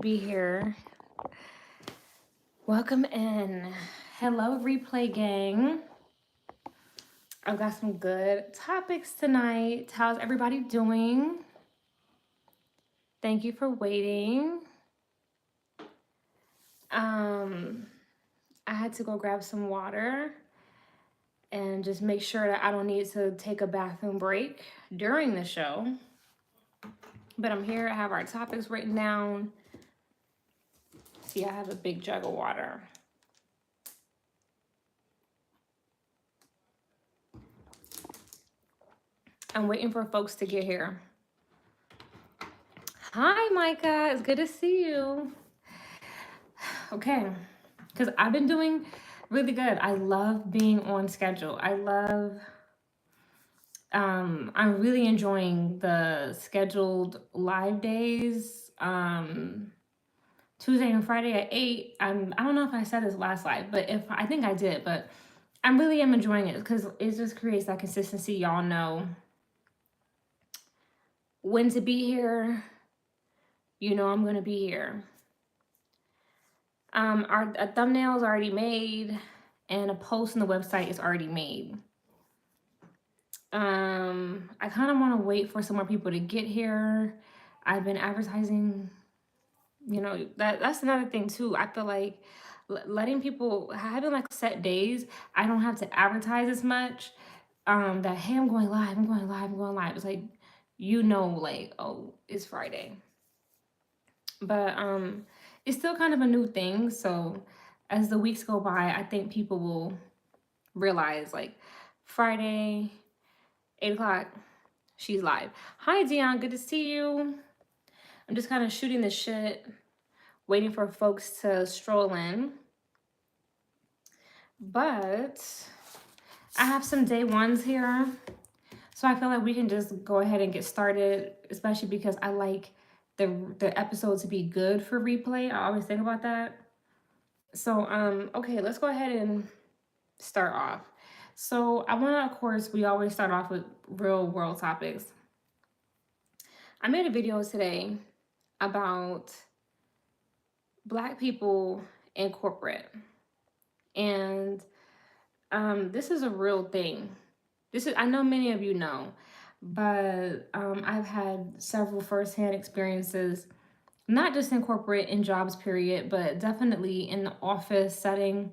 Be here. Welcome in. Hello, replay gang. I've got some good topics tonight. How's everybody doing? Thank you for waiting. I had to go grab some water and just make sure that I don't need to take a bathroom break during the show. But I'm here. I have our topics written down. See, I have a big jug of water. I'm waiting for folks to get here. Hi, Micah. It's good to see you. Okay, because I've been doing really good. I love being on schedule. I'm really enjoying the scheduled live days. Tuesday and Friday at 8. I don't know if I said this last live, but if I think I did, but I really am enjoying it because it just creates that consistency. Y'all know when to be here. You know I'm gonna be here. Our a thumbnail is already made, and a post on the website is already made. I kind of want to wait for some more people to get here. I've been advertising. You know that's another thing too. I feel like letting people having like set days. I don't have to advertise as much. That hey, I'm going live. I'm going live. I'm going live. It's like like oh, it's Friday. But it's still kind of a new thing. So as the weeks go by, I think people will realize like Friday, 8 o'clock, she's live. Hi Dion, good to see you. I'm just kind of shooting the shit, waiting for folks to stroll in. But I have some day ones here. So I feel like we can just go ahead and get started, especially because I like the episode to be good for replay. I always think about that. So okay, let's go ahead and start off. So I want to, of course, we always start off with real world topics. I made a video today about Black people in corporate, and this is a real thing. I know many of you know, but I've had several firsthand experiences, not just in corporate in jobs period, but definitely in the office setting.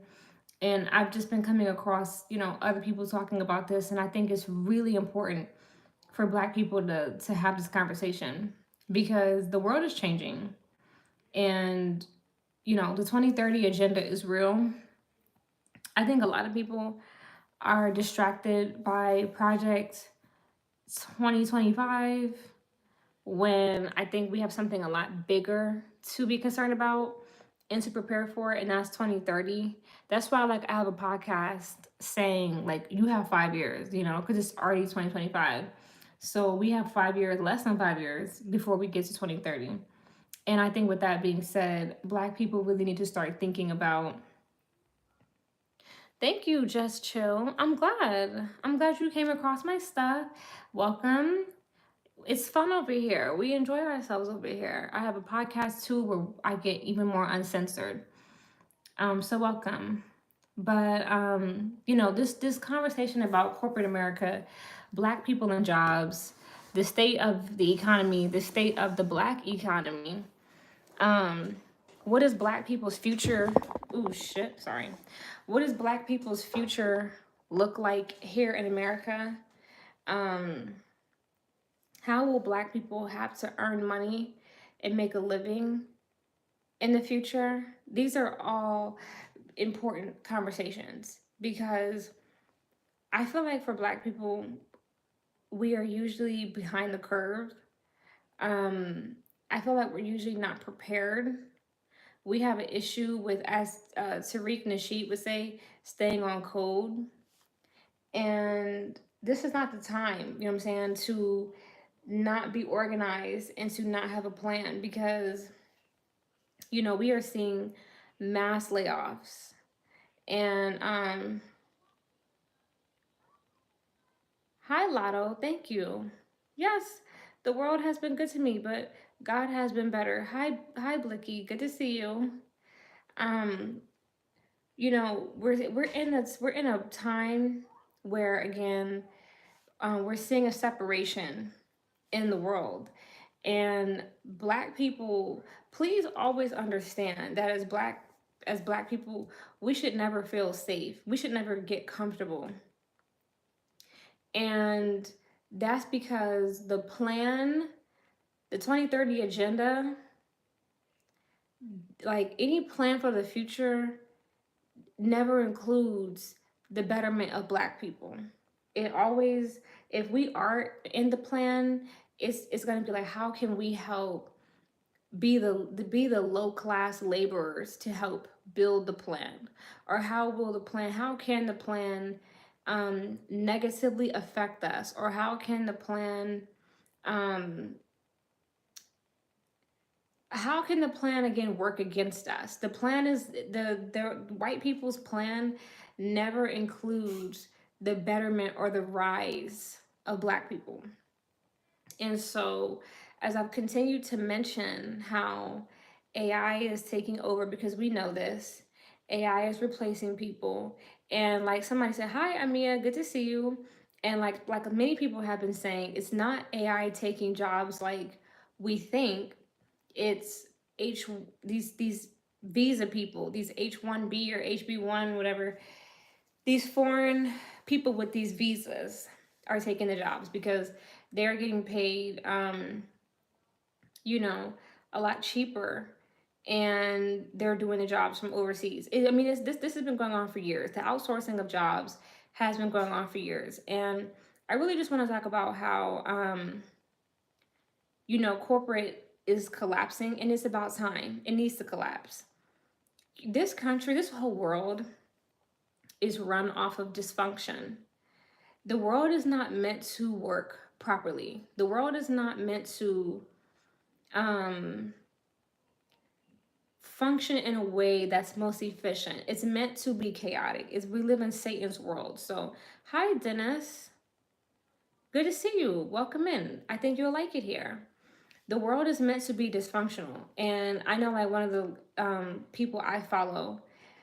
And I've just been coming across, other people talking about this, and I think it's really important for Black people to have this conversation because the world is changing, and the 2030 agenda is real. I think a lot of people are distracted by Project 2025 when I think we have something a lot bigger to be concerned about and to prepare for, and that's 2030. That's why I have a podcast saying like you have 5 years, because it's already 2025. So we have 5 years, less than 5 years before we get to 2030. And I think with that being said, Black people really need to start thinking about. Thank you, Just Chill. I'm glad. You came across my stuff. Welcome. It's fun over here. We enjoy ourselves over here. I have a podcast too where I get even more uncensored. So welcome. But this conversation about corporate America, Black people in jobs, the state of the economy, the state of the Black economy. What is Black people's future? Ooh, shit, sorry. What does Black people's future look like here in America? How will Black people have to earn money and make a living in the future? These are all important conversations because I feel like for Black people, we are usually behind the curve. I feel like we're usually not prepared. We have an issue with, as Tariq Nasheed would say, staying on code. And this is not the time, you know what I'm saying, to not be organized and to not have a plan because, we are seeing mass layoffs. And hi Lotto, thank you. Yes, the world has been good to me, but God has been better. Hi, Blicky. Good to see you. Um, we're in a time where again, we're seeing a separation in the world, and Black people, please always understand that as Black people, we should never feel safe. We should never get comfortable, and that's because the 2030 agenda, like any plan for the future, never includes the betterment of Black people. It always, if we are in the plan, it's gonna be like, how can we help be the low class laborers to help build the plan, or how can the plan negatively affect us, or um, how can the plan again work against us? The plan is the white people's plan never includes the betterment or the rise of Black people. And so, as I've continued to mention how AI is taking over, because we know this, AI is replacing people. And like somebody said, "Hi, Amia, good to see you." And like many people have been saying, it's not AI taking jobs like we think. It's H these visa people, these H1B or HB1, whatever, these foreign people with these visas are taking the jobs because they're getting paid, you know, a lot cheaper, and they're doing the jobs from overseas. I mean, this has been going on for years. The outsourcing of jobs has been going on for years, and I really just want to talk about how, corporate is collapsing, and it's about time. It needs to collapse. This country, this whole world, is run off of dysfunction. The world is not meant to work properly. The world is not meant to um, function in a way that's most efficient. It's meant to be chaotic. We live in Satan's world. So, hi, Dennis. Good to see you. Welcome in. I think you'll like it here. The world is meant to be dysfunctional. And I know, like, one of the people I follow,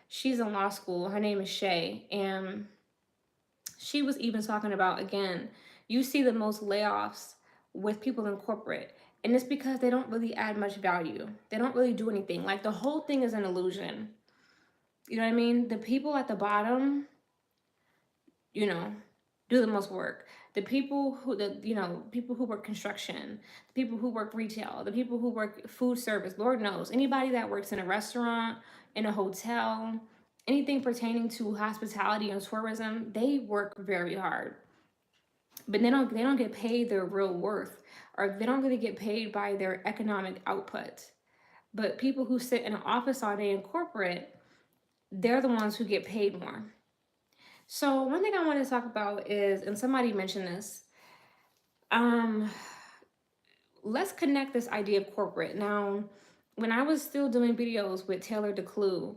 she's in law school. Her name is Shay. And she was even talking about, again, you see the most layoffs with people in corporate, and it's because they don't really add much value. They don't really do anything. Like, the whole thing is an illusion. You know what I mean? The people at the bottom, you know, do the most work. People who work construction, the people who work retail, the people who work food service, Lord knows, anybody that works in a restaurant, in a hotel, anything pertaining to hospitality and tourism, they work very hard. But they don't get paid their real worth, or they don't really get paid by their economic output. But people who sit in an office all day in corporate, they're the ones who get paid more. So one thing I want to talk about is, and somebody mentioned this, um, let's connect this idea of corporate. Now, when I was still doing videos with Taylor DeClue,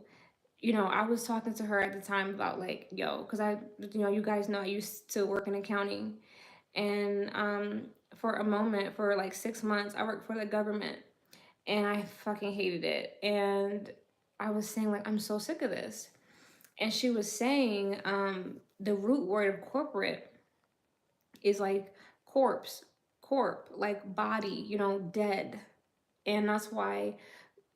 I was talking to her at the time about, like, yo, because you guys know I used to work in accounting. And for a moment, for like 6 months, I worked for the government, and I fucking hated it. And I was saying, like, I'm so sick of this. And she was saying the root word of corporate is like corpse, corp, like body, dead. And that's why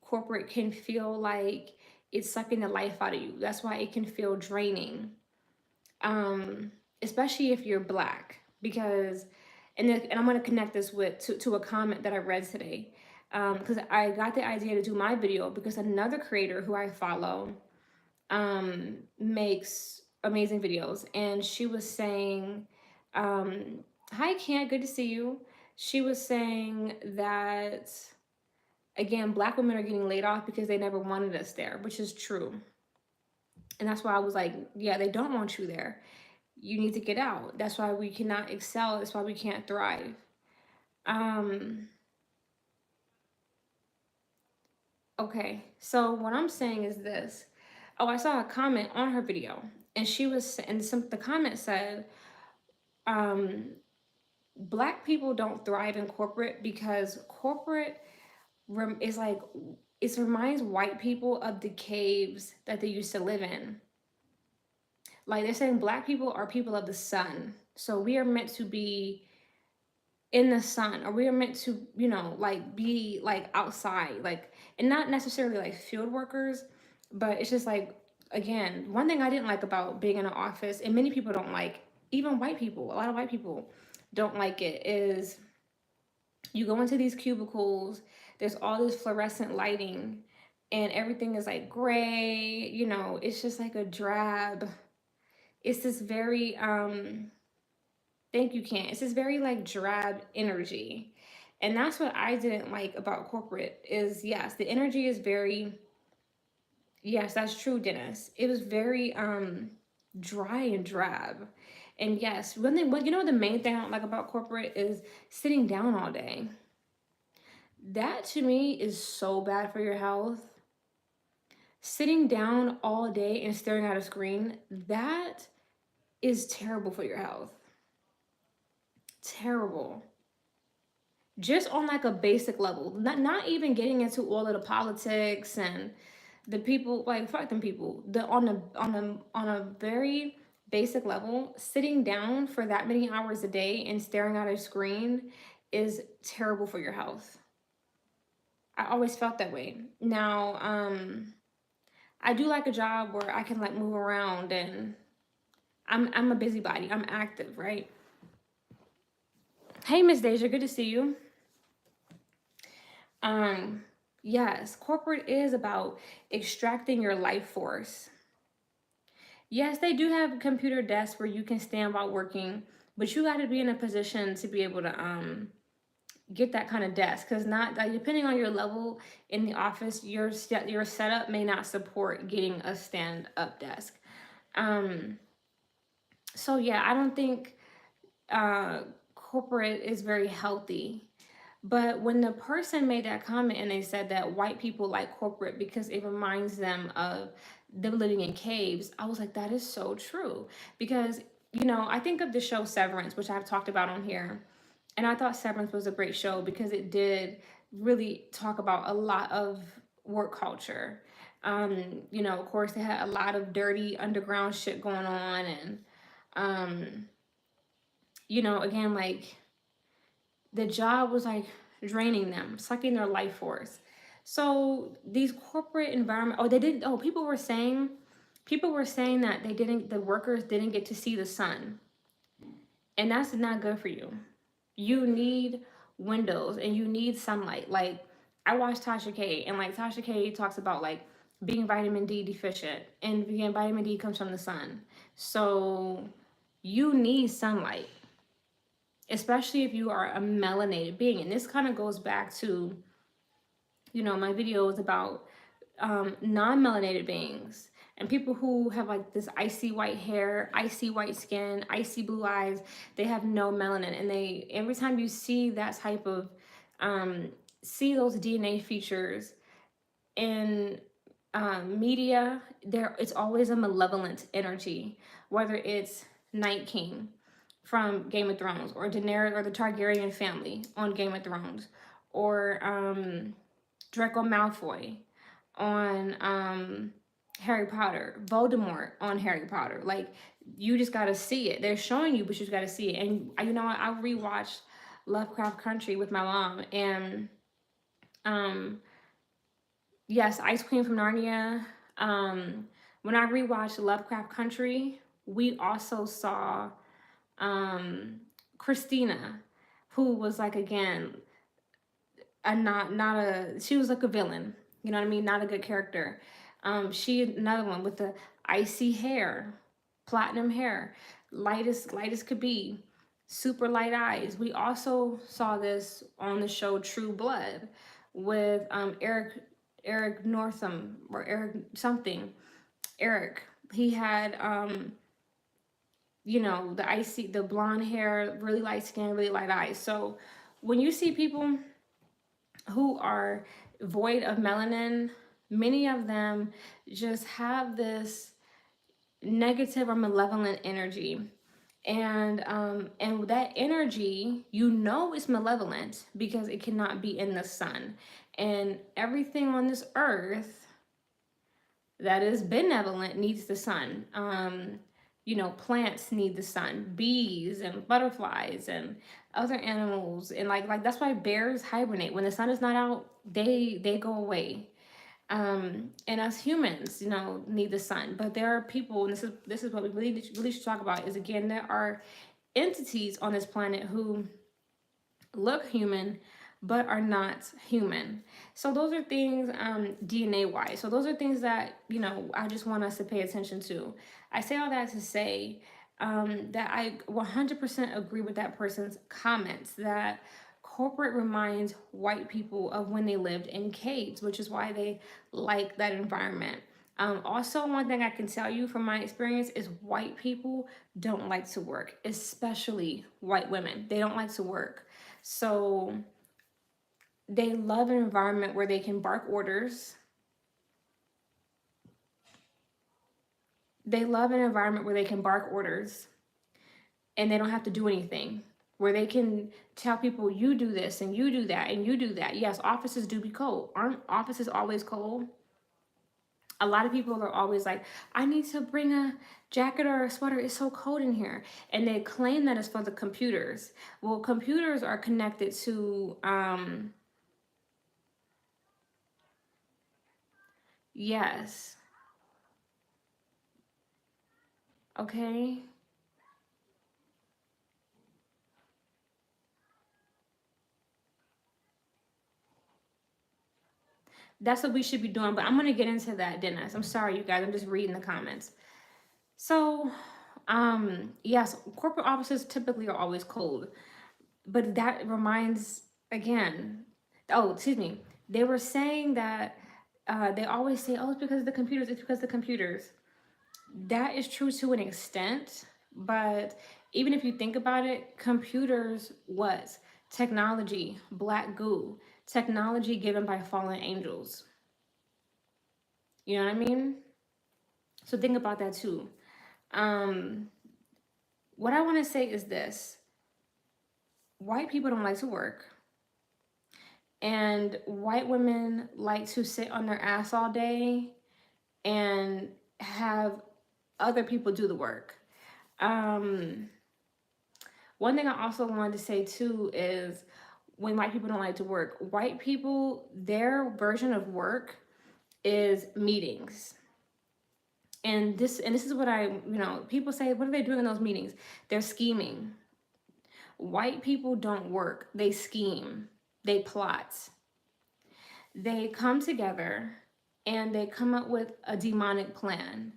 corporate can feel like it's sucking the life out of you. That's why it can feel draining, um, especially if you're Black. Because, and I'm going to connect this to a comment that I read today, because I got the idea to do my video because another creator who I follow makes amazing videos, and she was saying, hi, Kent, good to see you. She was saying that, again, Black women are getting laid off because they never wanted us there, which is true. And that's why I was like, yeah, they don't want you there. You need to get out. That's why we cannot excel. That's why we can't thrive. Okay, so what I'm saying is this. Oh, I saw a comment on her video, and the comment said, Black people don't thrive in corporate because corporate is like, it reminds white people of the caves that they used to live in. Like they're saying black people are people of the sun. So we are meant to be in the sun, or we are meant to, like be like outside, like, and not necessarily like field workers, but it's just like, again, one thing I didn't like about being in an office, and many people don't like, even white people, a lot of white people don't like it, is you go into these cubicles, there's all this fluorescent lighting, and everything is like gray, it's just like a drab, it's this very thank you, Kent. It's this very like drab energy. And that's what I didn't like about corporate is, yes, the energy is very, yes, that's true, Dennis. It was very dry and drab. And yes, what the main thing I don't like about corporate is sitting down all day. That to me is so bad for your health. Sitting down all day and staring at a screen, that is terrible for your health. Terrible. Just on like a basic level, not even getting into all of the politics and the people, like fuck them people, the on a very basic level, sitting down for that many hours a day and staring at a screen is terrible for your health. I always felt that way. Now I do like a job where I can like move around, and I'm a busybody, I'm active, right? Hey, Miss Deja, good to see you. Um, yes, corporate is about extracting your life force. Yes, they do have computer desks where you can stand while working, but you got to be in a position to be able to get that kind of desk, because not like, depending on your level in the office, your setup may not support getting a stand up desk. Um, so yeah, I don't think corporate is very healthy. But when the person made that comment and they said that white people like corporate because it reminds them of them living in caves, I was like, that is so true. Because, I think of the show Severance, which I've talked about on here. And I thought Severance was a great show because it did really talk about a lot of work culture. Of course, they had a lot of dirty underground shit going on. And, um, again, like, the job was like draining them, sucking their life force. So these corporate environment, people were saying that the workers didn't get to see the sun, and that's not good for you. You need windows and you need sunlight. Like, I watched Tasha K, and like Tasha K talks about like being vitamin D deficient, and again, vitamin D comes from the sun. So you need sunlight, especially if you are a melanated being. And this kind of goes back to, my videos about non-melanated beings and people who have like this icy white hair, icy white skin, icy blue eyes. They have no melanin, and every time you see that type of see those DNA features in media, it's always a malevolent energy, whether it's Night King from Game of Thrones, or Daenerys, or the Targaryen family on Game of Thrones, or Draco Malfoy on Harry Potter, Voldemort on Harry Potter. Like, you just gotta see it. They're showing you, but you just gotta see it. And I rewatched Lovecraft Country with my mom, and yes, Ice Queen from Narnia. When I rewatched Lovecraft Country, we also saw Christina, who was like, again, she was like a villain. You know what I mean? Not a good character. She another one with the icy hair, platinum hair, light as could be, super light eyes. We also saw this on the show True Blood with Eric Northam, or Eric something. Eric. He had the blonde hair, really light skin, really light eyes. So when you see people who are void of melanin, many of them just have this negative or malevolent energy. And that energy, you know, is malevolent because it cannot be in the sun. And everything on this earth that is benevolent needs the sun. You know, plants need the sun, bees and butterflies and other animals, and like that's why bears hibernate when the sun is not out. They go away. And us humans, you know, need the sun. But there are people, and this is what we really should talk about. Is again, there are entities on this planet who look human but are not human. So those are things, DNA wise. So those are things that, you know, I just want us to pay attention to. I say all that to say that I 100% agree with that person's comments that corporate reminds white people of when they lived in caves, which is why they like that environment. Also, one thing I can tell you from my experience is white people don't like to work, especially white women. They don't like to work. So they love an environment where they can bark orders. They love an environment where they can bark orders and they don't have to do anything. Where they can tell people, you do this and you do that and you do that. Yes, offices do be cold. Aren't offices always cold? A lot of people are always like, I need to bring a jacket or a sweater. It's so cold in here. And they claim that it's for the computers. Well, computers are connected to, yes. Okay. That's what we should be doing. But I'm going to get into that, Dennis. I'm sorry, you guys. I'm just reading the comments. So, yes, corporate offices typically are always cold. But that reminds, again, oh, excuse me. They were saying that they always say, oh, it's because of the computers. It's because of the computers. That is true to an extent. But even if you think about it, computers was technology, black goo, technology given by fallen angels. You know what I mean? So think about that too. Um, what I want to say is this: white people don't like to work, and white women like to sit on their ass all day and have other people do the work. Um, One thing I also wanted to say too is when white people don't like to work, white people, their version of work is meetings. And this is what I, you know, people say, what are they doing in those meetings? They're scheming. White people don't work, they scheme, they plot. They come together and they come up with a demonic plan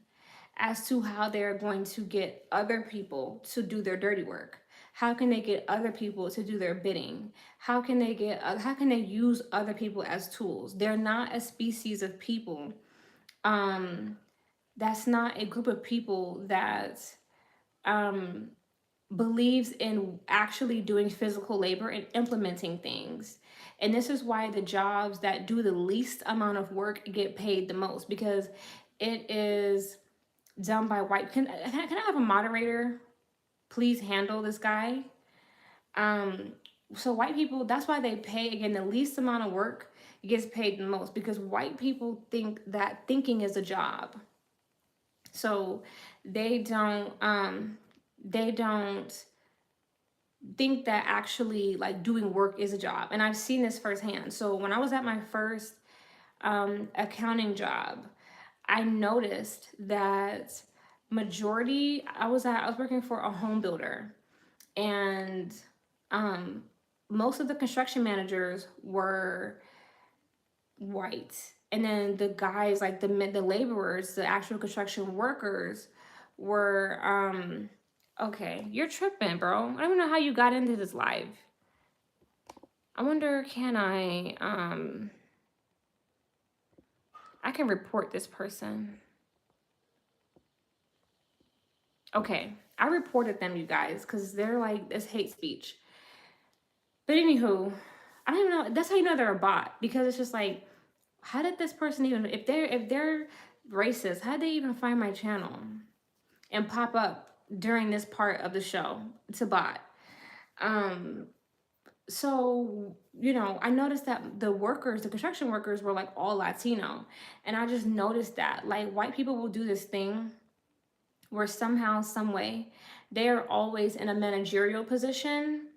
as to how they're going to get other people to do their dirty work. How can they get other people to do their bidding? How can they use other people as tools? They're not a species of people. Um that's not a group of people that um believes in actually doing physical labor and implementing things. And this is why the jobs that do the least amount of work get paid the most, because it is done by white. Can I have a moderator please handle this guy? Um, so white people, that's why they pay again the least amount of work gets paid the most, because white people think that thinking is a job. So they don't think that actually like doing work is a job. And I've seen this firsthand. So when I was at my first accounting job, I noticed that I was working for a home builder, and um, most of the construction managers were white, and then the guys like the laborers, the actual construction workers were okay, you're tripping, bro. I don't even know how you got into this live. I wonder, I can report this person. Okay, I reported them, you guys, because they're like, it's hate speech. But anywho, I don't even know. That's how you know they're a bot, because it's just like, how did this person even, if they're racist, how did they even find my channel and pop up during this part of the show. It's a bot. Um, so I noticed that the construction workers were like all Latino, and I just noticed that like white people will do this thing where somehow, some way, they are always in a managerial position.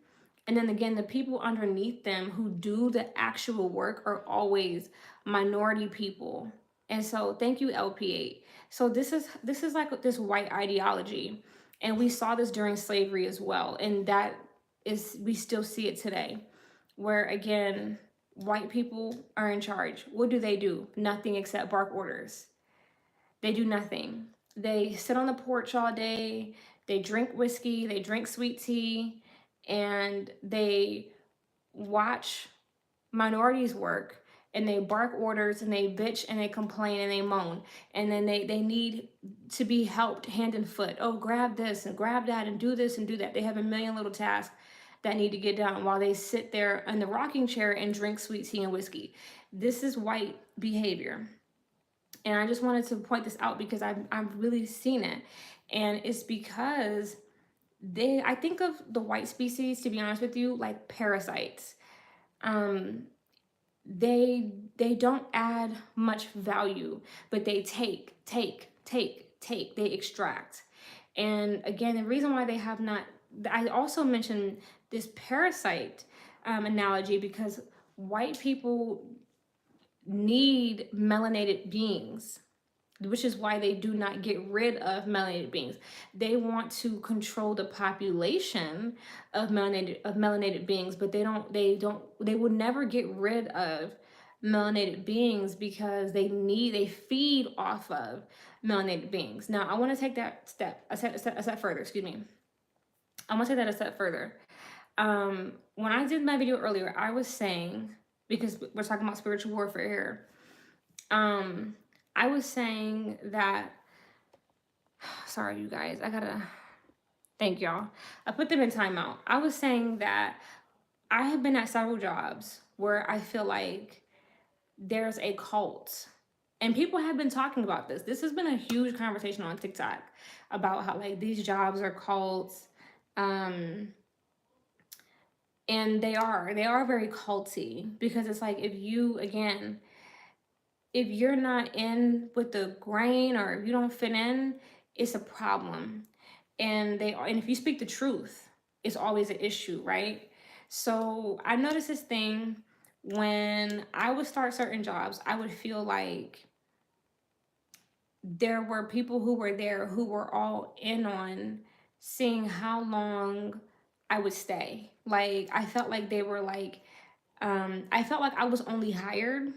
And then again, the people underneath them who do the actual work are always minority people. And so thank you, LP8. So this is like this white ideology. And we saw this during slavery as well. And that is, we still see it today. Where again, white people are in charge. What do? Nothing except bark orders. They do nothing. They sit on the porch all day, they drink whiskey, they drink sweet tea, and they watch minorities work, and they bark orders, and they bitch, and they complain, and they moan. And then they need to be helped hand and foot. Oh, grab this and grab that and do this and do that. They have a million little tasks that need to get done while they sit there in the rocking chair and drink sweet tea and whiskey. This is white behavior. And I just wanted to point this out because I've really seen it. And it's because I think of the white species, to be honest with you, like parasites. Um, they don't add much value, but they take, they extract. And again, the reason why they have not, I also mentioned this parasite analogy because white people need melanated beings, which is why they do not get rid of melanated beings. They want to control the population of melanated beings, but they would never get rid of melanated beings because they feed off of melanated beings. Now I want to take that a step further, excuse me. I want to take that a step further. When I did my video earlier, I was saying, because we're talking about spiritual warfare here, I was saying that, sorry, you guys, thank y'all. I put them in timeout. I was saying that I have been at several jobs where I feel like there's a cult. And people have been talking about this. This has been a huge conversation on TikTok about how like these jobs are cults. And they are very culty because it's like if you're not in with the grain or if you don't fit in, it's a problem. And if you speak the truth, it's always an issue, right? So I noticed this thing when I would start certain jobs, I would feel like there were people who were there who were all in on seeing how long I would stay. Like I felt like they were like, I felt like I was only hired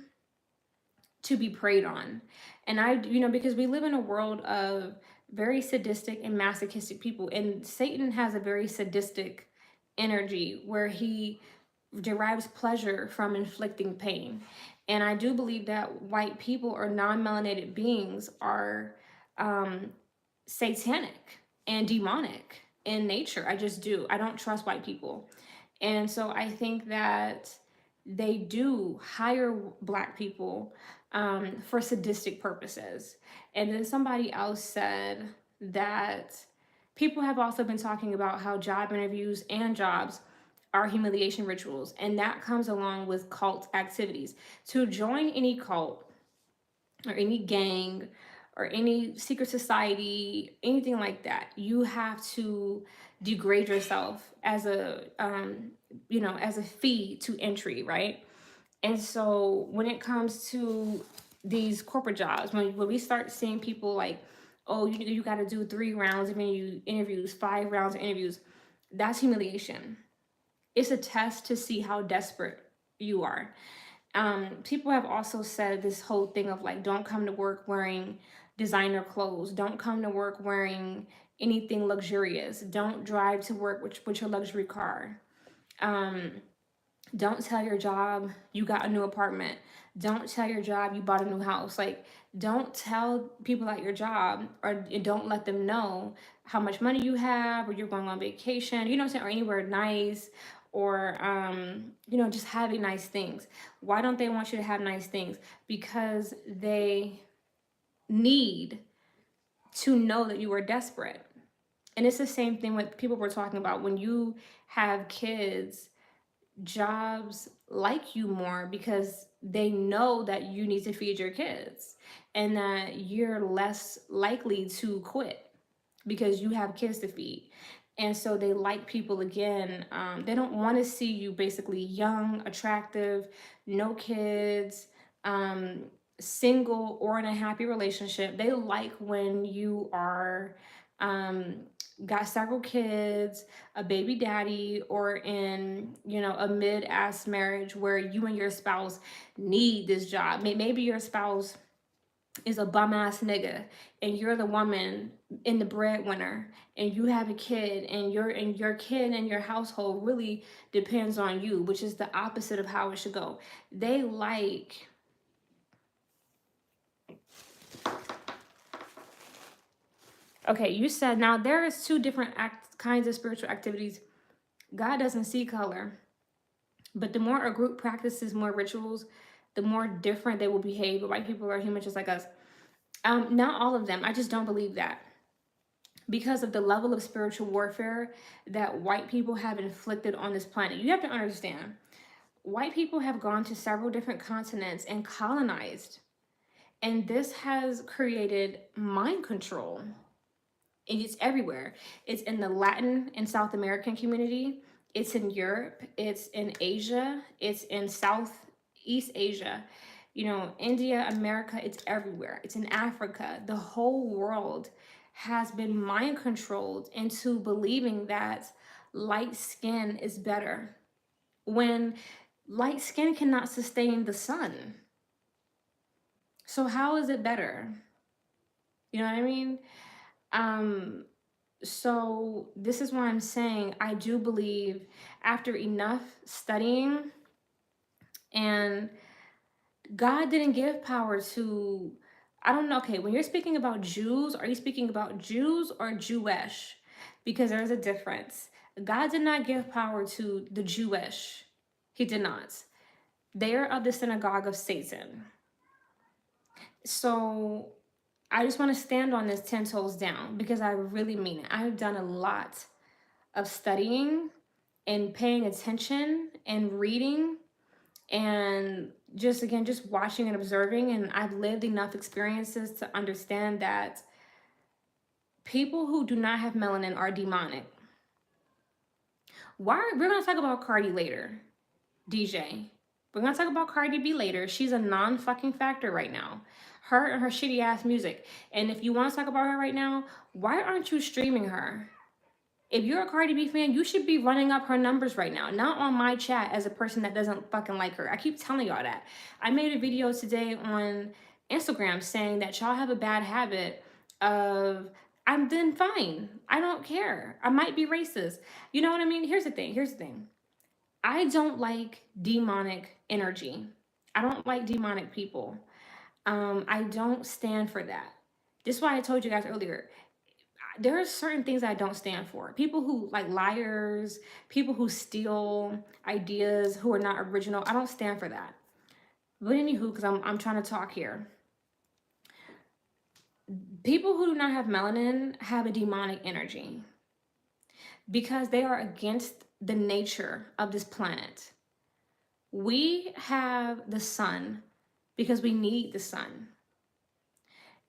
to be preyed on. And because we live in a world of very sadistic and masochistic people, and Satan has a very sadistic energy where he derives pleasure from inflicting pain. And I do believe that white people or non-melanated beings are satanic and demonic in nature. I just do. I don't trust white people. And so I think that they do hire black people for sadistic purposes. And then somebody else said that people have also been talking about how job interviews and jobs are humiliation rituals. And that comes along with cult activities. To join any cult or any gang or any secret society, anything like that, you have to degrade yourself as as a fee to entry, right? And so when it comes to these corporate jobs, when we start seeing people like, oh, you got to do 3 rounds of interviews, 5 rounds of interviews, that's humiliation. It's a test to see how desperate you are. People have also said this whole thing of like, don't come to work wearing designer clothes. Don't come to work wearing anything luxurious. Don't drive to work with your luxury car. Don't tell your job you got a new apartment. Don't tell your job you bought a new house. Like, don't tell people at your job, or don't let them know how much money you have, or you're going on vacation, you know what I'm saying, or anywhere nice, or just having nice things. Why don't they want you to have nice things? Because they need to know that you are desperate. And it's the same thing with people were talking about when you have kids, jobs like you more because they know that you need to feed your kids and that you're less likely to quit because you have kids to feed. And so they like people again. They don't want to see you basically young, attractive, no kids, um, single, or in a happy relationship. They like when you are um, got several kids, a baby daddy, or in, you know, a mid-ass marriage where you and your spouse need this job. Maybe your spouse is a bum ass nigga and you're the woman in the breadwinner and you have a kid and your kid and your household really depends on you, which is the opposite of how it should go. They like, okay, you said now there is two different kinds of spiritual activities. God doesn't see color, but the more a group practices more rituals, the more different they will behave. But white people are human just like us. Not all of them. I just don't believe that, because of the level of spiritual warfare that white people have inflicted on this planet. You have to understand, white people have gone to several different continents and colonized, and this has created mind control. And it's everywhere. It's in the Latin and South American community. It's in Europe. It's in Asia. It's in Southeast Asia. You know, India, America, it's everywhere. It's in Africa. The whole world has been mind controlled into believing that light skin is better when light skin cannot sustain the sun. So how is it better? You know what I mean? Um, So this is why I'm saying I do believe after enough studying, and God didn't give power to, I don't know, okay, when you're speaking about Jews, are you speaking about Jews or Jewish? Because there's a difference. God did not give power to the Jewish. He did not. They are of the synagogue of Satan. So I just want to stand on this 10 toes down because I really mean it. I've done a lot of studying and paying attention and reading and just again just watching and observing, and I've lived enough experiences to understand that people who do not have melanin are demonic. We're going to talk about Cardi later, DJ. We're going to talk about Cardi B later. She's a non-fucking factor right now, her and her shitty ass music. And if you want to talk about her right now, why aren't you streaming her? If you're a Cardi B fan, you should be running up her numbers right now, not on my chat as a person that doesn't fucking like her. I keep telling y'all that. I made a video today on Instagram saying that y'all have a bad habit of, I'm then fine. I don't care. I might be racist. You know what I mean? Here's the thing. I don't like demonic energy. I don't like demonic people. I don't stand for that. This is why I told you guys earlier, there are certain things I don't stand for. People who like liars, people who steal ideas, who are not original. I don't stand for that. But anywho, because I'm trying to talk here. People who do not have melanin have a demonic energy because they are against the nature of this planet. We have the sun because we need the sun.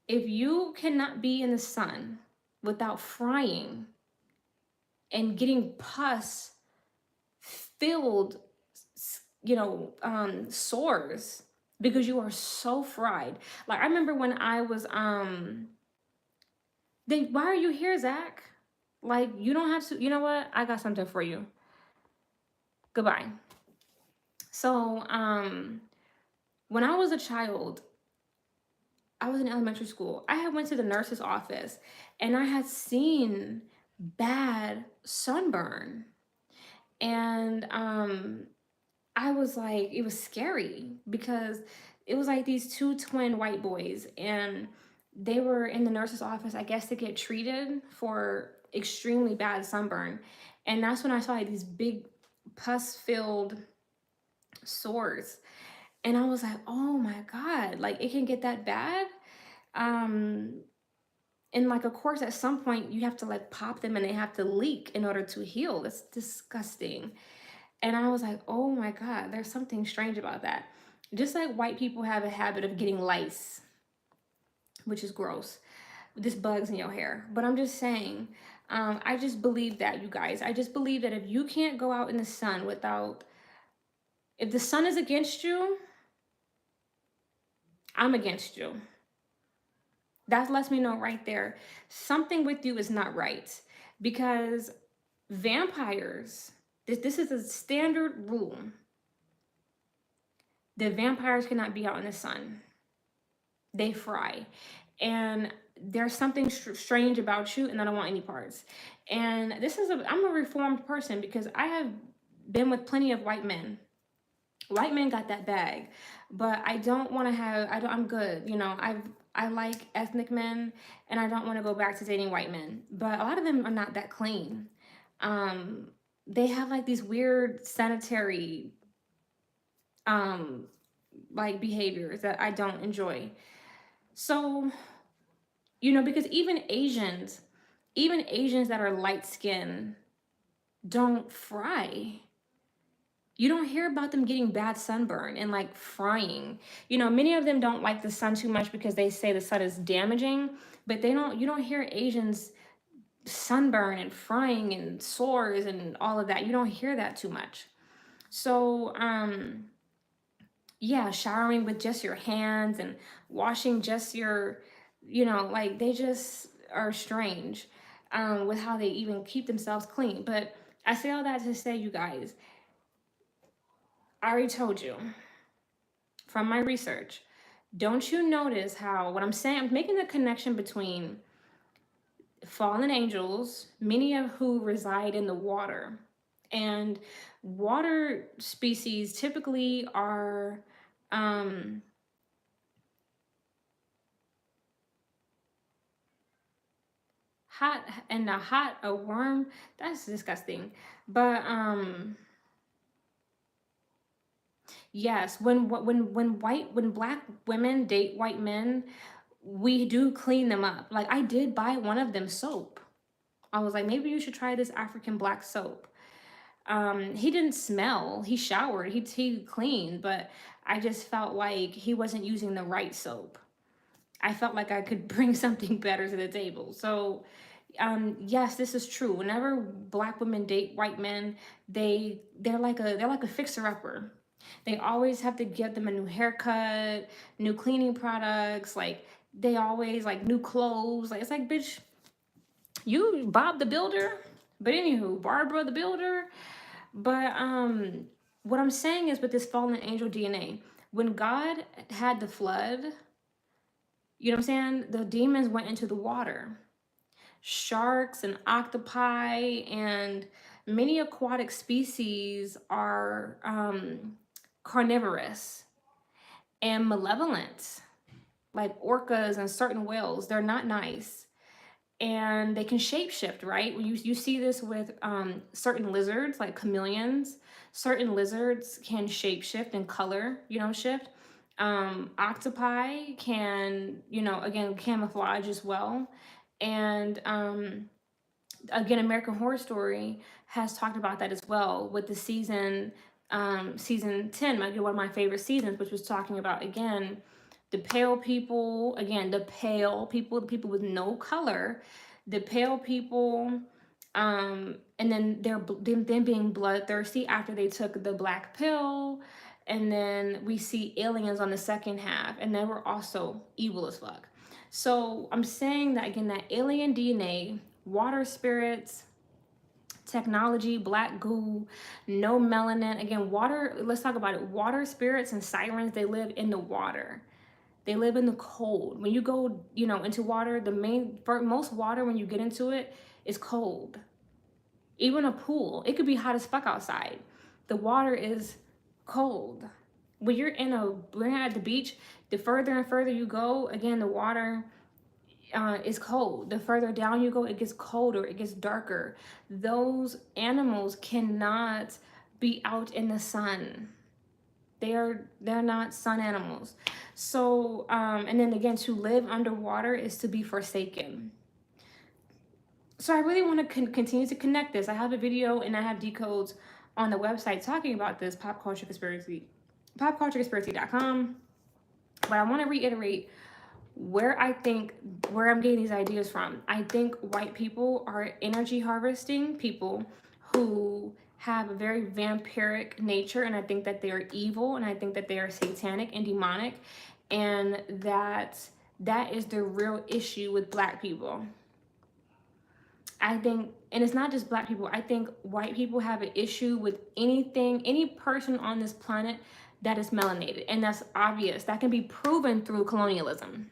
If you cannot be in the sun without frying and getting pus filled, sores because you are so fried. Like I remember when I was why are you here, Zach? Like you don't have to, you know what? I got something for you. Goodbye. So when I was a child, I was in elementary school. I had went to the nurse's office and I had seen bad sunburn. And I was like, it was scary because it was like these two twin white boys and they were in the nurse's office, I guess, to get treated for extremely bad sunburn. And that's when I saw like these big pus-filled sores. And I was like, oh my God, like it can get that bad. Um, And like, of course, at some point you have to like pop them and they have to leak in order to heal. That's disgusting. And I was like, oh my God, there's something strange about that. Just like white people have a habit of getting lice, which is gross. Just bugs in your hair. But I'm just saying, I just believe that, you guys. I just believe that if you can't go out in the sun without, if the sun is against you, I'm against you. That lets me know right there something with you is not right. Because vampires, this is a standard rule, that vampires cannot be out in the sun. They fry. And there's something strange about you, and I don't want any parts. And I'm a reformed person because I have been with plenty of white men. White men got that bag, but I don't want to have. I'm good. I like ethnic men, and I don't want to go back to dating white men. But a lot of them are not that clean. Um, they have like these weird sanitary um like behaviors that I don't enjoy. So, because even Asians that are light skinned don't fry. You don't hear about them getting bad sunburn and like frying. Many of them don't like the sun too much because they say the sun is damaging, but you don't hear Asians sunburn and frying and sores and all of that. You don't hear that too much. So, yeah, showering with just your hands and washing just your, like they just are strange with how they even keep themselves clean. But I say all that to say, you guys, I already told you from my research. Don't you notice how, what I'm saying, I'm making the connection between fallen angels, many of who reside in the water, and water species typically are um hot, and a worm, that's disgusting. But yes, when black women date white men, we do clean them up. Like, I did buy one of them soap. I was like, maybe you should try this African black soap. He didn't smell. He showered. He cleaned, but I just felt like he wasn't using the right soap. I felt like I could bring something better to the table. So, yes, this is true. Whenever black women date white men, they're like a fixer upper. They always have to give them a new haircut, new cleaning products. Like, they always like new clothes. Like, it's like, bitch, you Bob the Builder. But anywho, Barbara the Builder. But what I'm saying is, with this fallen angel DNA, when God had the flood, you know what I'm saying? The demons went into the water. Sharks and octopi and many aquatic species are carnivorous and malevolent, like orcas and certain whales. They're not nice. And they can shapeshift, right? You see this with certain lizards, like chameleons. Certain lizards can shapeshift and color, shift. Octopi can, again, camouflage as well. And again, American Horror Story has talked about that as well with the season 10, might be one of my favorite seasons, which was talking about, again, the pale people, again, the people with no color, the pale people, and then them being bloodthirsty after they took the black pill. And then we see aliens on the second half, and then we're also evil as fuck. So I'm saying that, again, that alien DNA, water spirits, technology, black goo, no melanin. Again, water, let's talk about it. Water spirits and sirens, they live in the water. They live in the cold. When you go, into water, for most water, when you get into it, is cold. Even a pool, it could be hot as fuck outside. The water is cold. When you're at the beach, the further and further you go, again, the water is cold. The further down you go, it gets colder, it gets darker. Those animals cannot be out in the sun. They're not sun animals. So and then again, to live underwater is to be forsaken. So I really want to continue to connect this. I have a video and I have decodes on the website talking about this pop culture conspiracy, popcultureconspiracy.com. But I want to reiterate where I'm getting these ideas from. I think white people are energy harvesting people who have a very vampiric nature, and I think that they are evil, and I think that they are satanic and demonic, and that is the real issue with black people. I think, and it's not just black people, I think white people have an issue with any person on this planet that is melanated. And that's obvious. That can be proven through colonialism.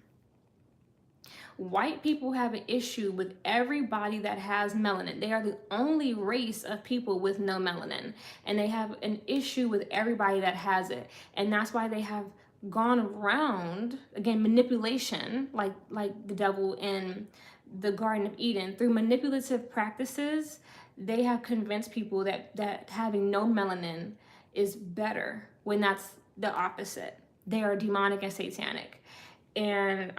White people have an issue with everybody that has melanin. They are the only race of people with no melanin. And they have an issue with everybody that has it. And that's why they have gone around, again, manipulation, like the devil in the Garden of Eden. Through manipulative practices, they have convinced people that having no melanin is better, when that's the opposite. They are demonic and satanic. And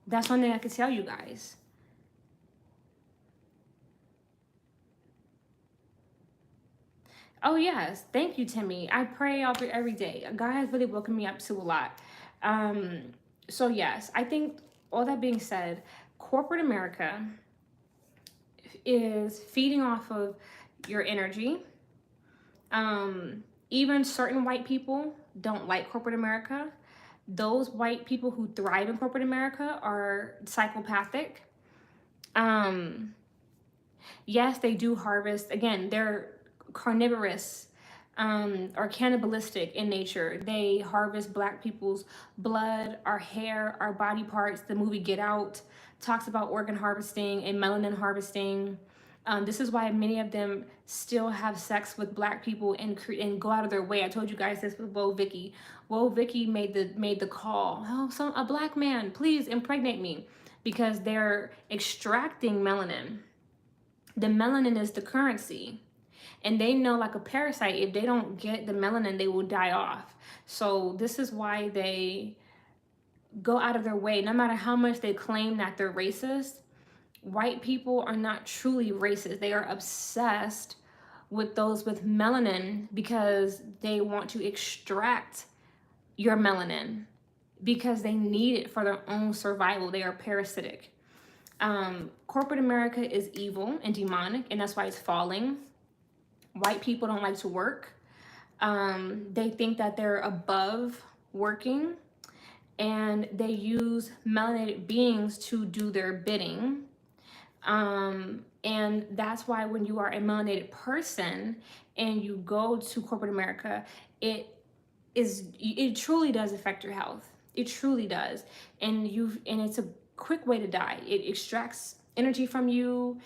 that's one thing I could tell you guys. Oh yes, thank you, Timmy. I pray every day. God has really woken me up to a lot. So yes, I think, all that being said, corporate America is feeding off of your energy. Even certain white people don't like corporate America. Those white people who thrive in corporate America are psychopathic. Yes, they do harvest. Again, they're carnivorous, or cannibalistic in nature. They harvest black people's blood, our hair, our body parts. The movie Get Out talks about organ harvesting and melanin harvesting. This is why many of them still have sex with black people and go out of their way. I told you guys this with Whoa Vicky. Whoa Vicky made the call. Oh, a black man, please impregnate me, because they're extracting melanin. The melanin is the currency. And they know, like a parasite, if they don't get the melanin, they will die off. So this is why they go out of their way. No matter how much they claim that they're racist, white people are not truly racist. They are obsessed with those with melanin because they want to extract your melanin because they need it for their own survival. They are parasitic. Corporate America is evil and demonic, and that's why it's falling. White people don't like to work. They think that they're above working, and they use melanated beings to do their bidding. And that's why when you are a melanated person and you go to corporate America, it truly does affect your health. It truly does. And it's a quick way to die. It extracts energy from you,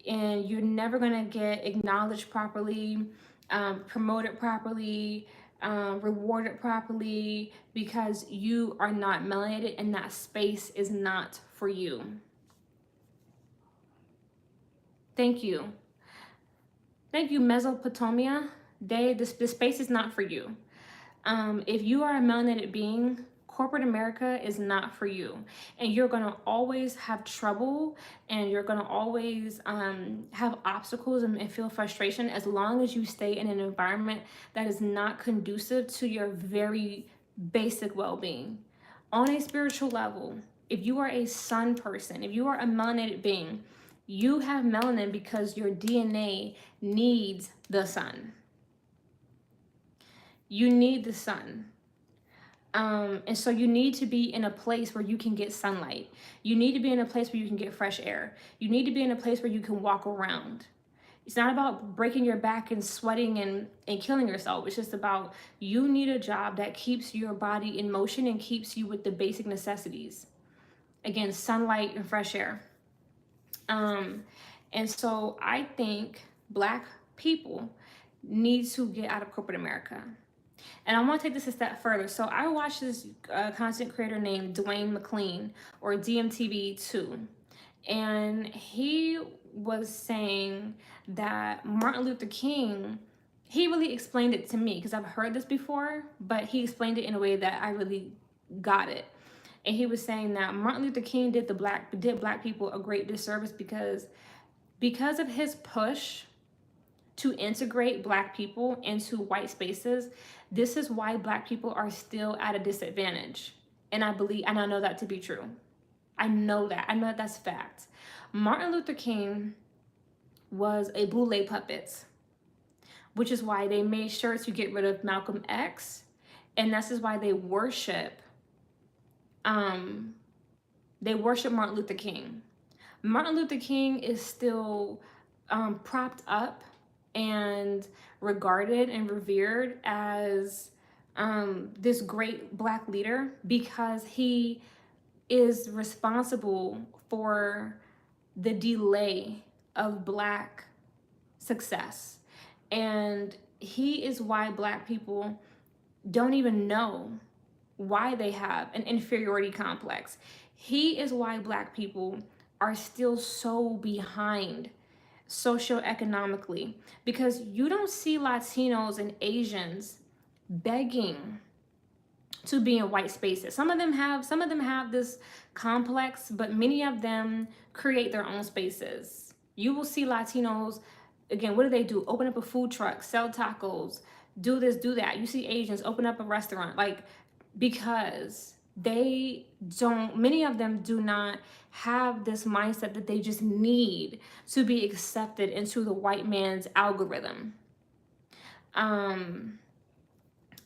and you're never gonna get acknowledged properly, promoted properly, rewarded properly, because you are not melanated and that space is not for you. Thank you. Thank you, Mesopotamia. The space is not for you. If you are a melanated being, corporate America is not for you. And you're gonna always have trouble, and you're gonna always have obstacles and feel frustration as long as you stay in an environment that is not conducive to your very basic well-being. On a spiritual level, if you are a sun person, if you are a melanated being, you have melanin because your DNA needs the sun. You need the sun. And so you need to be in a place where you can get sunlight. You need to be in a place where you can get fresh air. You need to be in a place where you can walk around. It's not about breaking your back and sweating and killing yourself. It's just about, you need a job that keeps your body in motion and keeps you with the basic necessities. Again, sunlight and fresh air. And so I think black people need to get out of corporate America. And I want to take this a step further. So I watched this content creator named Dwayne McLean, or DMTV2. And he was saying that Martin Luther King, he really explained it to me, because I've heard this before, but he explained it in a way that I really got it. and he was saying that Martin Luther King did black people a great disservice because of his push to integrate black people into white spaces. This is why black people are still at a disadvantage. And I know that to be true. I know that that's fact. Martin Luther King was a boule puppet, which is why they made sure to get rid of Malcolm X. And this is why they worship Martin Luther King. Martin Luther King is still propped up and regarded and revered as this great black leader because he is responsible for the delay of black success. And he is why black people don't even know why they have an inferiority complex. He is why black people are still so behind socioeconomically, because you don't see Latinos and Asians begging to be in white spaces. Some of them have this complex, but many of them create their own spaces. You will see Latinos, again, what do? Open up a food truck, sell tacos, do this, do that. You see Asians open up a restaurant, like, because many of them do not have this mindset that they just need to be accepted into the white man's algorithm.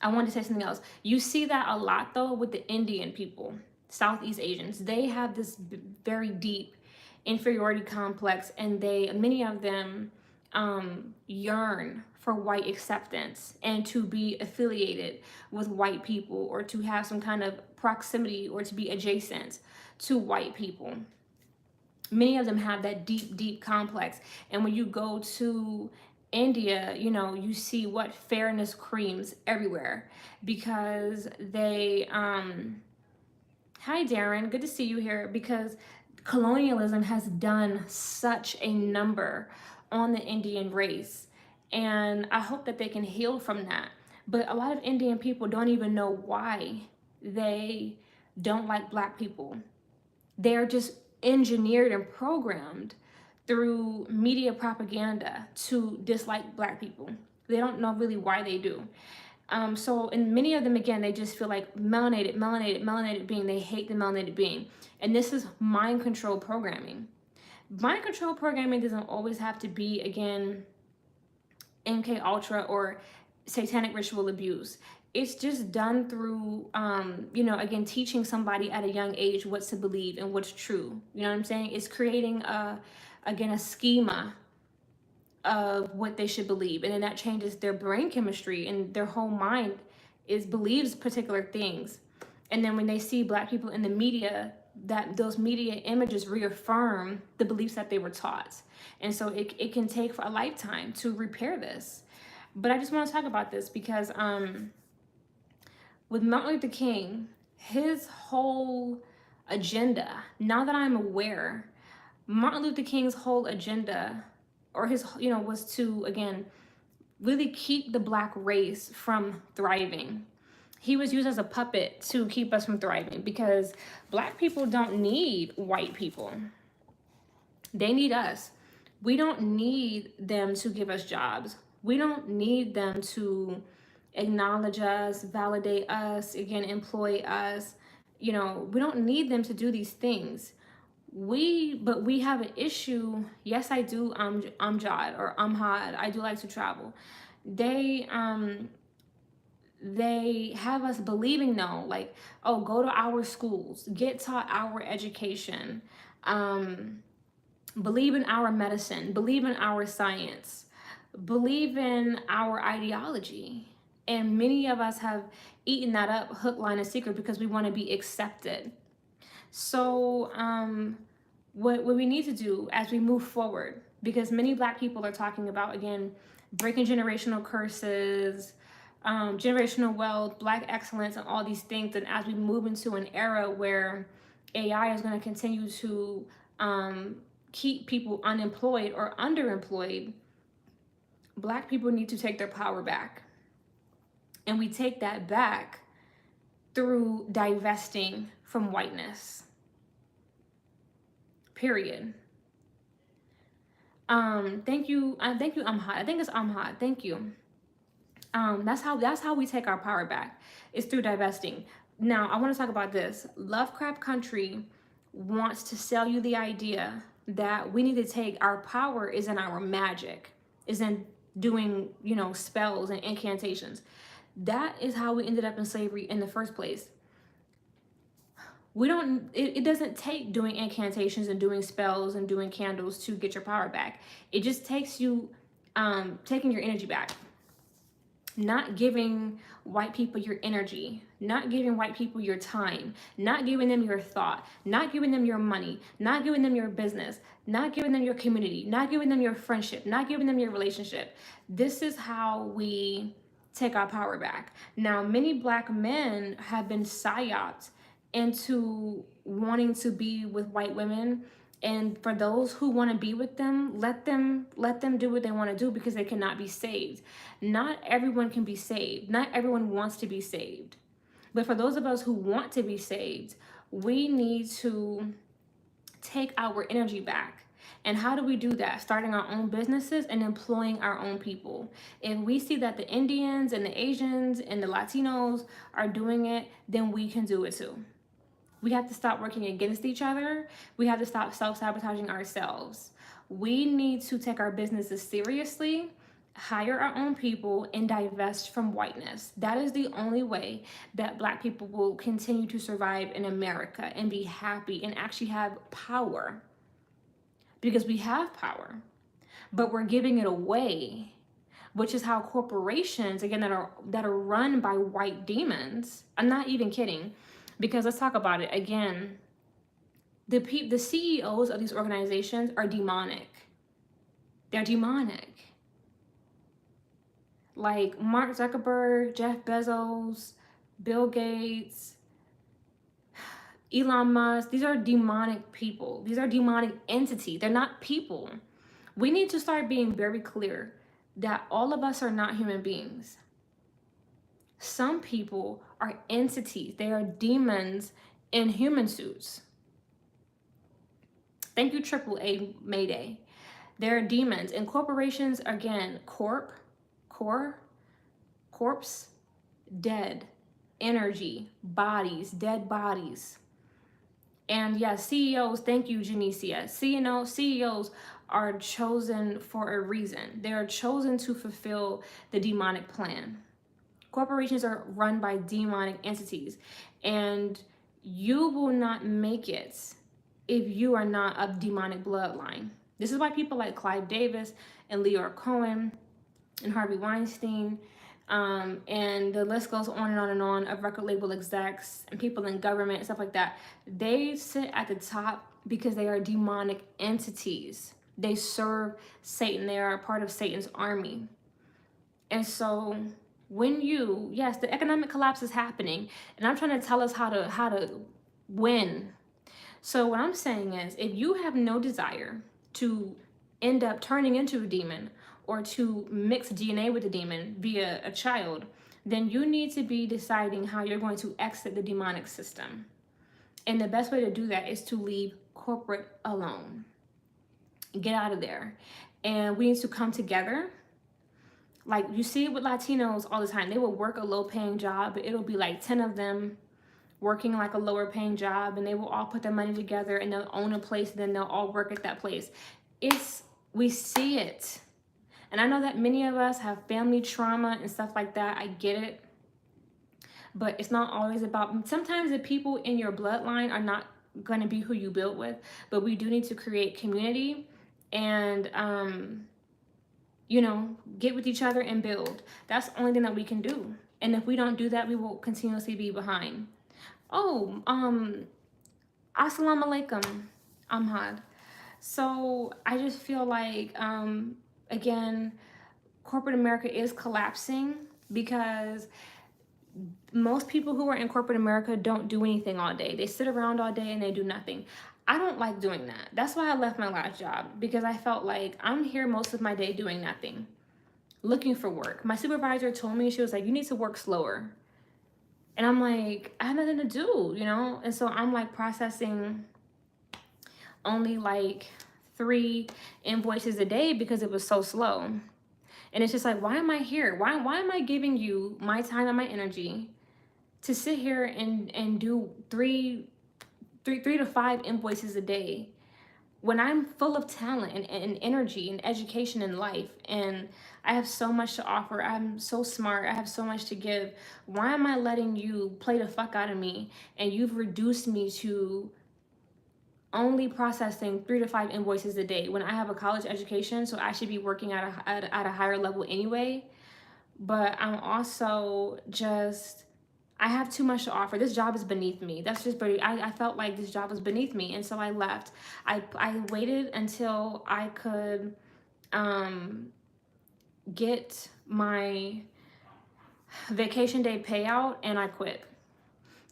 I want to say something else. You see that a lot though with the Indian people, Southeast Asians. They have this very deep inferiority complex, and many of them yearn for white acceptance and to be affiliated with white people, or to have some kind of proximity, or to be adjacent to white people. Many of them have that deep complex. And when you go to India, you see what fairness creams everywhere, because they hi Darren, good to see you here, because colonialism has done such a number on the Indian race, and I hope that they can heal from that. But a lot of Indian people don't even know why they don't like black people. They're just engineered and programmed through media propaganda to dislike black people. They don't know really why they do. And many of them, again, they just feel like melanated being. They hate the melanated being. And this is mind control programming. Mind control programming doesn't always have to be, again, MK Ultra or satanic ritual abuse. It's just done through, again, teaching somebody at a young age what to believe and what's true. You know what I'm saying? It's creating a schema of what they should believe, and then that changes their brain chemistry, and their whole mind believes particular things. And then when they see black people in the media, that those media images reaffirm the beliefs that they were taught. And so it can take for a lifetime to repair this. But I just want to talk about this because with Martin Luther King, his whole agenda, now that I'm aware, Martin Luther King's whole agenda, or his, was to, again, really keep the black race from thriving. He was used as a puppet to keep us from thriving, because black people don't need white people. They need us. We don't need them to give us jobs. We don't need them to acknowledge us, validate us, again, employ us. We don't need them to do these things. But we have an issue. Yes, I do. Amjad or Amhad. I do like to travel. They have us believing though, like, oh, go to our schools, get taught our education, believe in our medicine, believe in our science, believe in our ideology. And many of us have eaten that up hook, line, and sinker because we want to be accepted. So what we need to do as we move forward, because many black people are talking about, again, breaking generational curses, generational wealth, black excellence, and all these things. And as we move into an era where AI is going to continue to keep people unemployed or underemployed, black people need to take their power back. And we take that back through divesting from whiteness. Period. Thank you. Thank you, I'm hot. I think it's I'm hot. Thank you. That's how we take our power back. It's through divesting. Now, I want to talk about this. Lovecraft Country wants to sell you the idea that we need to take our power is in our magic, is in doing, spells and incantations. That is how we ended up in slavery in the first place. It doesn't take doing incantations and doing spells and doing candles to get your power back. It just takes you taking your energy back. Not giving white people your energy, not giving white people your time, not giving them your thought, not giving them your money, not giving them your business, not giving them your community, not giving them your friendship, not giving them your relationship. This is how we take our power back. Now, many Black men have been psyoped into wanting to be with white women, and for those who want to be with them, let them do what they want to do, because they cannot be saved. Not everyone can be saved. Not everyone wants to be saved. But for those of us who want to be saved, we need to take our energy back. And how do we do that? Starting our own businesses and employing our own people. If we see that the Indians and the Asians and the Latinos are doing it, then we can do it too. We have to stop working against each other. We have to stop self-sabotaging ourselves. We need to take our businesses seriously, hire our own people, and divest from whiteness. That is the only way that Black people will continue to survive in America and be happy and actually have power. Because we have power, but we're giving it away, which is how corporations, again, that are run by white demons. I'm not even kidding. Because let's talk about it again. The CEOs of these organizations are demonic. They're demonic. Like Mark Zuckerberg, Jeff Bezos, Bill Gates, Elon Musk. These are demonic people. These are demonic entities. They're not people. We need to start being very clear that all of us are not human beings. Some people are entities. They are demons in human suits. Thank you, AAA Mayday. They're demons. And corporations, again, corpse, dead, energy, bodies, dead bodies. And yeah, CEOs, thank you, Janicia. CEOs are chosen for a reason. They are chosen to fulfill the demonic plan. Corporations are run by demonic entities, and you will not make it if you are not of demonic bloodline. This is why people like Clive Davis and Leora Cohen and Harvey Weinstein, and the list goes on and on and on, of record label execs and people in government and stuff like that. They sit at the top because they are demonic entities. They serve Satan. They are a part of Satan's army. And so when yes, the economic collapse is happening, and I'm trying to tell us how to win. So what I'm saying is, if you have no desire to end up turning into a demon or to mix DNA with a demon via a child, then you need to be deciding how you're going to exit the demonic system. And the best way to do that is to leave corporate alone. Get out of there. And we need to come together. Like you see it with Latinos all the time. They will work a low-paying job, but it'll be like 10 of them working like a lower-paying job, and they will all put their money together and they'll own a place, and then they'll all work at that place. We see it. And I know that many of us have family trauma and stuff like that. I get it. But it's not always about, sometimes the people in your bloodline are not going to be who you built with, but we do need to create community and, get with each other and build. That's the only thing that we can do. And if we don't do that, we will continuously be behind. Oh, assalamu alaikum, Ahmad. So I just feel like, again, corporate America is collapsing because most people who are in corporate America don't do anything all day. They sit around all day and they do nothing. I don't like doing that. That's why I left my last job, because I felt like I'm here most of my day doing nothing, looking for work. My supervisor told me, she was like, you need to work slower. And I'm like, I have nothing to do, you know? And so I'm like processing only like 3 invoices a day because it was so slow. And it's just like, why am I here? Why am I giving you my time and my energy to sit here and do three to 5 invoices a day when I'm full of talent and energy and education in life, and I have so much to offer. I'm so smart. I have so much to give. Why am I letting you play the fuck out of me? And you've reduced me to only processing 3 to 5 invoices a day when I have a college education, so I should be working at a higher level anyway. But I'm also just, I have too much to offer. This job is beneath me. That's just, I felt like this job was beneath me. And so I left. I waited until I could get my vacation day payout, and I quit.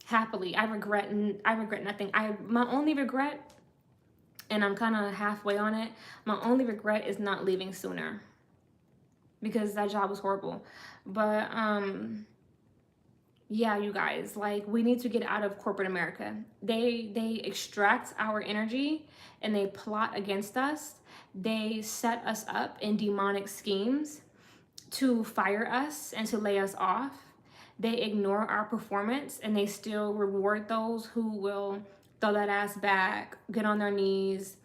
Happily. I regret nothing. My only regret, and I'm kind of halfway on it, my only regret is not leaving sooner, because that job was horrible. But yeah, you guys, like, we need to get out of corporate America. They extract our energy and they plot against us. They set us up in demonic schemes to fire us and to lay us off. They ignore our performance and they still reward those who will throw that ass back, get on their knees,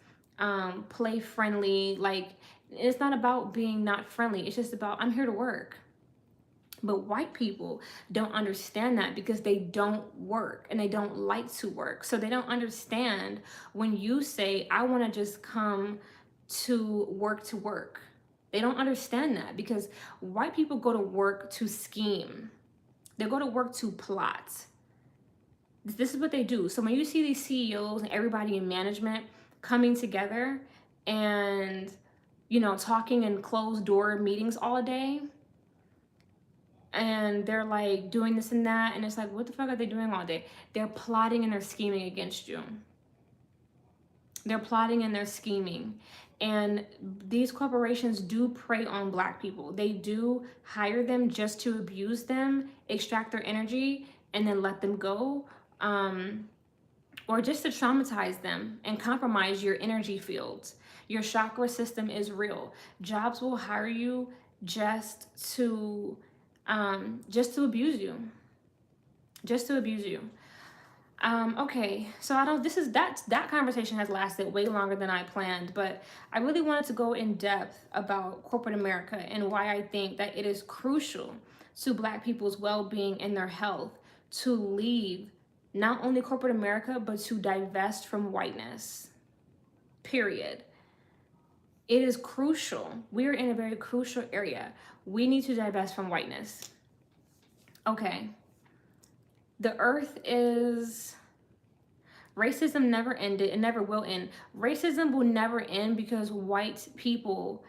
play friendly. Like, it's not about being not friendly. It's just about, I'm here to work. But white people don't understand that because they don't work and they don't like to work. So they don't understand when you say, I want to just come to work. They don't understand that because white people go to work to scheme. They go to work to plot. This is what they do. So when you see these CEOs and everybody in management coming together and, you know, talking in closed door meetings all day, and they're like doing this and that, and it's like, what the fuck are they doing all day? They're plotting and they're scheming against you. They're plotting and they're scheming. And these corporations do prey on Black people. They do hire them just to abuse them, extract their energy, and then let them go, or just to traumatize them and compromise your energy fields. Your chakra system is real. Jobs will hire you just to abuse you. Just to abuse you. Okay, so that conversation has lasted way longer than I planned, but I really wanted to go in depth about corporate America and why I think that it is crucial to Black people's well-being and their health to leave not only corporate America, but to divest from whiteness. Period. It is crucial. We're in a very crucial area. We need to divest from whiteness. Okay. The earth is... Racism never ended. It never will end. Racism will never end because white people...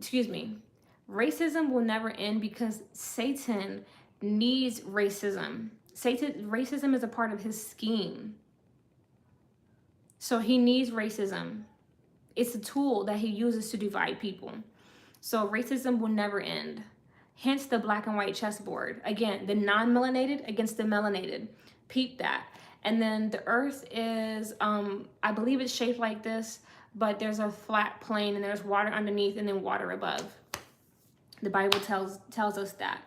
Racism will never end because Satan needs racism. Racism is a part of his scheme. So he needs racism. It's a tool that he uses to divide people. So racism will never end. Hence the black and white chessboard. Again, the non-melanated against the melanated. Peep that. And then the earth is, I believe it's shaped like this, but there's a flat plane and there's water underneath and then water above. The Bible tells us that.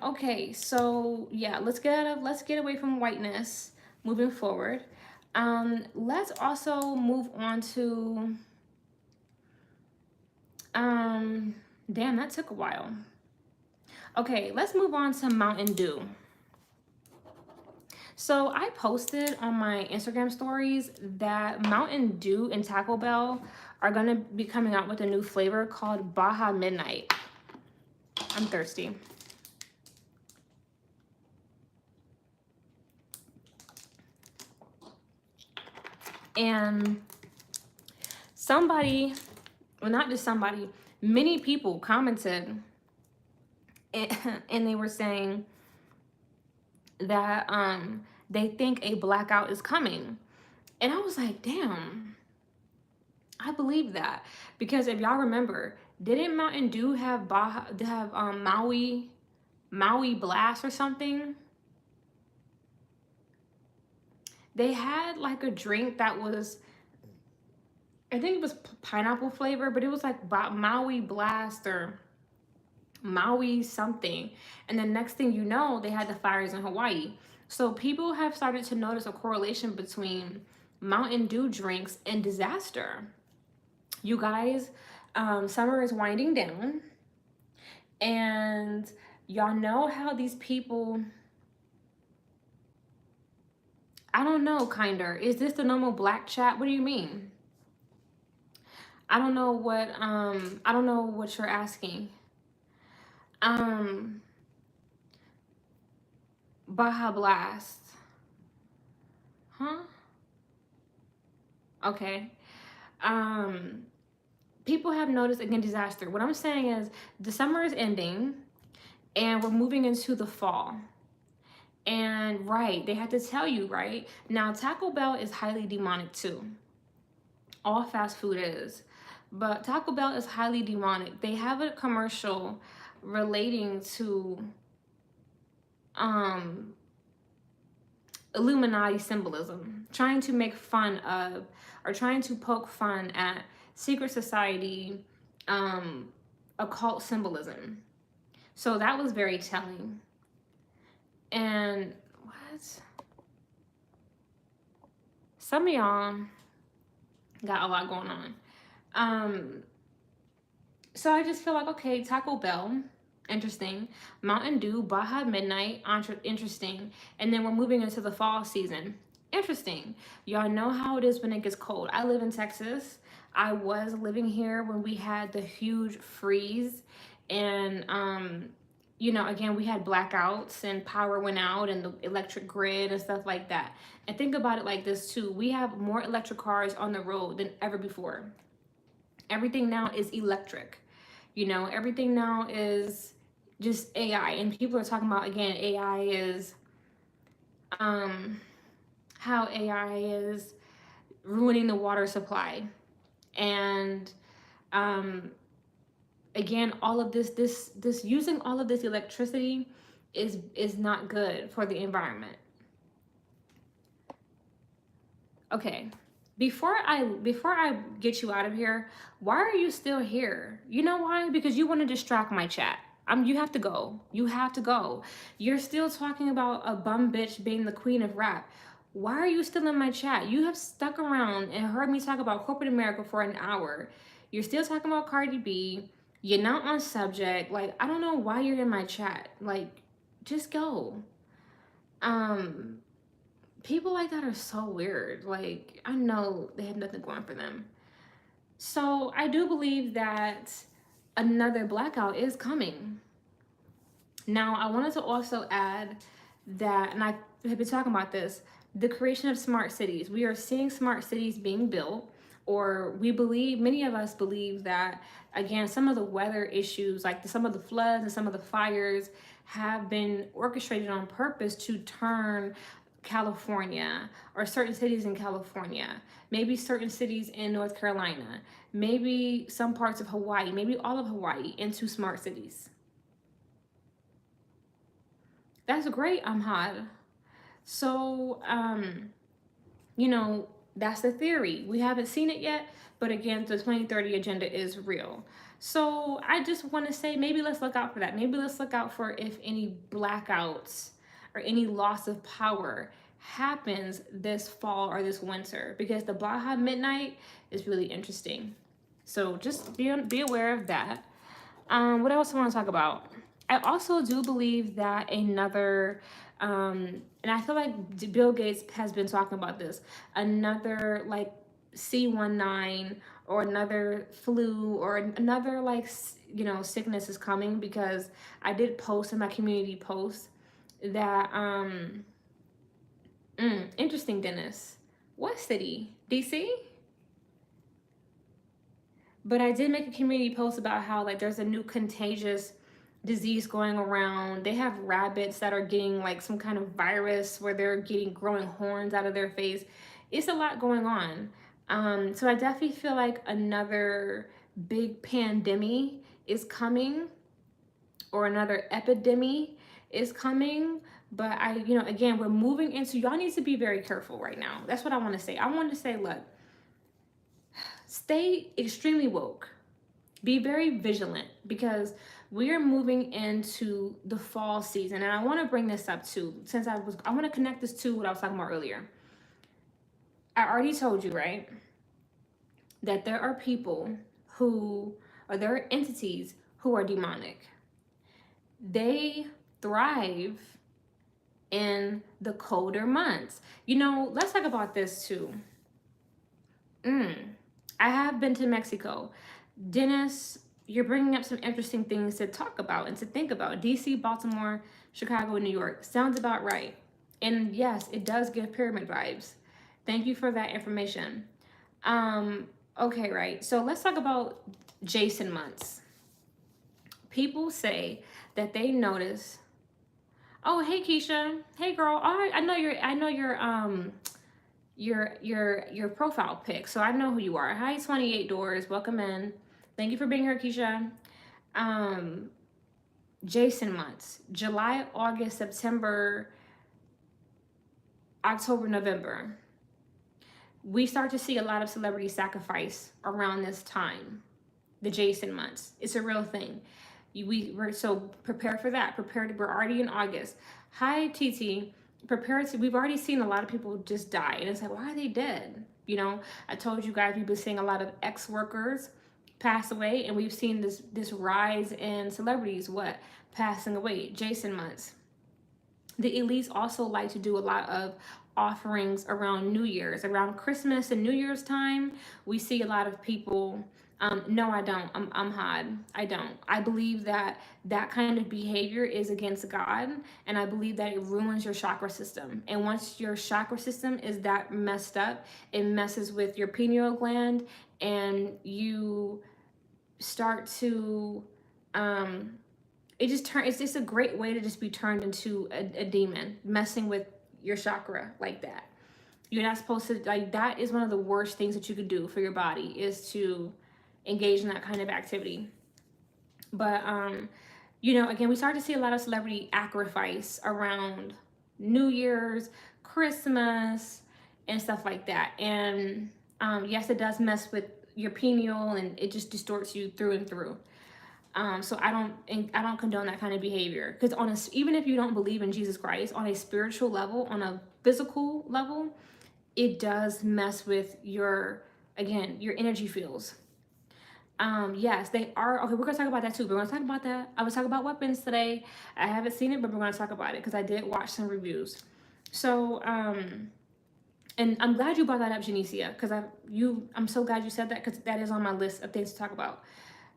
Okay, so yeah, let's get away from whiteness moving forward. Let's also move on to, damn, that took a while. Okay, let's move on to Mountain Dew. So I posted on my Instagram stories that Mountain Dew and Taco Bell are gonna be coming out with a new flavor called Baja Midnight. I'm thirsty. And somebody, well, not just somebody, many people commented and they were saying that they think a blackout is coming. And I was like, damn, I believe that. Because if y'all remember, didn't Mountain Dew have Maui Blast or something? They had like a drink that was, I think it was pineapple flavor, but it was like Maui Blast or Maui something. And the next thing you know, they had the fires in Hawaii. So people have started to notice a correlation between Mountain Dew drinks and disaster. You guys, summer is winding down, and y'all know how these people, I don't know, kinder. Is this the normal black chat? What do you mean? I don't know what you're asking. Um Baja Blast. Huh? Okay. Um People have noticed again disaster. What I'm saying is the summer is ending and we're moving into the fall. And right, they had to tell you, right? Now Taco Bell is highly demonic too. All fast food is. But Taco Bell is highly demonic. They have a commercial relating to um Illuminati symbolism, trying to make fun of or trying to poke fun at secret society, um, occult symbolism. So that was very telling. And what? Some of y'all got a lot going on. So I just feel like, okay, Taco Bell, interesting. Mountain Dew, Baja Midnight, interesting. And then we're moving into the fall season. Interesting. Y'all know how it is when it gets cold. I live in Texas. I was living here when we had the huge freeze. And, again, we had blackouts and power went out and the electric grid and stuff like that. And think about it like this, too. We have more electric cars on the road than ever before. Everything now is electric. Everything now is just AI. And people are talking about, again, AI is, how AI is ruining the water supply. And, again, all of this using all of this electricity is not good for the environment. Okay. Before I get you out of here, why are you still here? You know why? Because you want to distract my chat. You have to go. You have to go. You're still talking about a bum bitch being the queen of rap. Why are you still in my chat? You have stuck around and heard me talk about corporate America for an hour. You're still talking about Cardi B. You're not on subject. Like, I don't know why you're in my chat. Like, just go. People like that are so weird. Like, I know they have nothing going for them. So I do believe that another blackout is coming. Now, I wanted to also add that, and I have been talking about this, the creation of smart cities. We are seeing smart cities being built, or many of us believe that, again, some of the weather issues, like some of the floods and some of the fires, have been orchestrated on purpose to turn California or certain cities in California, maybe certain cities in North Carolina, maybe some parts of Hawaii, maybe all of Hawaii into smart cities. That's great, Amhad. So, that's the theory. We haven't seen it yet, but again, the 2030 agenda is real. So I just want to say, maybe let's look out for that. Maybe let's look out for if any blackouts or any loss of power happens this fall or this winter, because the Baja Midnight is really interesting. So just be aware of that. What else I want to talk about? I also do believe that another, and I feel like Bill Gates has been talking about this, another like C19 or another flu or another sickness is coming, because I did post in my community post that, interesting, Dennis. What city? DC? But I did make a community post about how like there's a new contagious disease going around. They have rabbits that are getting like some kind of virus where they're growing horns out of their face. It's a lot going on. So I definitely feel like another big pandemic is coming, or another epidemic is coming, But again, we're moving into, y'all need to be very careful right now. That's what I want to say. I want to say, look, stay extremely woke. Be very vigilant, because we are moving into the fall season. And I want to bring this up too, since I want to connect this to what I was talking about earlier. I already told you, right, that there are people there are entities who are demonic. They thrive in the colder months. Let's talk about this too. I have been to Mexico. Dennis, you're bringing up some interesting things to talk about and to think about. DC, Baltimore, Chicago, and New York. Sounds about right. And yes, it does give pyramid vibes. Thank you for that information. Okay, right. So let's talk about Jason months. People say that they notice. Oh, hey Keisha. Hey girl. I know your profile pic, so I know who you are. Hi, 28 Doors. Welcome in. Thank you for being here, Keisha. Jason months: July, August, September, October, November. We start to see a lot of celebrity sacrifice around this time. The Jason months. It's a real thing. We're so prepare for that. We're already in August. Hi, TT. We've already seen a lot of people just die, and it's like, why are they dead? I told you guys we've been seeing a lot of ex-workers pass away, and we've seen this rise in celebrities passing away. Jason months. The elites also like to do a lot of offerings around New Year's, around Christmas and New Year's time. We see a lot of people. No, I don't. I'm hard. I don't. I believe that kind of behavior is against God, and I believe that it ruins your chakra system. And once your chakra system is that messed up, it messes with your pineal gland, and you start to it's just a great way to just be turned into a demon, messing with your chakra like that. You're not supposed to, that is one of the worst things that you could do for your body, is to engage in that kind of activity. But again, we start to see a lot of celebrity sacrifice around New Year's, Christmas, and stuff like that. And yes, it does mess with your pineal, and it just distorts you through and through. So I don't condone that kind of behavior, because even if you don't believe in Jesus Christ, on a spiritual level, on a physical level, it does mess with your energy fields. Yes, they are. Okay, we're gonna talk about that too. We're gonna talk about that. I was talking about weapons today. I haven't seen it, but we're gonna talk about it because I did watch some reviews. So, and I'm glad you brought that up, Janicia, because I'm so glad you said that, because that is on my list of things to talk about.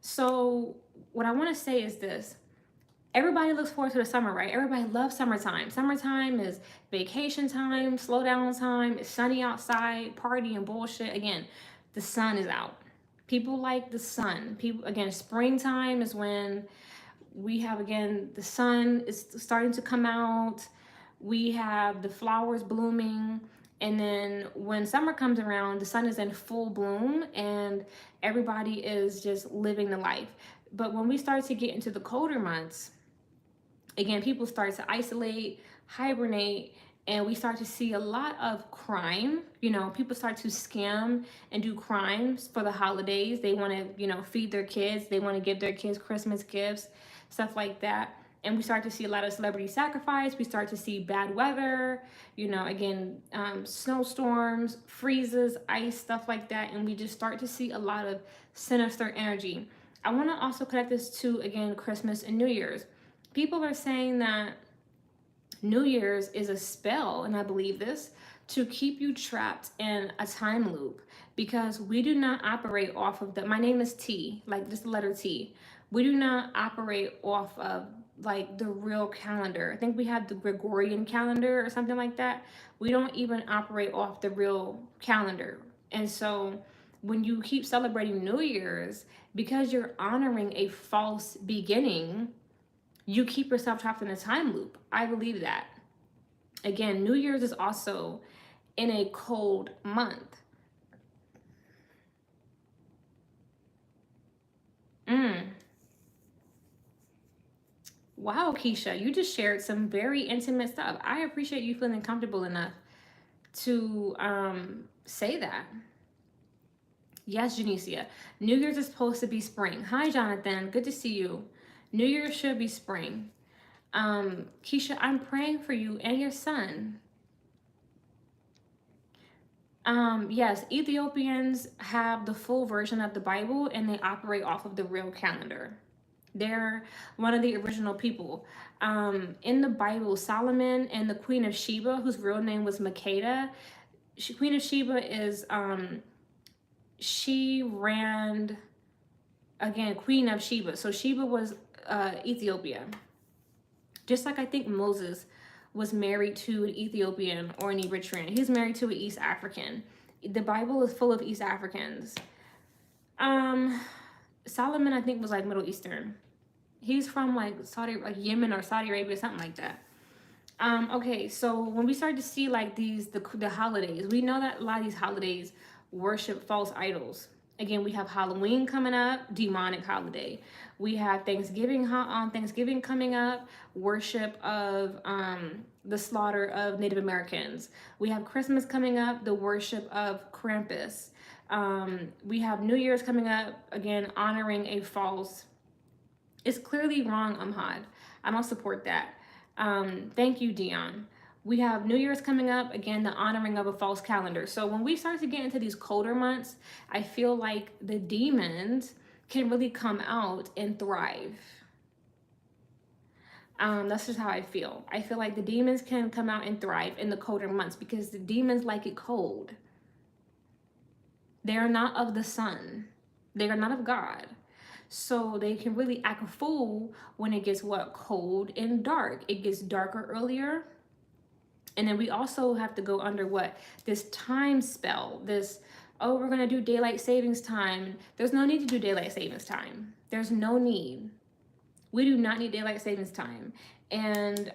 So what I want to say is this. Everybody looks forward to the summer, right? Everybody loves summertime. Summertime is vacation time, slow down time. It's sunny outside, party and bullshit. Again, the sun is out. People like the sun. Springtime is when we have, the sun is starting to come out. We have the flowers blooming. And then when summer comes around, the sun is in full bloom and everybody is just living the life. But when we start to get into the colder months, again, people start to isolate, hibernate, and we start to see a lot of crime. People start to scam and do crimes for the holidays. They want to, feed their kids. They want to give their kids Christmas gifts, stuff like that. And we start to see a lot of celebrity sacrifice. We start to see bad weather, snowstorms, freezes, ice, stuff like that. And we just start to see a lot of sinister energy. I want to also connect this to, Christmas and New Year's. People are saying that New Year's is a spell, and I believe this, to keep you trapped in a time loop, because we do not operate off of my name is T, like just the letter T. We do not operate off of the real calendar. I think we have the Gregorian calendar or something like that. We don't even operate off the real calendar. And so when you keep celebrating New Year's, because you're honoring a false beginning, you keep yourself trapped in a time loop. I believe that. Again, New Year's is also in a cold month. Wow, Keisha, you just shared some very intimate stuff. I appreciate you feeling comfortable enough to say that. Yes, Janicia. New Year's is supposed to be spring. Hi, Jonathan. Good to see you. New Year's should be spring. Keisha, I'm praying for you and your son. Yes, Ethiopians have the full version of the Bible and they operate off of the real calendar. They're one of the original people. In the Bible, Solomon and the Queen of Sheba, whose real name was Makeda, Queen of Sheba is she ran again Queen of Sheba. So Sheba was Ethiopia. Just like I think Moses was married to an Ethiopian or an Eritrean. He's married to an East African. The Bible is full of East Africans. Um, Solomon, I think, was like Middle Eastern. He's from like Yemen or Saudi Arabia, something like that. Okay, so when we start to see like the holidays, we know that a lot of these holidays worship false idols. Again, we have Halloween coming up, demonic holiday. We have Thanksgiving coming up, worship of the slaughter of Native Americans. We have Christmas coming up, the worship of Krampus. We have New Year's coming up, again honoring a false. It's clearly wrong, Amhad. I don't support that. Thank you, Dion. We have New Year's coming up, again, the honoring of a false calendar. So when we start to get into these colder months, I feel like the demons can really come out and thrive. That's just how I feel. I feel like the demons can come out and thrive in the colder months because the demons like it cold. They are not of the sun. They are not of God. So they can really act a fool when it gets cold and dark. It gets darker earlier. And then we also have to go under this time spell, we're gonna do daylight savings time. There's no need to do daylight savings time. There's no need. We do not need daylight savings time. And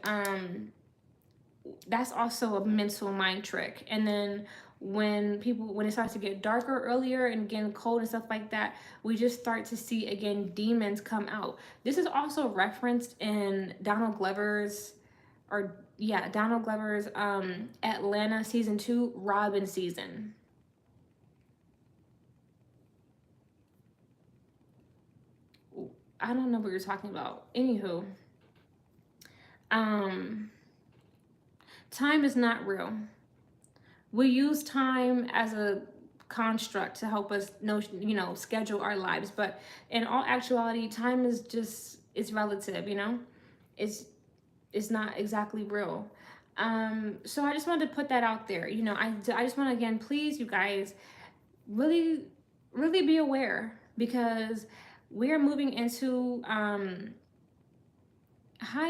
that's also a mental mind trick. And then when it starts to get darker earlier and again cold and stuff like that, we just start to see again demons come out. This is also referenced in Donald Glover's Atlanta season 2 Robin season. I don't know what you're talking about. Anywho, time is not real. We use time as a construct to help us schedule our lives, but in all actuality, time is it's relative, it's not exactly real. So I just wanted to put that out there. I just want to again, please, you guys, really, really be aware because we're moving into hi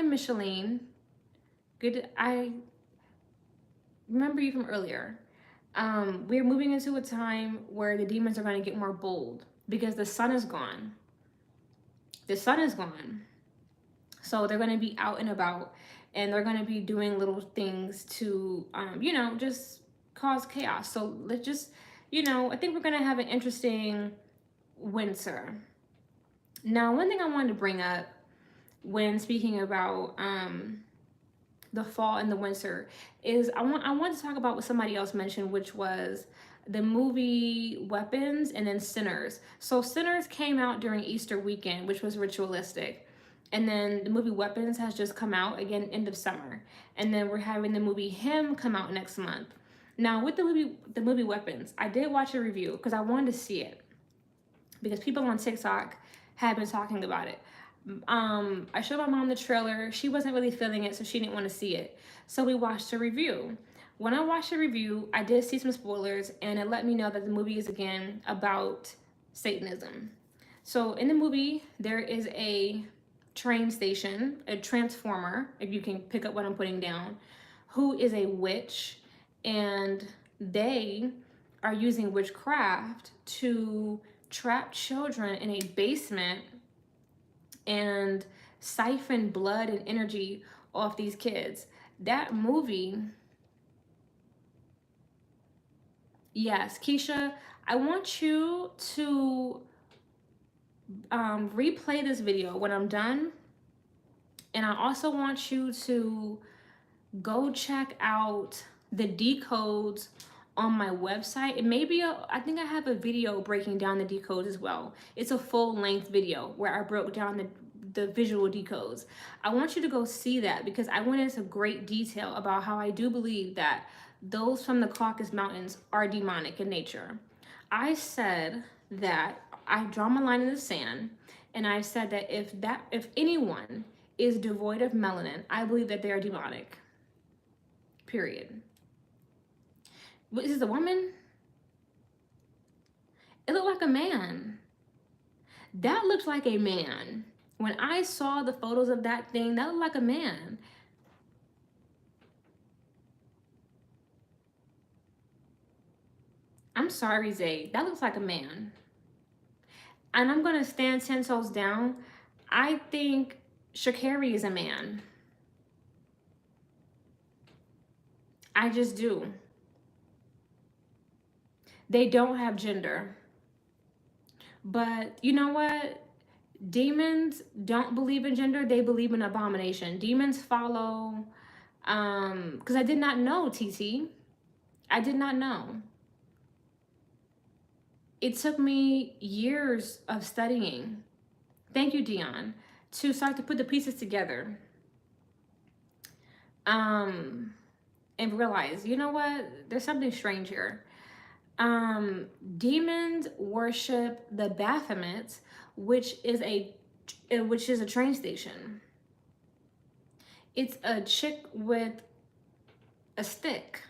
Micheline. Good. I remember you from earlier. We're moving into a time where the demons are going to get more bold because the sun is gone. The sun is gone. So they're going to be out and about and they're going to be doing little things to, just cause chaos. So let's just, I think we're going to have an interesting winter. Now, one thing I wanted to bring up when speaking about the fall and the winter is I want to talk about what somebody else mentioned, which was the movie Weapons and then Sinners. So Sinners came out during Easter weekend, which was ritualistic. And then the movie Weapons has just come out again end of summer. And then we're having the movie Him come out next month. Now with the movie Weapons, I did watch a review because I wanted to see it. Because people on TikTok had been talking about it. I showed my mom the trailer. She wasn't really feeling it, so she didn't want to see it. So we watched a review. When I watched the review, I did see some spoilers, and it let me know that the movie is again about Satanism. So in the movie, there is a train station, a transformer, if you can pick up what I'm putting down, who is a witch, and they are using witchcraft to trap children in a basement and siphon blood and energy off these kids. That movie, yes, Keisha, I want you to replay this video when I'm done. And I also want you to go check out the decodes on my website. And maybe I think I have a video breaking down the decodes as well. It's a full length video where I broke down the visual decodes. I want you to go see that because I went into great detail about how I do believe that those from the Caucasus Mountains are demonic in nature. I said that I draw my line in the sand, and I said that if anyone is devoid of melanin, I believe that they are demonic. Period. What, is this a woman? It looked like a man. That looked like a man. When I saw the photos of that thing, that looked like a man. I'm sorry, Zay. That looks like a man. And I'm going to stand 10 toes down. I think Sha'Carri is a man. I just do. They don't have gender. But you know what? Demons don't believe in gender. They believe in abomination. Demons follow, because I did not know, TT. I did not know. It took me years of studying. Thank you, Dion, to start to put the pieces together. And realize, you know what? There's something strange here. Demons worship the Baphomet, which is a train station. It's a chick with a stick,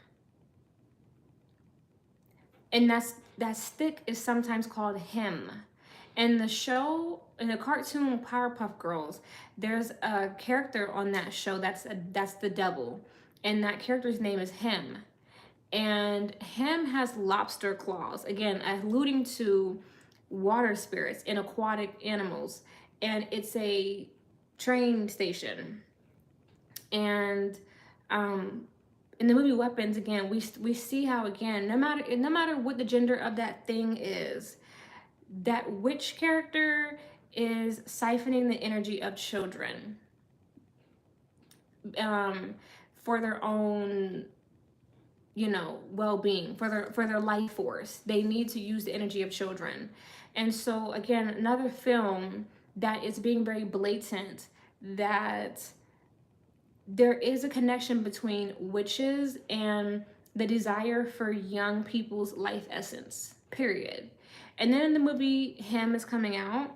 and that stick is sometimes called him. In the show, in the cartoon Powerpuff Girls, there's a character on that show that's the devil, and that character's name is him. And him has lobster claws, again alluding to water spirits and aquatic animals. And it's a train station. And in the movie Weapons, again, we see how, again, no matter what the gender of that thing is, that witch character is siphoning the energy of children for their own, well-being, for their life force. They need to use the energy of children. And so, again, another film that is being very blatant that there is a connection between witches and the desire for young people's life essence, period. And then in the movie Him is coming out,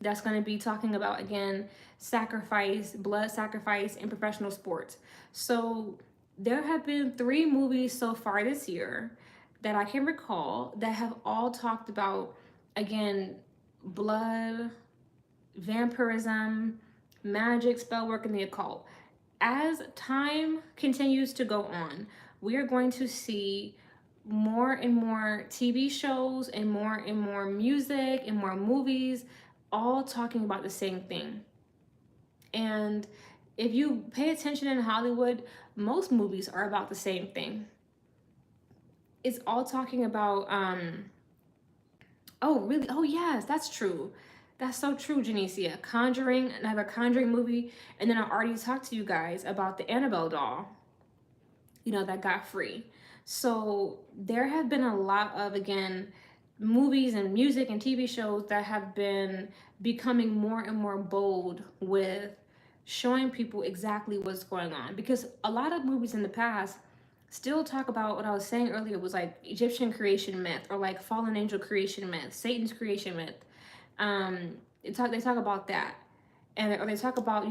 that's going to be talking about, again, sacrifice, blood sacrifice in professional sports. So there have been 3 movies so far this year that I can recall that have all talked about, again, blood, vampirism, magic, spell work, and the occult. As time continues to go on, we are going to see more and more TV shows and more music and more movies all talking about the same thing. And if you pay attention in Hollywood, most movies are about the same thing. It's all talking about, oh, really? Oh, yes, that's true. That's so true, Janicia. Conjuring, another Conjuring movie. And then I already talked to you guys about the Annabelle doll, that got free. So there have been a lot of, again, movies and music and TV shows that have been becoming more and more bold with showing people exactly what's going on. Because a lot of movies in the past still talk about what I was saying earlier, was like Egyptian creation myth, or like fallen angel creation myth, Satan's creation myth. They talk about that, or they talk about,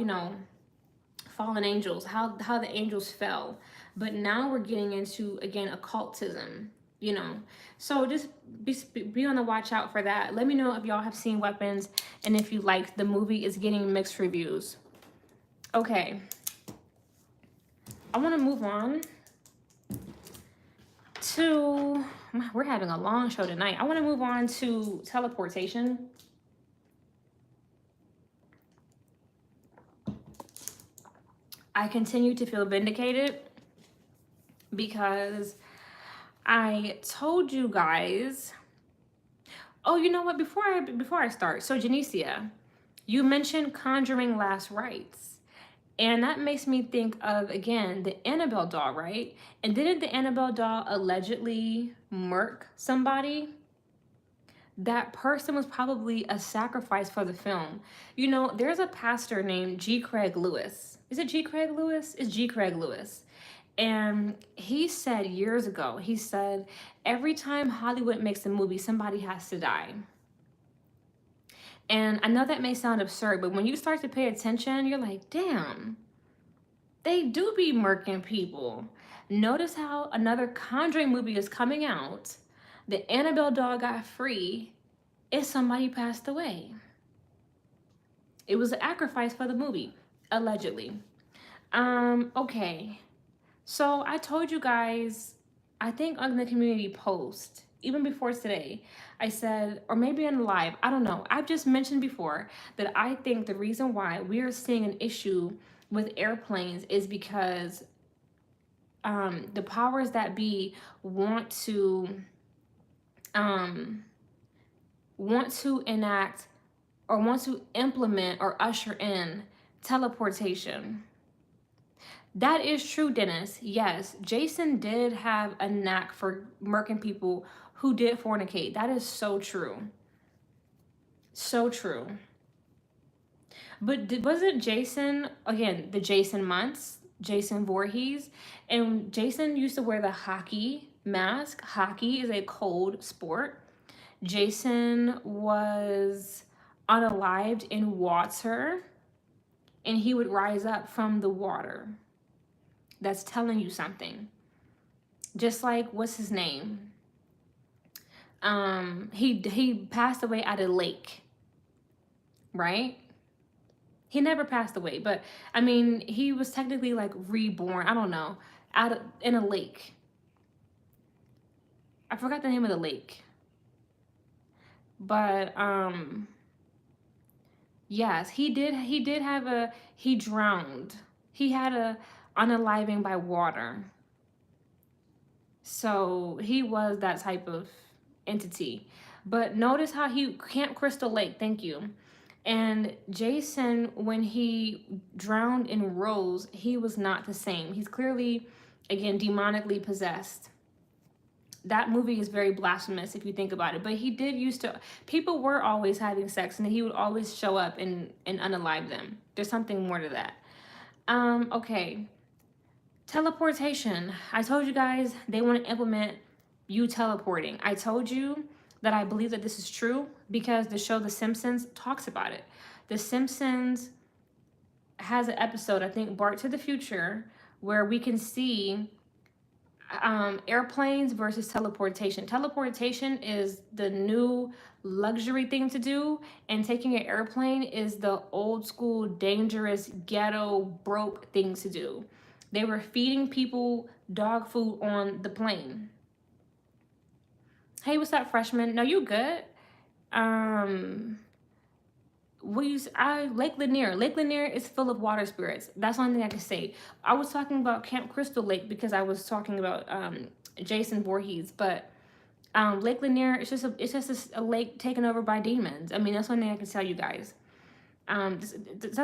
fallen angels, how the angels fell. But now we're getting into, again, occultism, so just be on the watch out for that. Let me know if y'all have seen Weapons and if you like the movie. Is getting mixed reviews. Okay, I want to move on to, we're having a long show tonight. I want to move on to teleportation. I continue to feel vindicated because I told you guys. Oh, you know what? Before I start, so Janicia, You mentioned conjuring last rites. And that makes me think of, again, the Annabelle doll, right? And didn't the Annabelle doll allegedly murk somebody? That person was probably a sacrifice for the film. You know, there's a pastor named G. Craig Lewis. Is it G. Craig Lewis? It's G. Craig Lewis. And he said years ago, he said, every time Hollywood makes a movie, somebody has to die. And I know that may sound absurd, but when you start to pay attention, you're like, damn, they do be murking people. Notice how another Conjuring movie is coming out. The Annabelle doll got free if somebody passed away. It was a sacrifice for the movie, allegedly. Okay. So I told you guys, I think on the community post, even before today, I said, or maybe in live, I don't know. I've just mentioned before that I think the reason why we are seeing an issue with airplanes is because the powers that be um, want to enact or want to implement or usher in teleportation. That is true, Dennis. Yes, Jason did have a knack for murking people who did fornicate. That is so true. So true. But wasn't Jason, again, the Jason months, Jason Voorhees, and Jason used to wear the hockey mask. Hockey is a cold sport. Jason was unalived in water, and he would rise up from the water. That's telling you something. Just like, what's his name? He passed away at a lake, right? He never passed away, but I mean, he was technically like reborn. I don't know, in a lake. I forgot the name of the lake, but yes, he drowned. He had a unaliving by water. So he was that type of entity. But notice how Camp Crystal Lake, thank you. And Jason, when he drowned in Rose, he was not the same. He's clearly, again, demonically possessed. That movie is very blasphemous if you think about it. But he did used to, people were always having sex and he would always show up and unalive them. There's something more to that. Okay. Teleportation. I told you guys they want to implement you teleporting. I told you that I believe that this is true because the show The Simpsons talks about it. The Simpsons has an episode, I think Bart to the Future, where we can see airplanes versus teleportation. Teleportation is the new luxury thing to do, and taking an airplane is the old school, dangerous, ghetto, broke thing to do. They were feeding people dog food on the plane. Hey, what's up, freshman? No, you good? Lake Lanier. Lake Lanier is full of water spirits. That's the only thing I can say. I was talking about Camp Crystal Lake because I was talking about Jason Voorhees, but Lake Lanier, it's just a lake taken over by demons. I mean, that's one thing I can tell you guys. There's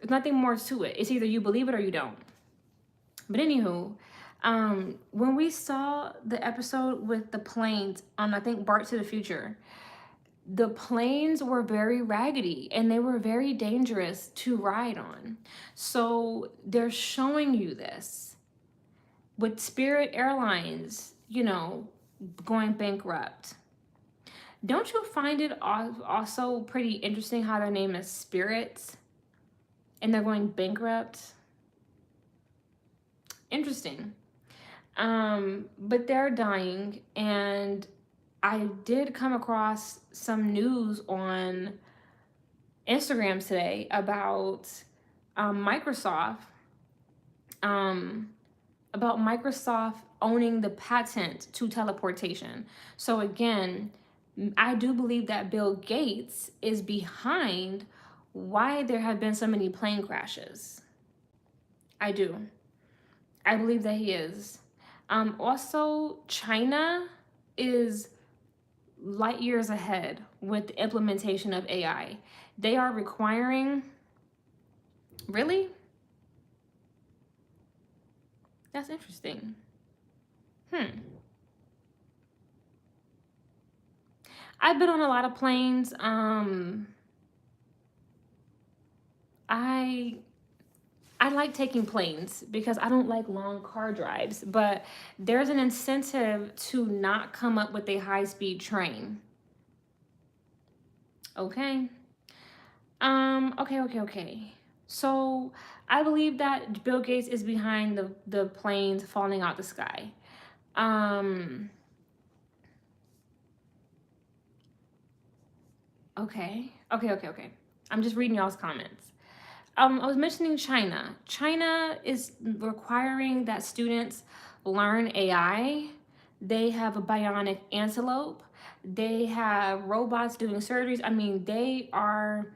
nothing more to it. It's either you believe it or you don't. But anywho, when we saw the episode with the planes on, I think, Bart to the Future, the planes were very raggedy and they were very dangerous to ride on. So they're showing you this. With Spirit Airlines, going bankrupt. Don't you find it also pretty interesting how their name is Spirit and they're going bankrupt? Interesting. But they're dying, and I did come across some news on Instagram today about Microsoft owning the patent to teleportation. So again, I do believe that Bill Gates is behind why there have been so many plane crashes. I do. I believe that he is. Also, China is light years ahead with the implementation of AI. They are requiring, really? That's interesting. I've been on a lot of planes. I I like taking planes because I don't like long car drives, but there's an incentive to not come up with a high-speed train. Okay. Okay. So I believe that Bill Gates is behind the planes falling out the sky. Um, okay. I'm just reading y'all's comments. I was mentioning China. China is requiring that students learn AI. They have a bionic antelope. They have robots doing surgeries. I mean, they are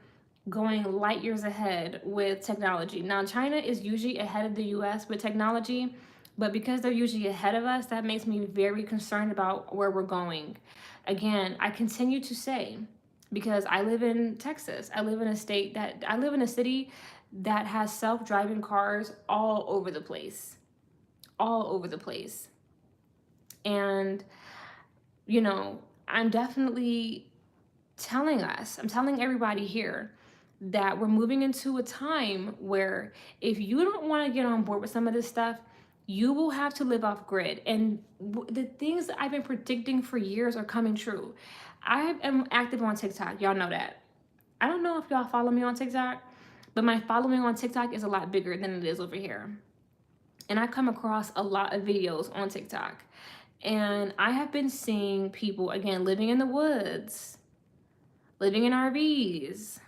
going light years ahead with technology. Now, China is usually ahead of the US with technology, but because they're usually ahead of us, that makes me very concerned about where we're going. Again, I continue to say, because I live in Texas, I live in a city that has self-driving cars all over the place. All over the place. And, you know, I'm definitely I'm telling everybody here that we're moving into a time where if you don't want to get on board with some of this stuff, you will have to live off grid. And the things that I've been predicting for years are coming true. I am active on TikTok. Y'all know that. I don't know if y'all follow me on TikTok, but my following on TikTok is a lot bigger than it is over here. And I come across a lot of videos on TikTok. And I have been seeing people, again, living in the woods, living in RVs.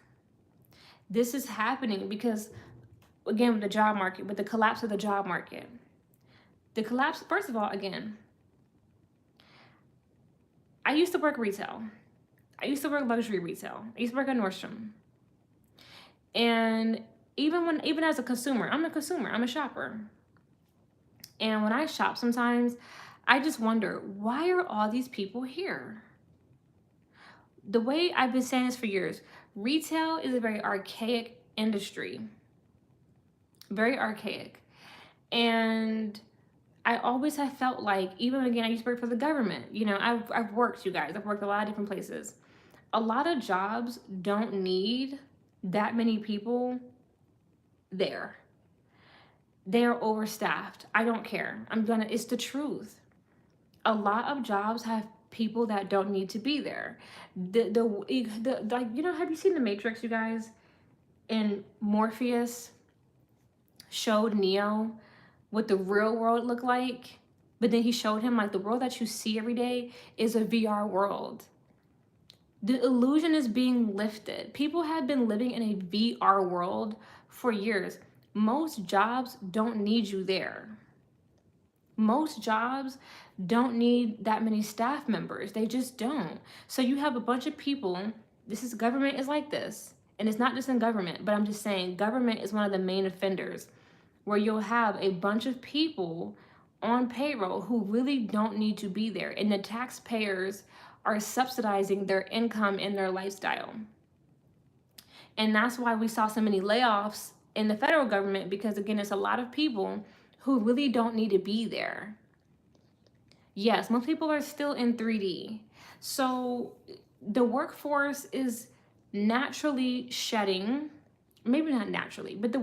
This is happening because, again, with the job market, with the collapse of the job market. The collapse, first of all, again, I used to work retail. I used to work luxury retail. I used to work at Nordstrom. And even as a consumer, I'm a shopper. And when I shop sometimes, I just wonder, why are all these people here? The way I've been saying this for years, retail is a very archaic industry. Very archaic. And I always have felt like, even again, I used to work for the government. You know, I've worked, you guys. I've worked a lot of different places. A lot of jobs don't need that many people there. They're overstaffed. I don't care. It's the truth. A lot of jobs have people that don't need to be there. Like, you know, have you seen The Matrix, you guys? And Morpheus showed Neo what the real world looked like, but then he showed him like the world that you see every day is a VR world. The illusion is being lifted. People have been living in a VR world for years. Most jobs don't need you there. Most jobs don't need that many staff members. They just don't. So you have a bunch of people. Government is like this. And it's not just in government, but I'm just saying government is one of the main offenders, where you'll have a bunch of people on payroll who really don't need to be there. And the taxpayers are subsidizing their income and their lifestyle. And that's why we saw so many layoffs in the federal government, because again, it's a lot of people who really don't need to be there. Yes, most people are still in 3D. So the workforce is naturally shedding, maybe not naturally, but the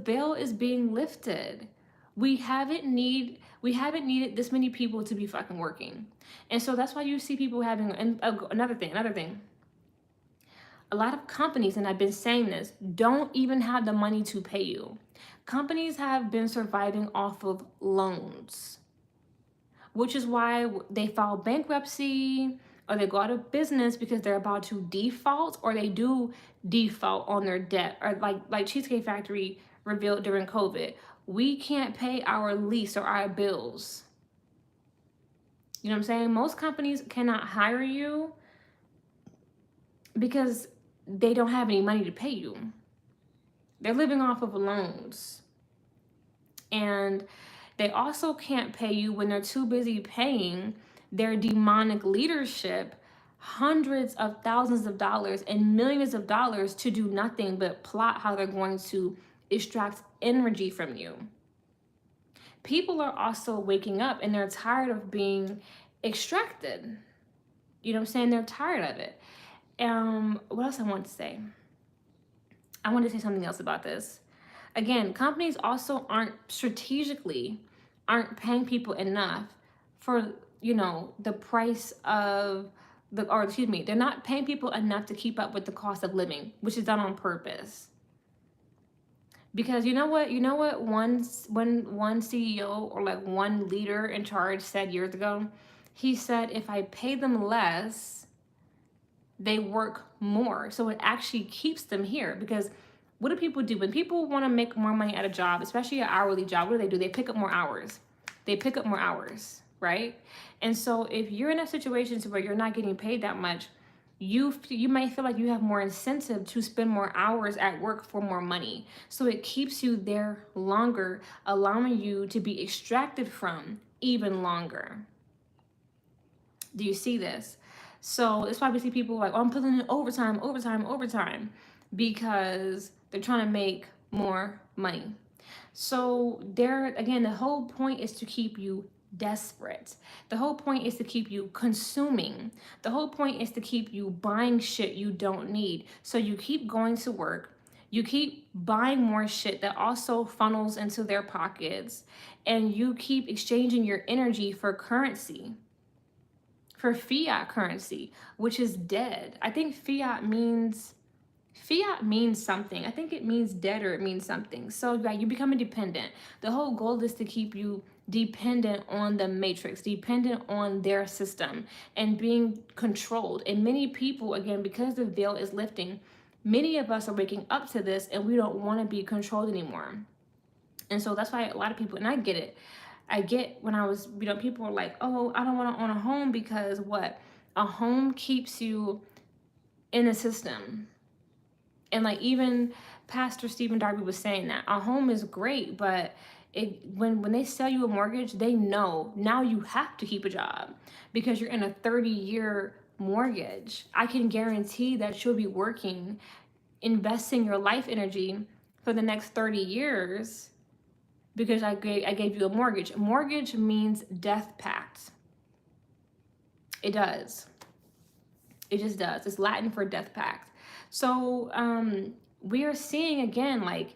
veil is being lifted. We haven't needed this many people to be fucking working. And so that's why you see people having, and another thing. A lot of companies, and I've been saying this, don't even have the money to pay you. Companies have been surviving off of loans, which is why they file bankruptcy or they go out of business, because they're about to default, or they do default on their debt. Or like Cheesecake Factory revealed during COVID, we can't pay our lease or our bills. You know what I'm saying? Most companies cannot hire you because they don't have any money to pay you. They're living off of loans. And they also can't pay you when they're too busy paying their demonic leadership hundreds of thousands of dollars and millions of dollars to do nothing but plot how they're going to extract energy from you. People are also waking up and they're tired of being extracted. You know what I'm saying? They're tired of it. What else I want to say? I want to say something else about this. Again, companies also aren't paying people enough for, the price of they're not paying people enough to keep up with the cost of living, which is done on purpose. Because you know what one CEO or like one leader in charge said years ago? He said, if I pay them less, they work more. So it actually keeps them here. Because what do people do? When people want to make more money at a job, especially an hourly job, what do? They pick up more hours. Right? And so if you're in a situation where you're not getting paid that much, you might feel like you have more incentive to spend more hours at work for more money. So it keeps you there longer, allowing you to be extracted from even longer. Do you see this? So that's why we see people like, oh, I'm putting in overtime, because they're trying to make more money. So again, the whole point is to keep you desperate. The whole point is to keep you consuming. The whole point is to keep you buying shit you don't need. So you keep going to work, you keep buying more shit that also funnels into their pockets, and you keep exchanging your energy for currency, for fiat currency, which is dead. I think fiat means something. I think it means dead, or it means something. So yeah, you become dependent. The whole goal is to keep you dependent on the matrix, dependent on their system, and being controlled. And many people, again, because the veil is lifting, many of us are waking up to this, and we don't want to be controlled anymore. And so that's why a lot of people, and I get it. I get when I was, people are like, oh, I don't want to own a home because what? A home keeps you in the system. And like even Pastor Stephen Darby was saying that a home is great, but when they sell you a mortgage, they know now you have to keep a job because you're in a 30-year mortgage. I can guarantee that you'll be working, investing your life energy for the next 30 years because I gave you a mortgage. Mortgage means death pact. It does. It just does. It's Latin for death pact. So we are seeing again, like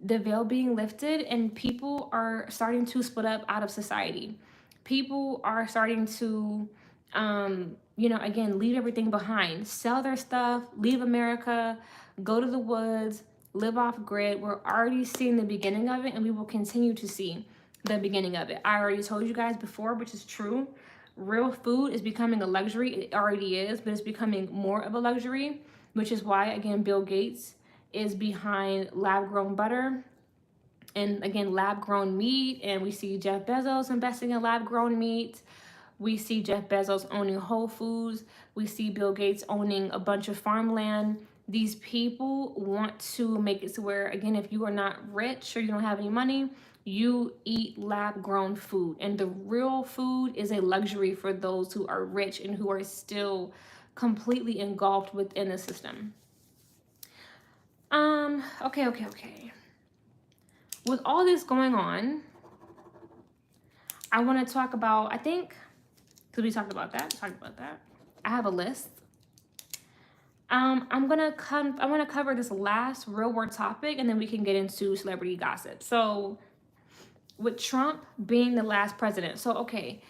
the veil being lifted, and people are starting to split up out of society. People are starting to, again, leave everything behind, sell their stuff, leave America, go to the woods, live off grid. We're already seeing the beginning of it, and we will continue to see the beginning of it. I already told you guys before, which is true. Real food is becoming a luxury. It already is, but it's becoming more of a luxury, which is why, again, Bill Gates is behind lab-grown butter and, again, lab-grown meat. And we see Jeff Bezos investing in lab-grown meat. We see Jeff Bezos owning Whole Foods. We see Bill Gates owning a bunch of farmland. These people want to make it to where, again, if you are not rich or you don't have any money, you eat lab-grown food. And the real food is a luxury for those who are rich and who are still completely engulfed within the system. Okay. With all this going on, I want to talk about, I think, because we talked about that. I have a list. I want to cover this last real world topic, and then we can get into celebrity gossip. So, with Trump being the last president. So, okay,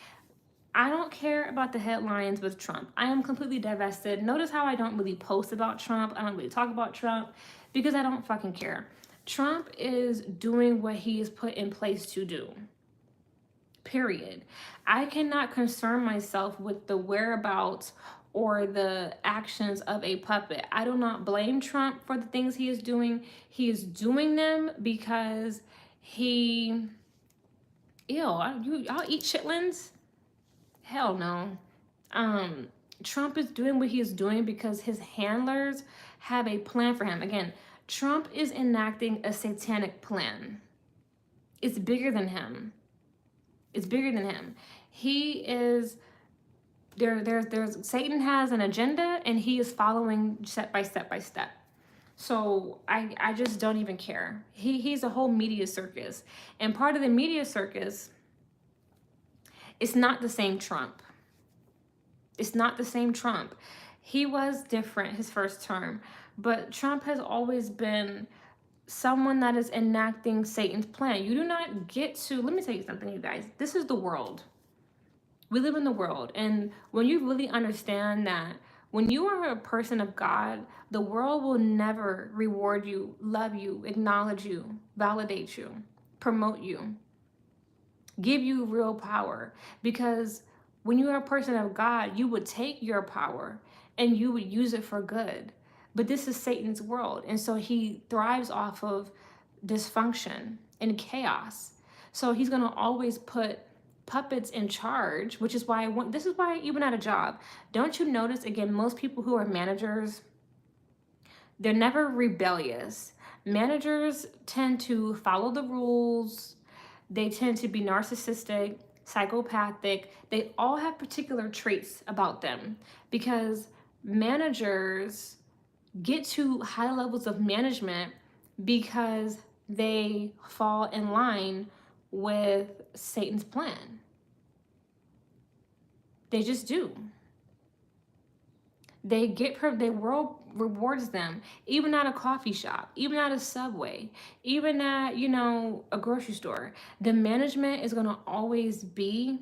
I don't care about the headlines with Trump. I am completely divested. Notice how I don't really post about Trump. I don't really talk about Trump because I don't fucking care. Trump is doing what he is put in place to do. Period. I cannot concern myself with the whereabouts or the actions of a puppet. I do not blame Trump for the things he is doing. He is doing them because I'll eat chitlins? Hell no. Trump is doing what he is doing because his handlers have a plan for him. Again, Trump is enacting a satanic plan. It's bigger than him. He is There's Satan has an agenda, and he is following step by step by step. So I just don't even care. He's a whole media circus. And part of the media circus, it's not the same Trump. It's not the same Trump. He was different his first term, but Trump has always been someone that is enacting Satan's plan. You do not get to, let me tell you something, you guys. This is the world. We live in the world. And when you really understand that, when you are a person of God, the world will never reward you, love you, acknowledge you, validate you, promote you, give you real power. Because when you are a person of God, you would take your power and you would use it for good. But this is Satan's world. And so he thrives off of dysfunction and chaos. So he's going to always put puppets in charge, which is why this is why even at a job, don't you notice, again, most people who are managers, they're never rebellious. Managers tend to follow the rules. They tend to be narcissistic, psychopathic. They all have particular traits about them because managers get to high levels of management because they fall in line with Satan's plan. They just do. The world rewards them, even at a coffee shop, even at a Subway, even at, a grocery store. The management is going to always be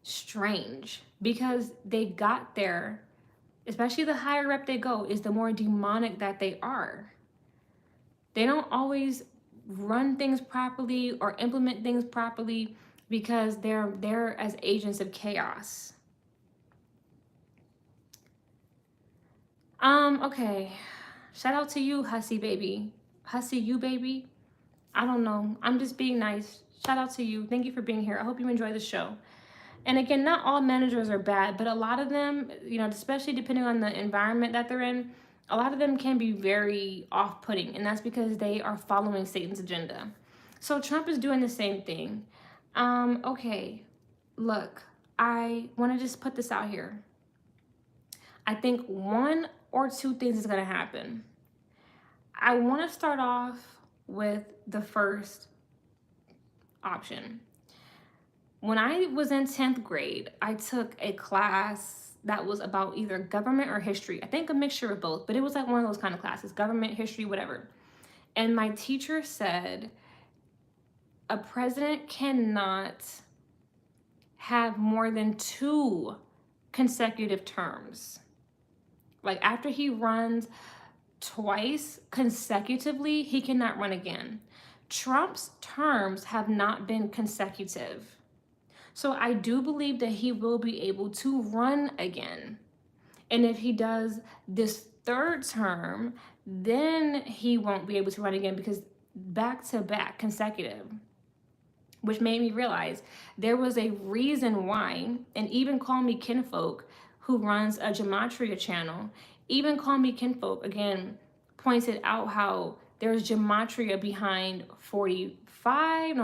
strange because they got there, especially the higher up they go, is the more demonic that they are. They don't always run things properly or implement things properly because they're there as agents of chaos. Okay. Shout out to you, Hussy baby. Hussy you baby. I don't know. I'm just being nice. Shout out to you. Thank you for being here. I hope you enjoy the show. And again, not all managers are bad, but a lot of them, especially depending on the environment that they're in, a lot of them can be very off-putting, and that's because they are following Satan's agenda. So Trump is doing the same thing. Okay, look, I want to just put this out here. I think one or two things is going to happen. I want to start off with the first option. When I was in 10th grade, I took a class that was about either government or history. I think a mixture of both, but it was like one of those kind of classes, government, history, whatever. And my teacher said, a president cannot have more than 2 consecutive terms. Like after he runs twice consecutively, he cannot run again. Trump's terms have not been consecutive. So I do believe that he will be able to run again. And if he does this 3rd term, then he won't be able to run again because back-to-back consecutive, which made me realize there was a reason why, and even Call Me Kinfolk, who runs a gematria channel, even Call Me Kinfolk, again, pointed out how there's gematria behind 45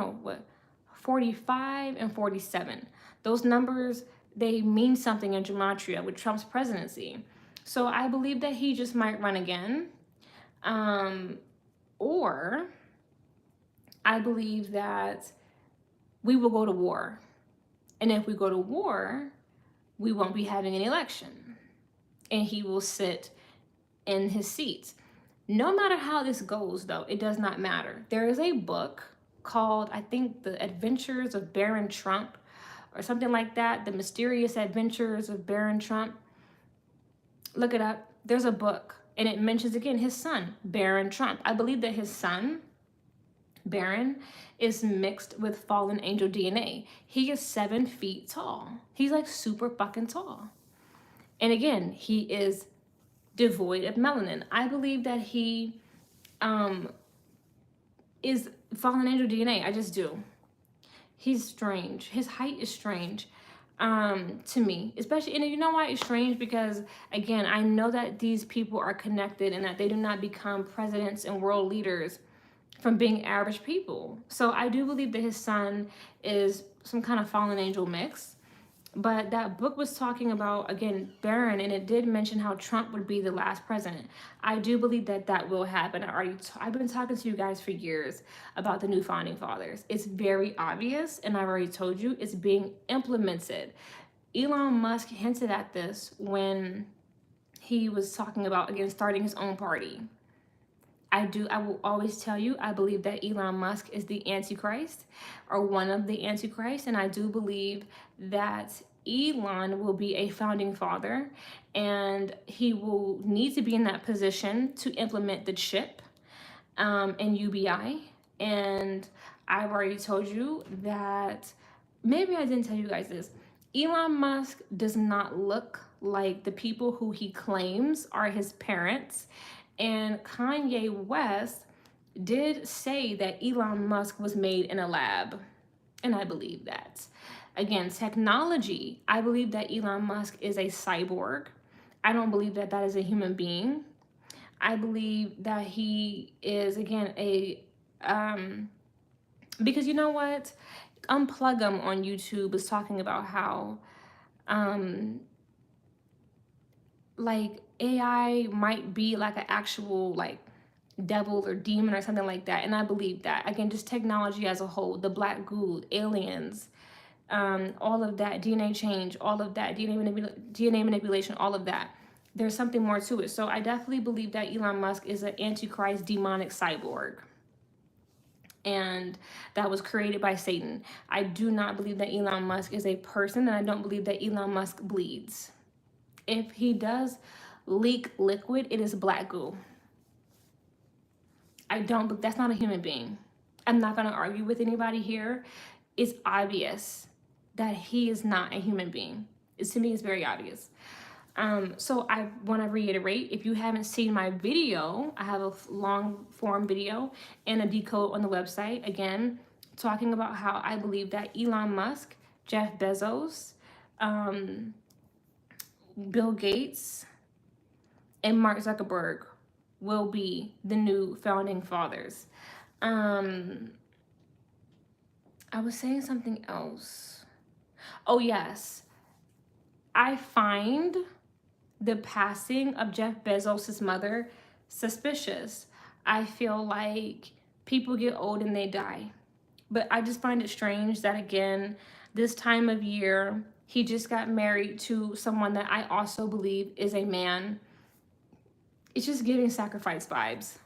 and 47. Those numbers, they mean something in gematria with Trump's presidency. So I believe that he just might run again. Or I believe that we will go to war. And if we go to war, we won't be having an election. And he will sit in his seat. No matter how this goes, though, it does not matter. There is a book called, I think, The Adventures of Baron Trump, or something like that. The Mysterious Adventures of Baron Trump. Look it up. There's a book, and it mentions, again, his son, Baron Trump. I believe that his son, Baron, is mixed with fallen angel DNA. He is 7 feet tall. He's like super fucking tall. And again, he is devoid of melanin. I believe that he is fallen angel DNA. I just do. He's strange. His height is strange to me, especially, and you know why it's strange? Because again, I know that these people are connected and that they do not become presidents and world leaders from being average people. So I do believe that his son is some kind of fallen angel mix. But that book was talking about, again, Barron, and it did mention how Trump would be the last president. I do believe that that will happen. I've been talking to you guys for years about the new founding fathers. It's very obvious, and I've already told you it's being implemented. Elon Musk hinted at this when he was talking about, again, starting his own party. I will always tell you, I believe that Elon Musk is the Antichrist, or one of the Antichrists, and I do believe that Elon will be a founding father, and he will need to be in that position to implement the chip and UBI. And I've already told you that, maybe I didn't tell you guys this. Elon Musk does not look like the people who he claims are his parents. And Kanye West did say that Elon Musk was made in a lab. And I believe that. Again, technology, I believe that Elon Musk is a cyborg. I don't believe that that is a human being. I believe that he is, again, because you know what? Unplug him on YouTube is talking about how, like, AI might be like an actual, like, devil or demon or something like that. And I believe that. Again, just technology as a whole, the black goo, aliens, all of that, DNA change, all of that, DNA manipulation, all of that. There's something more to it. So I definitely believe that Elon Musk is an antichrist demonic cyborg. And that was created by Satan. I do not believe that Elon Musk is a person, and I don't believe that Elon Musk bleeds. If he does leak liquid, it is black goo. But that's not a human being. I'm not gonna argue with anybody here. It's obvious that he is not a human being. To me, it's very obvious. So I want to reiterate, if you haven't seen my video, I have a long form video and a decode on the website, again, talking about how I believe that Elon Musk, Jeff Bezos, Bill Gates, and Mark Zuckerberg will be the new founding fathers. I was saying something else. Oh, yes. I find the passing of Jeff Bezos' mother suspicious. I feel like people get old and they die. But I just find it strange that, again, this time of year, he just got married to someone that I also believe is a man. It's just giving sacrifice vibes.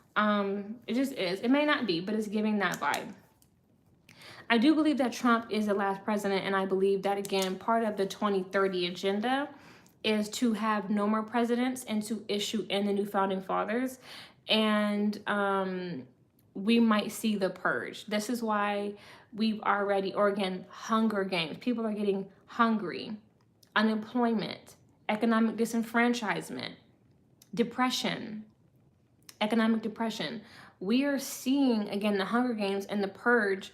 It just is. It may not be, but it's giving that vibe. I do believe that Trump is the last president, and I believe that, again, part of the 2030 agenda is to have no more presidents and to issue in the new founding fathers. And we might see the purge. This is why we've already, or again, Hunger Games. People are getting hungry, unemployment, economic disenfranchisement, depression, economic depression. We are seeing, again, the Hunger Games and the purge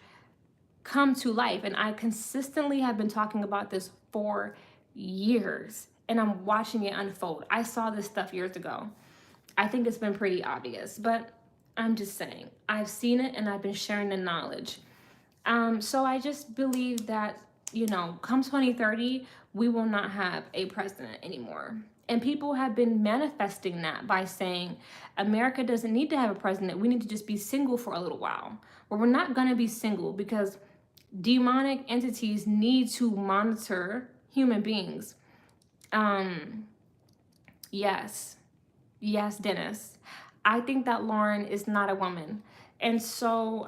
come to life. And I consistently have been talking about this for years, and I'm watching it unfold. I saw this stuff years ago. I think it's been pretty obvious, but I'm just saying, I've seen it and I've been sharing the knowledge. So I just believe that, come 2030, we will not have a president anymore. And people have been manifesting that by saying, America doesn't need to have a president. We need to just be single for a little while. Well, we're not going to be single because demonic entities need to monitor human beings. Yes, Dennis. I think that Lauren is not a woman. And so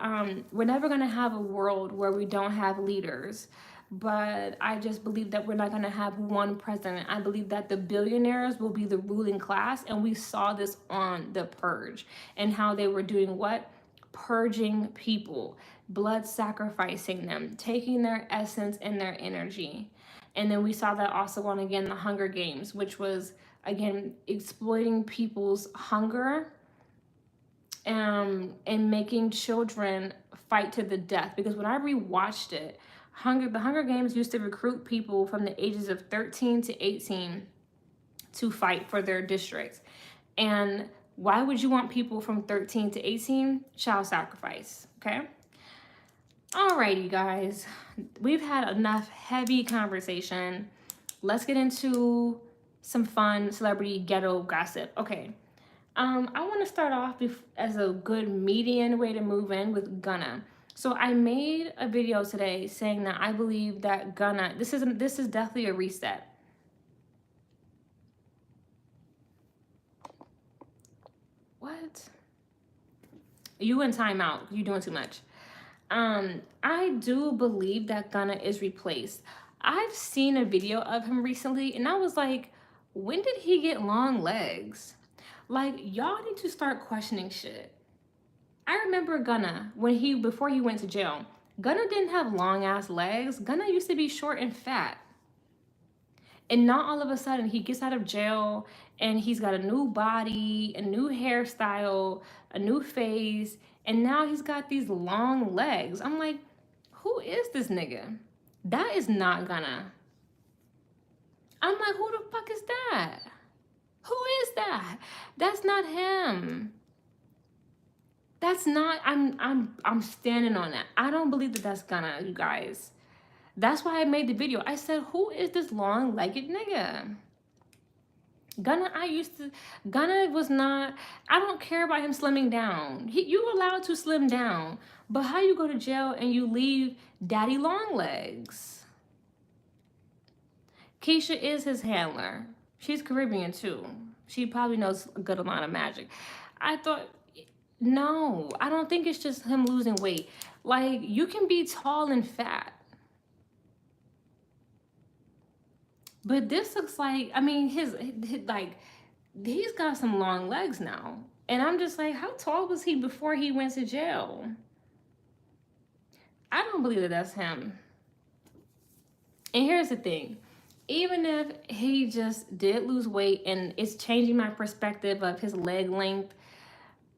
we're never going to have a world where we don't have leaders. But I just believe that we're not going to have one president. I believe that the billionaires will be the ruling class. And we saw this on The Purge and how they were doing what? Purging people, blood sacrificing them, taking their essence and their energy. And then we saw that also on, again, the Hunger Games, which was, again, exploiting people's hunger and making children fight to the death. Because when I rewatched it, the Hunger Games used to recruit people from the ages of 13 to 18 to fight for their districts. And why would you want people from 13 to 18? Child sacrifice, okay? Alrighty, guys. We've had enough heavy conversation. Let's get into some fun celebrity ghetto gossip. Okay. I want to start off as a good median way to move in with Gunna. So I made a video today saying that I believe that Gunna, this is definitely a reset. What? You in timeout. You doing too much. I do believe that Gunna is replaced. I've seen a video of him recently and I was like, when did he get long legs? Like, y'all need to start questioning shit. I remember Gunna before he went to jail. Gunna didn't have long ass legs. Gunna used to be short and fat. And not all of a sudden he gets out of jail and he's got a new body, a new hairstyle, a new face, and now he's got these long legs. I'm like, who is this nigga? That is not Gunna. I'm like, who the fuck is that? Who is that? That's not him. That's not. I'm standing on that. I don't believe that that's Gunna, you guys. That's why I made the video. I said, who is this long-legged nigga? Gunna was not, I don't care about him slimming down. You allowed to slim down, but how you go to jail and you leave daddy long legs? Keisha is his handler. She's Caribbean too. She probably knows a good amount of magic. I thought, no, I don't think it's just him losing weight. Like, you can be tall and fat. But this looks like, I mean, his like, he's got some long legs now. And I'm just like, how tall was he before he went to jail? I don't believe that that's him. And here's the thing. Even if he just did lose weight and it's changing my perspective of his leg length,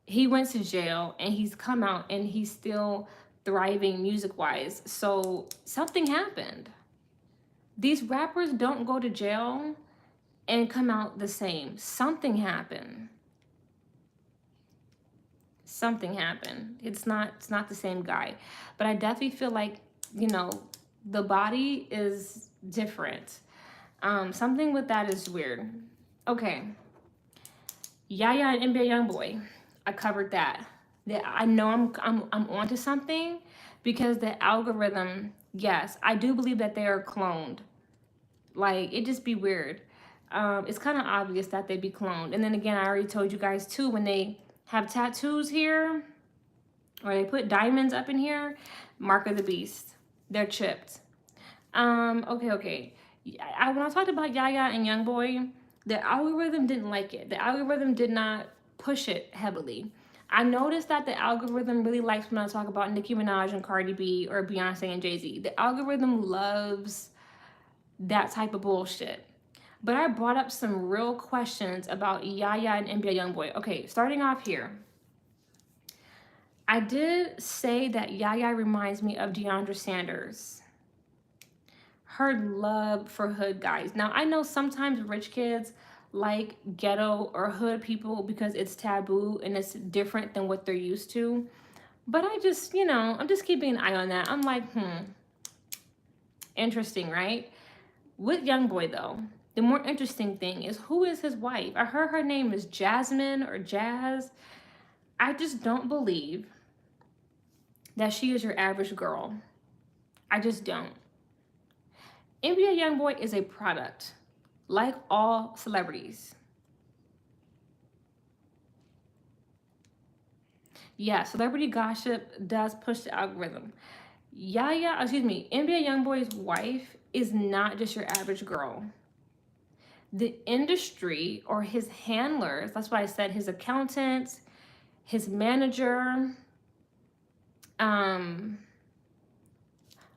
he went to jail and he's come out and he's still thriving music-wise. So something happened. These rappers don't go to jail and come out the same. Something happened. Something happened. It's not the same guy. But I definitely feel like, you know, the body is different. Something with that is weird. Okay. Yaya and NBA YoungBoy. I covered that. I know I'm onto something because the algorithm, yes, I do believe that they are cloned. Like, it just be weird. It's kind of obvious that they be cloned. And then again, I already told you guys too, when they have tattoos here or they put diamonds up in here, mark of the beast. They're chipped. Okay. When I talked about Yaya and YoungBoy, the algorithm didn't like it. The algorithm did not push it heavily. I noticed that the algorithm really likes when I talk about Nicki Minaj and Cardi B or Beyonce and Jay-Z. The algorithm loves that type of bullshit. But I brought up some real questions about Yaya and NBA YoungBoy. Okay, starting off here. I did say that Yaya reminds me of DeAndre Sanders. Her love for hood guys. Now, I know sometimes rich kids like ghetto or hood people because it's taboo and it's different than what they're used to. But I just, I'm just keeping an eye on that. I'm like, interesting, right? With YoungBoy, though, the more interesting thing is, who is his wife? I heard her name is Jasmine or Jazz. I just don't believe that she is your average girl. I just don't. NBA YoungBoy is a product, like all celebrities. Yeah, celebrity gossip does push the algorithm. NBA YoungBoy's wife is not just your average girl. The industry or his handlers, that's why I said his accountant, his manager. Oh,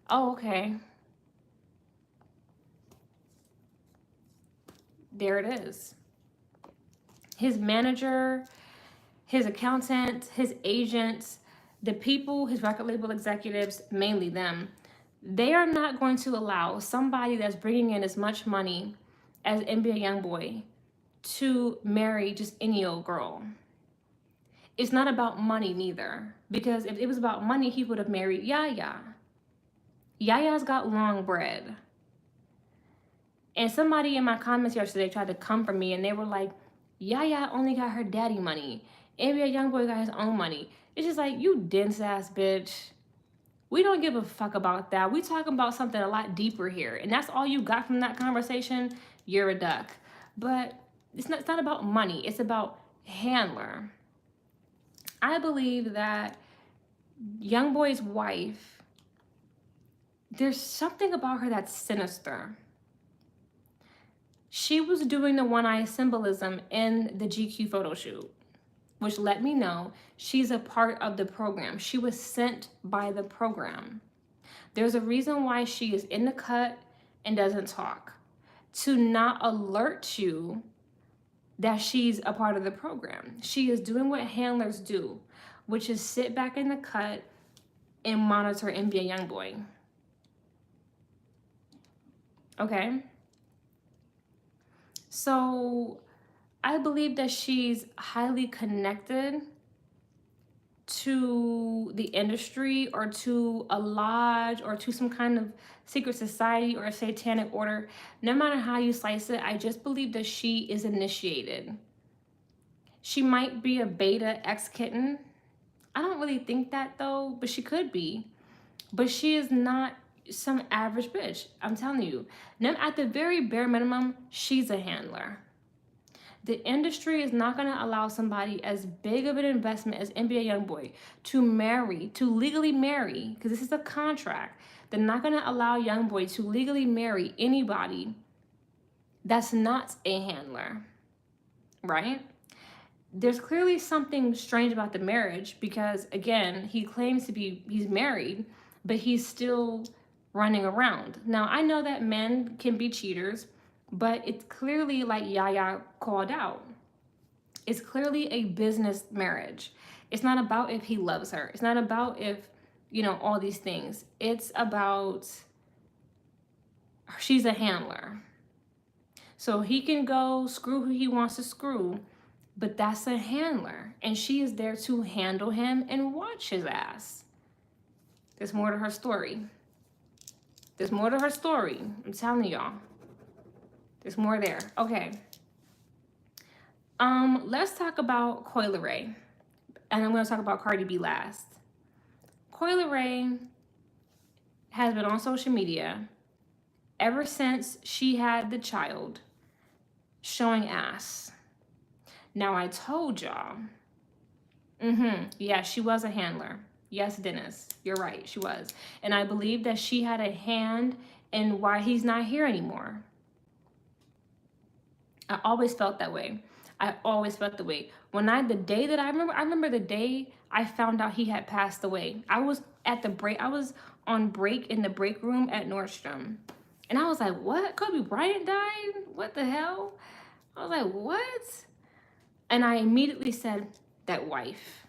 okay. There it is. His manager, his accountant, his agents, the people, his record label executives, mainly them, they are not going to allow somebody that's bringing in as much money as NBA YoungBoy to marry just any old girl. It's not about money neither. Because if it was about money, he would have married Yaya. Yaya's got long bread. And somebody in my comments yesterday tried to come for me and they were like, Yaya only got her daddy money. NBA YoungBoy got his own money. It's just like, you dense ass bitch. We don't give a fuck about that. We talking about something a lot deeper here. And that's all you got from that conversation, you're a duck. But it's not about money. It's about handler. I believe that YoungBoy's wife, there's something about her that's sinister. She was doing the one-eye symbolism in the GQ photo shoot, which let me know she's a part of the program. She was sent by the program. There's a reason why she is in the cut and doesn't talk, to not alert you that she's a part of the program. She is doing what handlers do, which is sit back in the cut and monitor NBA YoungBoy. Okay? So I believe that she's highly connected to the industry or to a lodge or to some kind of secret society or a satanic order. No matter how you slice it, I just believe that she is initiated. She might be a beta ex-kitten. I don't really think that though, but she could be. But she is not some average bitch. I'm telling you. At the very bare minimum, she's a handler. The industry is not going to allow somebody as big of an investment as NBA YoungBoy to legally marry, because this is a contract. They're not going to allow YoungBoy to legally marry anybody that's not a handler, right? There's clearly something strange about the marriage because, again, he claims he's married, but he's still running around. Now, I know that men can be cheaters, but it's clearly, like Yaya called out, it's clearly a business marriage. It's not about if he loves her. It's not about if, all these things. It's about she's a handler. So he can go screw who he wants to screw, but that's a handler. And she is there to handle him and watch his ass. There's more to her story. There's more to her story. I'm telling y'all. There's more there. Okay. Let's talk about Coi Leray. And I'm going to talk about Cardi B last. Coi Leray has been on social media ever since she had the child showing ass. Now, I told y'all. Yeah, she was a handler. Yes, Dennis, you're right. She was. And I believe that she had a hand in why he's not here anymore. I always felt that way. I always felt the way. I remember the day I found out he had passed away. I was on break in the break room at Nordstrom. And I was like, what? Kobe Bryant died? What the hell? I was like, what? And I immediately said, that wife.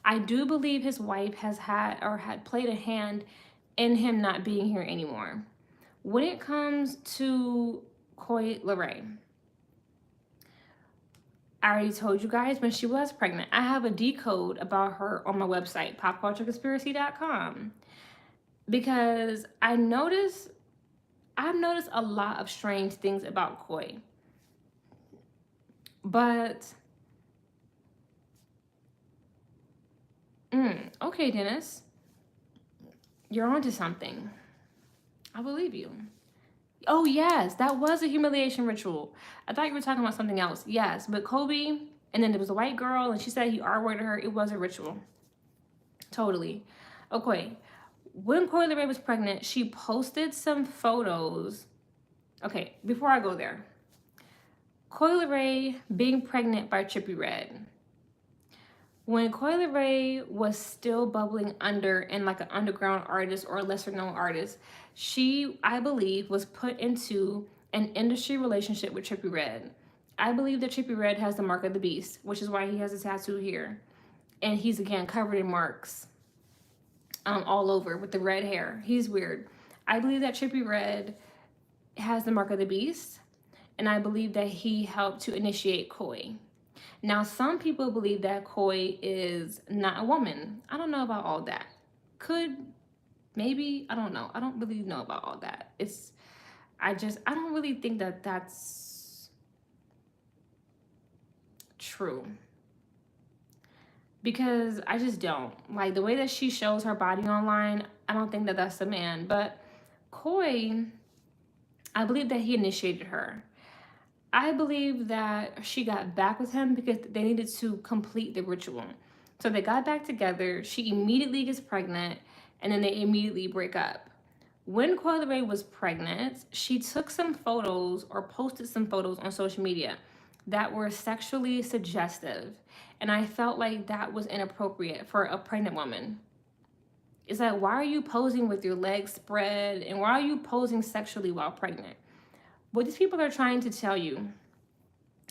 I do believe his wife had played a hand in him not being here anymore. When it comes to Coi Leray, I already told you guys when she was pregnant. I have a decode about her on my website, popcultureconspiracy.com, because I've noticed a lot of strange things about Coi. But okay, Dennis, you're onto something. I believe you. Oh, yes, that was a humiliation ritual. I thought you were talking about something else. Yes, but Kobe, and then there was a white girl, and she said he R-worded her. It was a ritual. Totally. Okay, when Coi Leray was pregnant, she posted some photos. Okay, before I go there, Coi Leray being pregnant by Trippie Redd. When Coi Leray was still bubbling under in like an underground artist or a lesser known artist, she, I believe, was put into an industry relationship with Trippie Redd. I believe that Trippie Redd has the mark of the beast, which is why he has a tattoo here. And he's, again, covered in marks all over with the red hair. He's weird. I believe that Trippie Redd has the mark of the beast, and I believe that he helped to initiate Coi. Now, some people believe that Koi is not a woman. I don't know about all that. Could, maybe, I don't know. I don't really know about all that. I don't really think that that's true. Because I just don't. Like, the way that she shows her body online, I don't think that that's a man. But Koi, I believe that he initiated her. I believe that she got back with him because they needed to complete the ritual. So they got back together. She immediately gets pregnant, and then they immediately break up. When Coi Leray was pregnant, she took some photos or posted some photos on social media that were sexually suggestive. And I felt like that was inappropriate for a pregnant woman. It's like, why are you posing with your legs spread? And why are you posing sexually while pregnant? What these people are trying to tell you,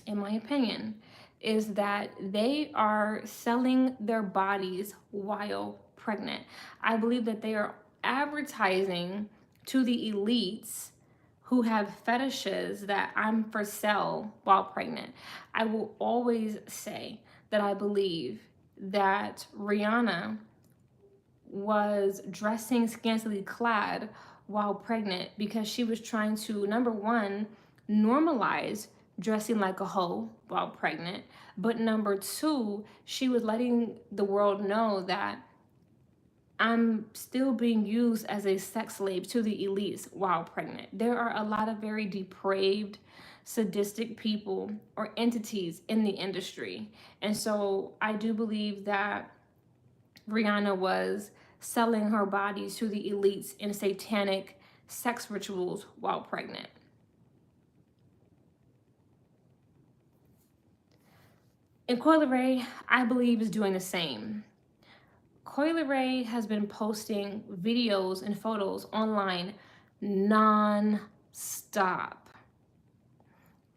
in my opinion, is that they are selling their bodies while pregnant. I believe that they are advertising to the elites who have fetishes that I'm for sale while pregnant. I will always say that I believe that Rihanna was dressing scantily clad while pregnant because she was trying to, number one, normalize dressing like a hoe while pregnant. But number two, she was letting the world know that I'm still being used as a sex slave to the elites while pregnant. There are a lot of very depraved, sadistic people or entities in the industry. And so I do believe that Rihanna was selling her body to the elites in satanic sex rituals while pregnant. And Coi Leray, I believe, is doing the same. Coi Leray has been posting videos and photos online non-stop.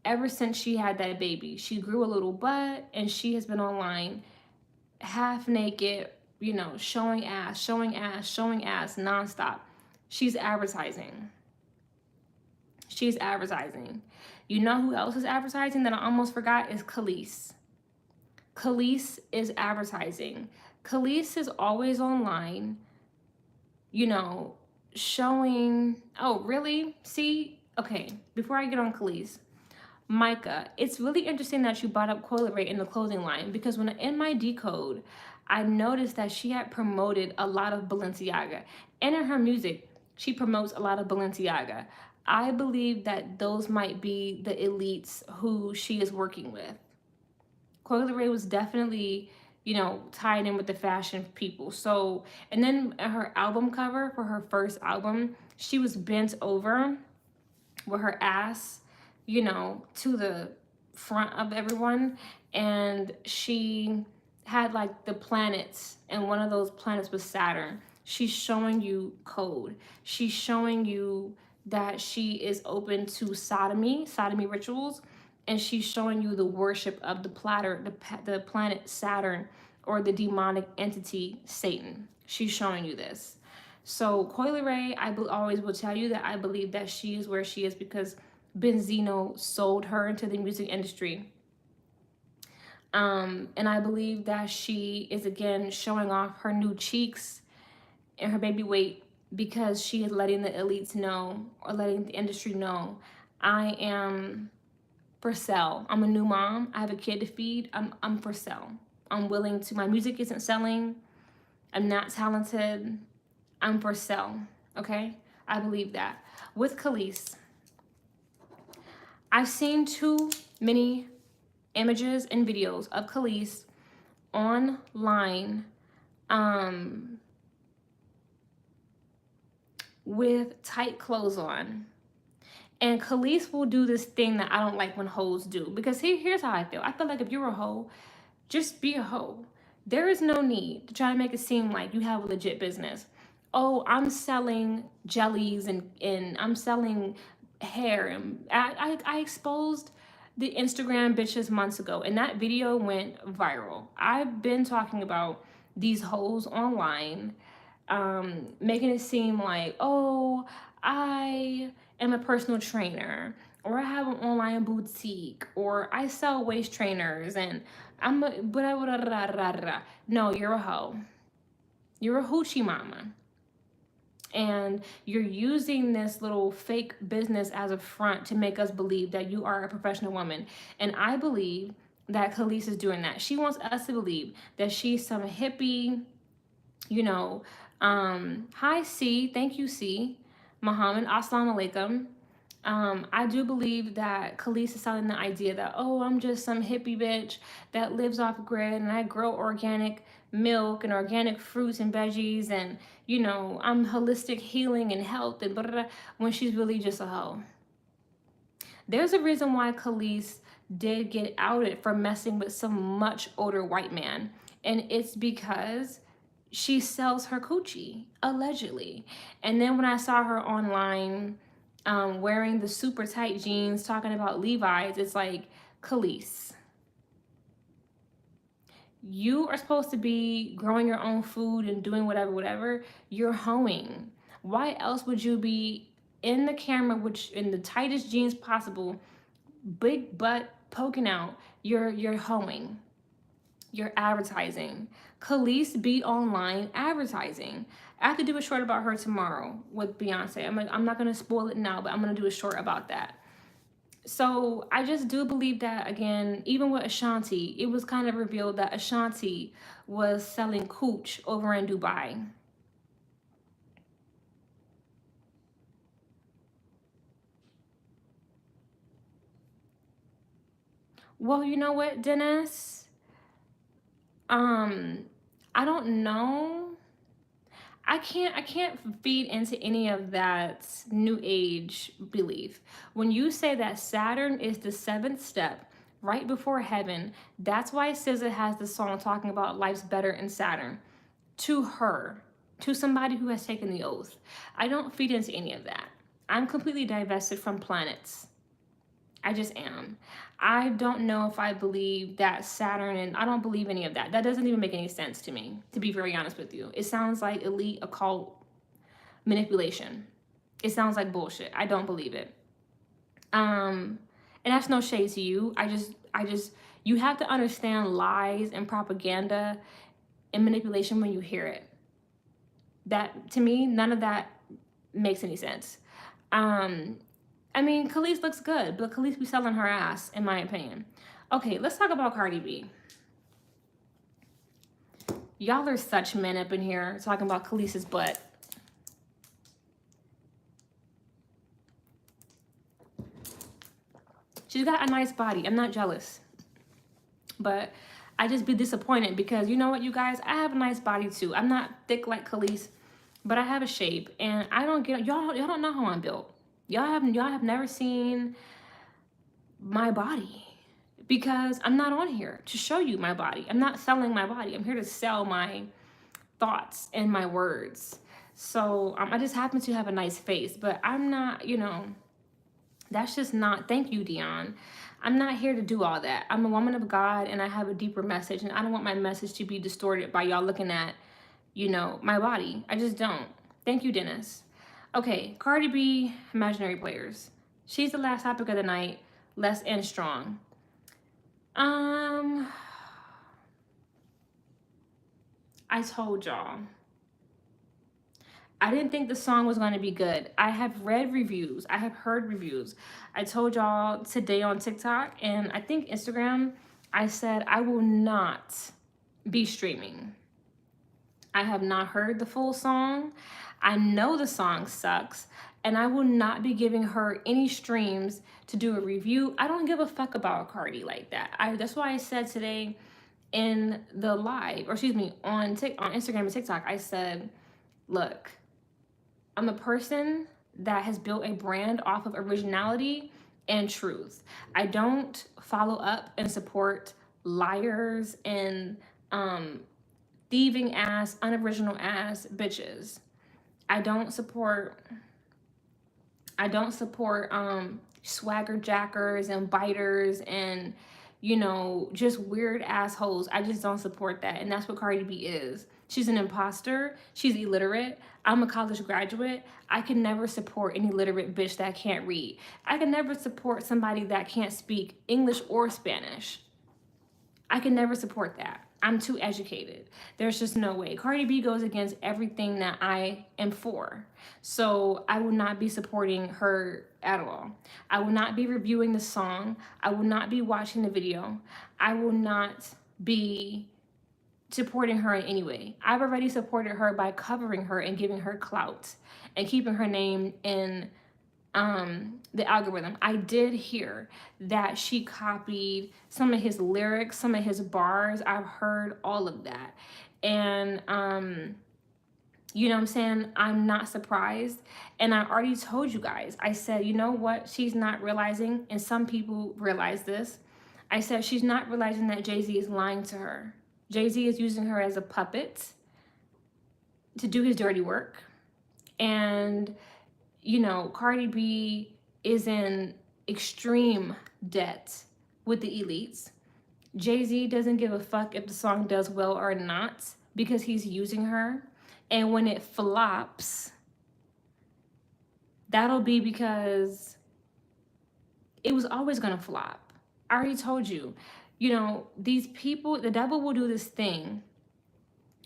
Ever since she had that baby, she grew a little butt and she has been online half naked, showing ass, showing ass, showing ass nonstop. She's advertising. She's advertising. You know who else is advertising that I almost forgot is Khalees. Khalees is advertising. Khalees is always online, showing. Oh, really? See? Okay, before I get on Khalees, Micah, it's really interesting that you brought up Coi Leray in the clothing line because when in my decode, I noticed that she had promoted a lot of Balenciaga. And in her music, she promotes a lot of Balenciaga. I believe that those might be the elites who she is working with. Coi Leray was definitely, tied in with the fashion people. So, and then her album cover for her first album, she was bent over with her ass, to the front of everyone. And she had like the planets, and one of those planets was Saturn. She's showing you code. She's showing you that she is open to sodomy rituals, and she's showing you the worship of the planet Saturn, or the demonic entity Satan. She's showing you this. So Coi Leray, I always will tell you that I believe that she is where she is because Benzino sold her into the music industry. And I believe that she is again showing off her new cheeks and her baby weight because she is letting the elites know, or letting the industry know, I am for sale. I'm a new mom. I have a kid to feed. I'm for sale. I'm willing to. My music isn't selling. I'm not talented. I'm for sale. Okay? I believe that. With Khalees, I've seen too many images and videos of Khalees online with tight clothes on. And Khalees will do this thing that I don't like when hoes do. Because here's how I feel. I feel like if you're a hoe, just be a hoe. There is no need to try to make it seem like you have a legit business. Oh, I'm selling jellies and I'm selling hair. And I exposed the Instagram bitches months ago, and that video went viral. I've been talking about these hoes online, making it seem like, oh, I am a personal trainer. or I have an online boutique, or I sell waist trainers, and I'm a blah, blah, blah, blah, blah. No, you're a hoe. You're a hoochie mama. And you're using this little fake business as a front to make us believe that you are a professional woman. And I believe that Khalees is doing that. She wants us to believe that she's some hippie, you know, hi C, thank you C, Muhammad, assalamu alaikum. I do believe that Khalees is selling the idea that, oh, I'm just some hippie bitch that lives off grid and I grow organic milk and organic fruits and veggies and, I'm holistic healing and health and blah, blah, blah, when she's really just a hoe. There's a reason why Khalees did get outed for messing with some much older white man. And it's because she sells her coochie, allegedly. And then when I saw her online wearing the super tight jeans, talking about Levi's, it's like, Khalees, you are supposed to be growing your own food and doing whatever. You're hoeing. Why else would you be in the camera, which in the tightest jeans possible, big butt poking out? You're hoeing. You're advertising. Khalees be online advertising. I have to do a short about her tomorrow with Beyonce. I'm not gonna spoil it now, but I'm gonna do a short about that. So I just do believe that, again, even with Ashanti, it was kind of revealed that Ashanti was selling cooch over in Dubai. Well, you know what, Dennis? I don't know. I can't feed into any of that new age belief. When you say that Saturn is the seventh step right before heaven, that's why SZA has the song talking about life's better in Saturn. To her, to somebody who has taken the oath. I don't feed into any of that. I'm completely divested from planets. I just am. I don't know if I believe that Saturn, and I don't believe any of that. That doesn't even make any sense to me, to be very honest with you. It sounds like elite occult manipulation. It sounds like bullshit. I don't believe it. And that's no shade to you. You have to understand lies and propaganda and manipulation when you hear it. That, to me, none of that makes any sense. Khalees looks good, but Khalees be selling her ass, in my opinion. Okay, let's talk about Cardi B. Y'all are such men up in here talking about Khalees's butt. She's got a nice body. I'm not jealous. But I just be disappointed because, you know what, you guys? I have a nice body too. I'm not thick like Khalees, but I have a shape. And I don't get, y'all don't know how I'm built. Y'all have never seen my body because I'm not on here to show you my body. I'm not selling my body. I'm here to sell my thoughts and my words. So I just happen to have a nice face, but I'm not, that's just not, thank you, Dion. I'm not here to do all that. I'm a woman of God and I have a deeper message, and I don't want my message to be distorted by y'all looking at, my body. I just don't. Thank you, Dennis. Okay, Cardi B, imaginary players. She's the last topic of the night, less and strong. I told y'all. I didn't think the song was going to be good. I have read reviews. I have heard reviews. I told y'all today on TikTok and I think Instagram, I said I will not be streaming. I have not heard the full song. I know the song sucks, and I will not be giving her any streams to do a review. I don't give a fuck about Cardi like that. That's why I said today in the live, or excuse me, on Instagram and TikTok, I said, look, I'm a person that has built a brand off of originality and truth. I don't follow up and support liars and thieving ass, unoriginal ass bitches. I don't support swagger jackers and biters and just weird assholes. I just don't support that. And that's what Cardi B is. She's an imposter. She's illiterate. I'm a college graduate. I can never support any illiterate bitch that can't read. I can never support somebody that can't speak English or Spanish. I can never support that. I'm too educated. There's just no way. Cardi B goes against everything that I am for. So I will not be supporting her at all. I will not be reviewing the song. I will not be watching the video. I will not be supporting her in any way. I've already supported her by covering her and giving her clout and keeping her name in the algorithm. I did hear that she copied some of his lyrics, some of his bars. I've heard all of that. And you know what I'm saying? I'm not surprised. And I already told you guys, I said, you know what she's not realizing, and some people realize this. I said she's not realizing that Jay-Z is lying to her. Jay-Z is using her as a puppet to do his dirty work. And, you know, Cardi B is in extreme debt with the elites. Jay-Z doesn't give a fuck if the song does well or not because he's using her. And when it flops, that'll be because it was always gonna flop. I already told you, you know, these people, the devil will do this thing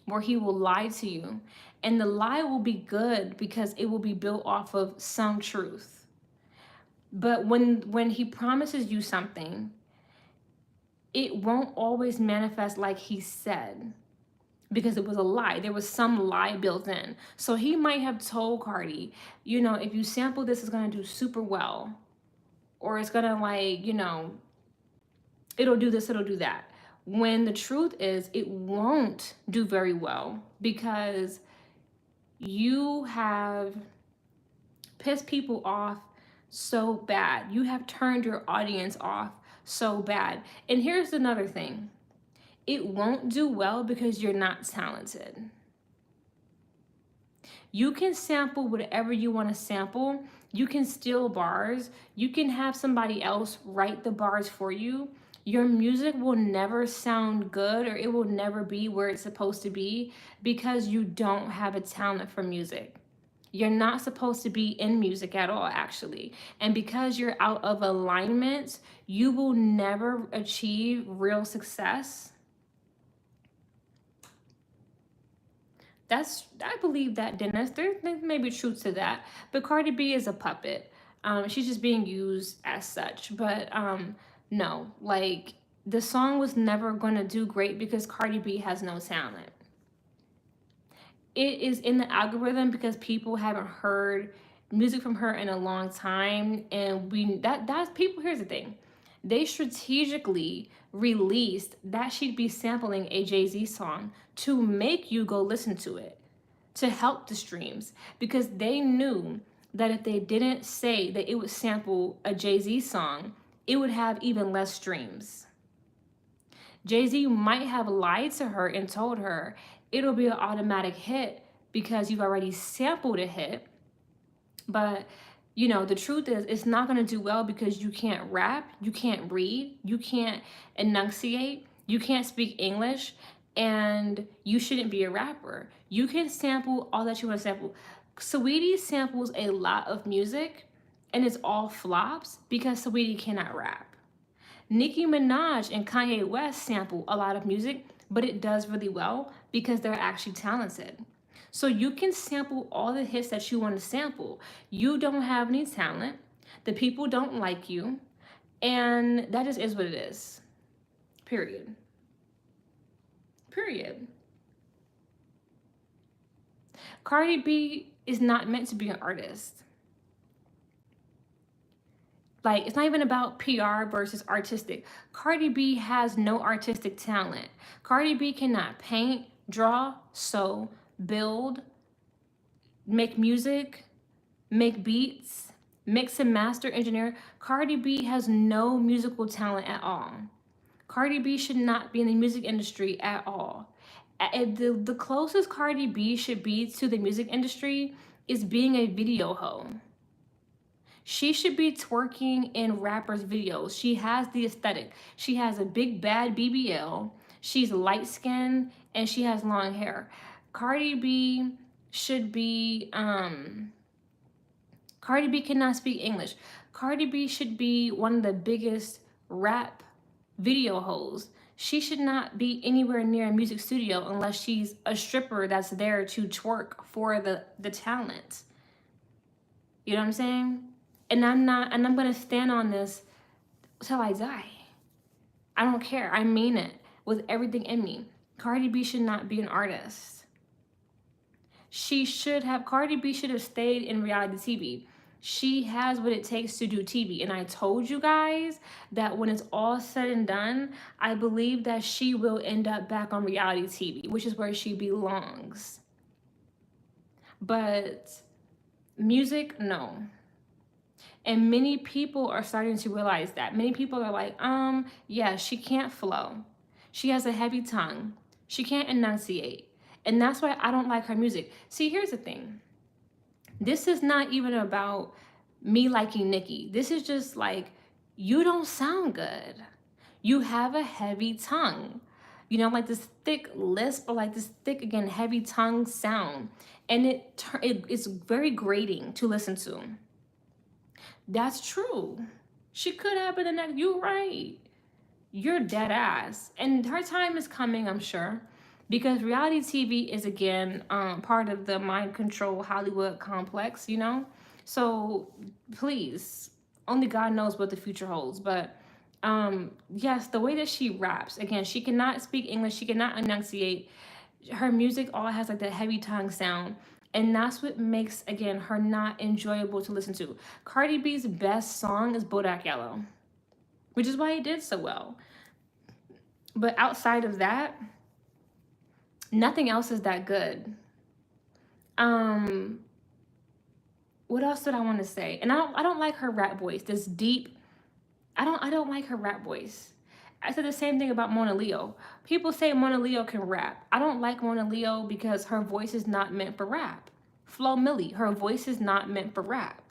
where he will lie to you, and the lie will be good because it will be built off of some truth. But when he promises you something, it won't always manifest like he said, because it was a lie. There was some lie built in. So he might have told Cardi, you know, if you sample this, it's gonna do super well, or it's gonna, like, you know, it'll do this, it'll do that. When the truth is, it won't do very well because you have pissed people off so bad. You have turned your audience off so bad. And here's another thing. It won't do well because you're not talented. You can sample whatever you want to sample. You can steal bars. You can have somebody else write the bars for you. Your music will never sound good, or it will never be where it's supposed to be because you don't have a talent for music. You're not supposed to be in music at all, actually. And because you're out of alignment, you will never achieve real success. I believe that, Dennis. There may be truth to that. But Cardi B is a puppet. She's just being used as such. But no, like, the song was never gonna do great because Cardi B has no talent. It is in the algorithm because people haven't heard music from her in a long time, and that's people. Here's the thing. They strategically released that she'd be sampling a Jay-Z song to make you go listen to it, to help the streams, because they knew that if they didn't say that it would sample a Jay-Z song, it would have even less streams. Jay-Z might have lied to her and told her it'll be an automatic hit because you've already sampled a hit. But, you know, the truth is it's not going to do well because you can't rap, you can't read, you can't enunciate, you can't speak English, and you shouldn't be a rapper. You can sample all that you want to sample. Saweetie samples a lot of music, and it's all flops because Saweetie cannot rap. Nicki Minaj and Kanye West sample a lot of music, but it does really well because they're actually talented. So you can sample all the hits that you want to sample. You don't have any talent. The people don't like you. And that just is what it is. Period. Period. Cardi B is not meant to be an artist. Like, it's not even about PR versus artistic. Cardi B has no artistic talent. Cardi B cannot paint, draw, sew, build, make music, make beats, mix and master, engineer. Cardi B has no musical talent at all. Cardi B should not be in the music industry at all. The closest Cardi B should be to the music industry is being a video hoe. She should be twerking in rappers' videos. She has the aesthetic. She has a big bad BBL. She's light skinned and she has long hair. Cardi B should be, Cardi B cannot speak English. Cardi B should be one of the biggest rap video hoes. She should not be anywhere near a music studio unless she's a stripper that's there to twerk for the talent. You know what I'm saying? And I'm gonna stand on this till I die. I don't care. I mean it with everything in me. Cardi B should not be an artist. Cardi B should have stayed in reality TV. She has what it takes to do TV. And I told you guys that when it's all said and done, I believe that she will end up back on reality TV, which is where she belongs. But music, no. And many people are starting to realize that. Many people are like, yeah, she can't flow. She has a heavy tongue. She can't enunciate. And that's why I don't like her music. See, here's the thing. This is not even about me liking Nicki. This is just like, you don't sound good. You have a heavy tongue. You know, like this thick lisp or like this thick, again, heavy tongue sound. And it's very grating to listen to. That's true. She could have been the next. You're right. You're dead ass. And her time is coming, I'm sure. Because reality TV is, again, part of the mind control Hollywood complex, you know? So, please, only God knows what the future holds. But, yes, the way that she raps, again, she cannot speak English. She cannot enunciate. Her music all has, like, that heavy tongue sound. And that's what makes, again, her not enjoyable to listen to. Cardi B's best song is Bodak Yellow, which is why it did so well. But outside of that, nothing else is that good. What else did I want to say? And I don't like her rap voice. This deep. I don't like her rap voice. I said the same thing about Mona Leo. People say Mona Leo can rap. I don't like Mona Leo because her voice is not meant for rap. Flo Milli, her voice is not meant for rap.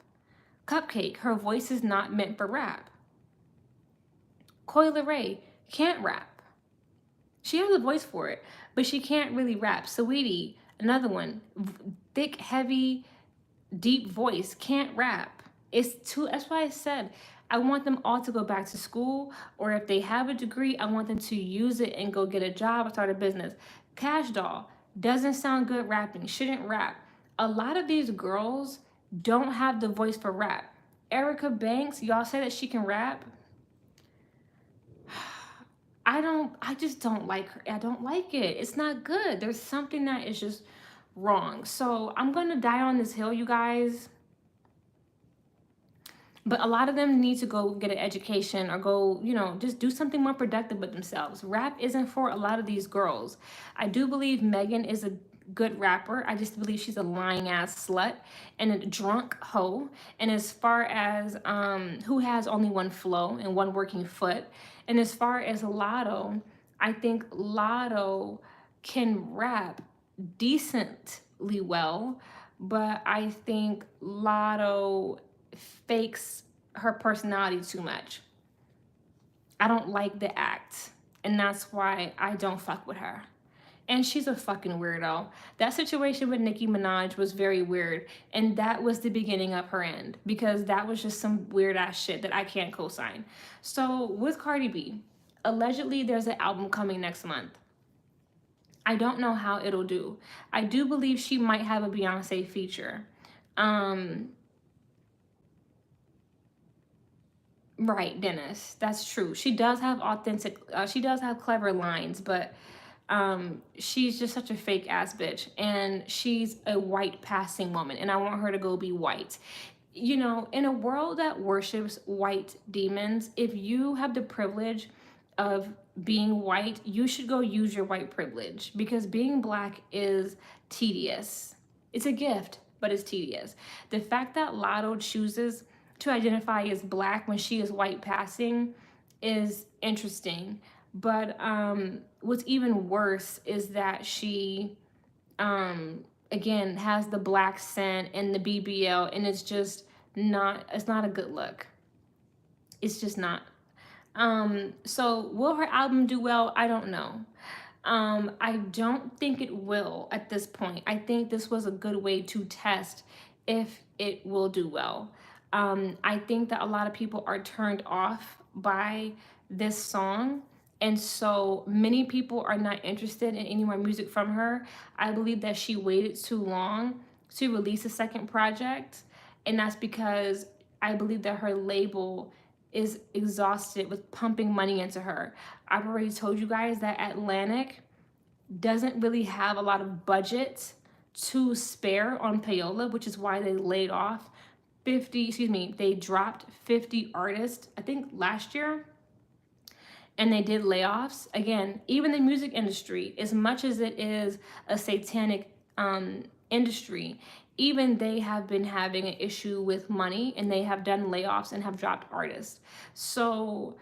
Cupcake, her voice is not meant for rap. Coi Leray can't rap. She has a voice for it, but she can't really rap. Saweetie, another one, thick, heavy, deep voice, can't rap. That's why I said I want them all to go back to school, or if they have a degree, I want them to use it and go get a job or start a business. Cash Doll doesn't sound good rapping, shouldn't rap. A lot of these girls don't have the voice for rap. Erica Banks, y'all say that she can rap. I just don't like her. I don't like it. It's not good. There's something that is just wrong. So I'm going to die on this hill, you guys. But a lot of them need to go get an education or go, just do something more productive with themselves. Rap isn't for a lot of these girls. I do believe Megan is a good rapper. I just believe she's a lying ass slut and a drunk hoe. And as far as who has only one flow and one working foot, and as far as Lotto, I think Lotto can rap decently well, but I think Lotto fakes her personality too much. I don't like the act, and that's why I don't fuck with her. And she's a fucking weirdo. That situation with Nicki Minaj was very weird. And that was the beginning of her end. Because that was just some weird ass shit that I can't co-sign. So with Cardi B, allegedly there's an album coming next month. I don't know how it'll do. I do believe she might have a Beyonce feature. Right, Dennis. That's true. She does have she does have clever lines, but she's just such a fake ass bitch, and she's a white passing woman, and I want her to go be white. In a world that worships white demons, if you have the privilege of being white, you should go use your white privilege, because being black is tedious. It's a gift, but it's tedious. The fact that Lotto chooses to identify as black when she is white passing is interesting. But what's even worse is that she, again, has the black scent and the BBL, and it's not a good look. It's just not. So will her album do well? I don't know. I don't think it will at this point. I think this was a good way to test if it will do well. I think that a lot of people are turned off by this song, and so many people are not interested in any more music from her. I believe that she waited too long to release a second project, and that's because I believe that her label is exhausted with pumping money into her. I've already told you guys that Atlantic doesn't really have a lot of budget to spare on payola, which is why they laid off 50, excuse me, they dropped 50 artists, I think last year, and they did layoffs. Again, even the music industry, as much as it is a satanic industry, even they have been having an issue with money, and they have done layoffs and have dropped artists. So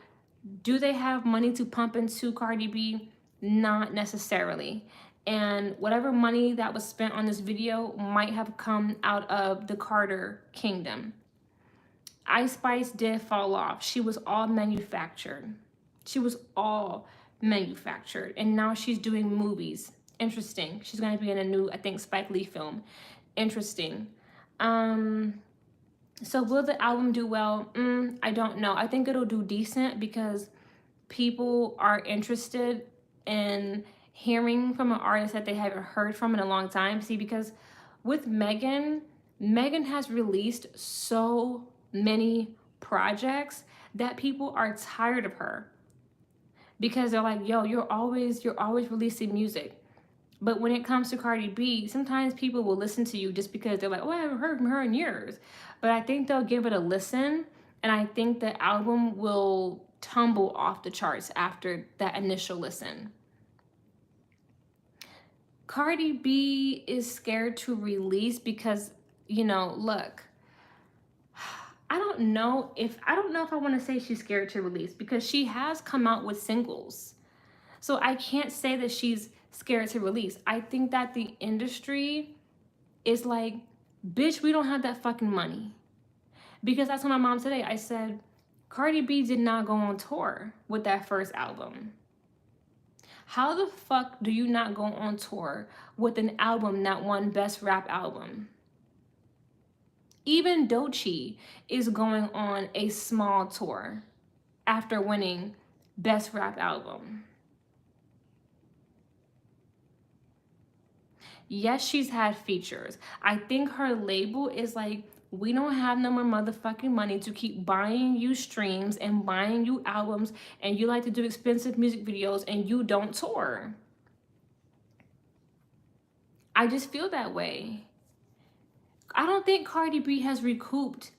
do they have money to pump into Cardi B? Not necessarily. And whatever money that was spent on this video might have come out of the Carter kingdom. Ice Spice did fall off. She was all manufactured. She was all manufactured. And now she's doing movies. Interesting. She's going to be in a new, I think, Spike Lee film. Interesting. So will the album do well? I don't know. I think it'll do decent because people are interested in hearing from an artist that they haven't heard from in a long time. See, because with Megan has released so many projects that people are tired of her because they're like, yo, you're always releasing music. But when it comes to Cardi B, sometimes people will listen to you just because they're like, oh, I haven't heard from her in years. But I think they'll give it a listen, and I think the album will tumble off the charts after that initial listen. Cardi B is scared to release because, look, I don't know if I want to say she's scared to release because she has come out with singles. So I can't say that she's scared to release. I think that the industry is like, bitch, we don't have that fucking money. Because that's what my mom today. I said, Cardi B did not go on tour with that first album. How the fuck do you not go on tour with an album that won Best Rap Album? Even Doechii is going on a small tour after winning Best Rap Album. Yes, she's had features. I think her label is like, we don't have no more motherfucking money to keep buying you streams and buying you albums, and you like to do expensive music videos and you don't tour. I just feel that way. I don't think Cardi B has recouped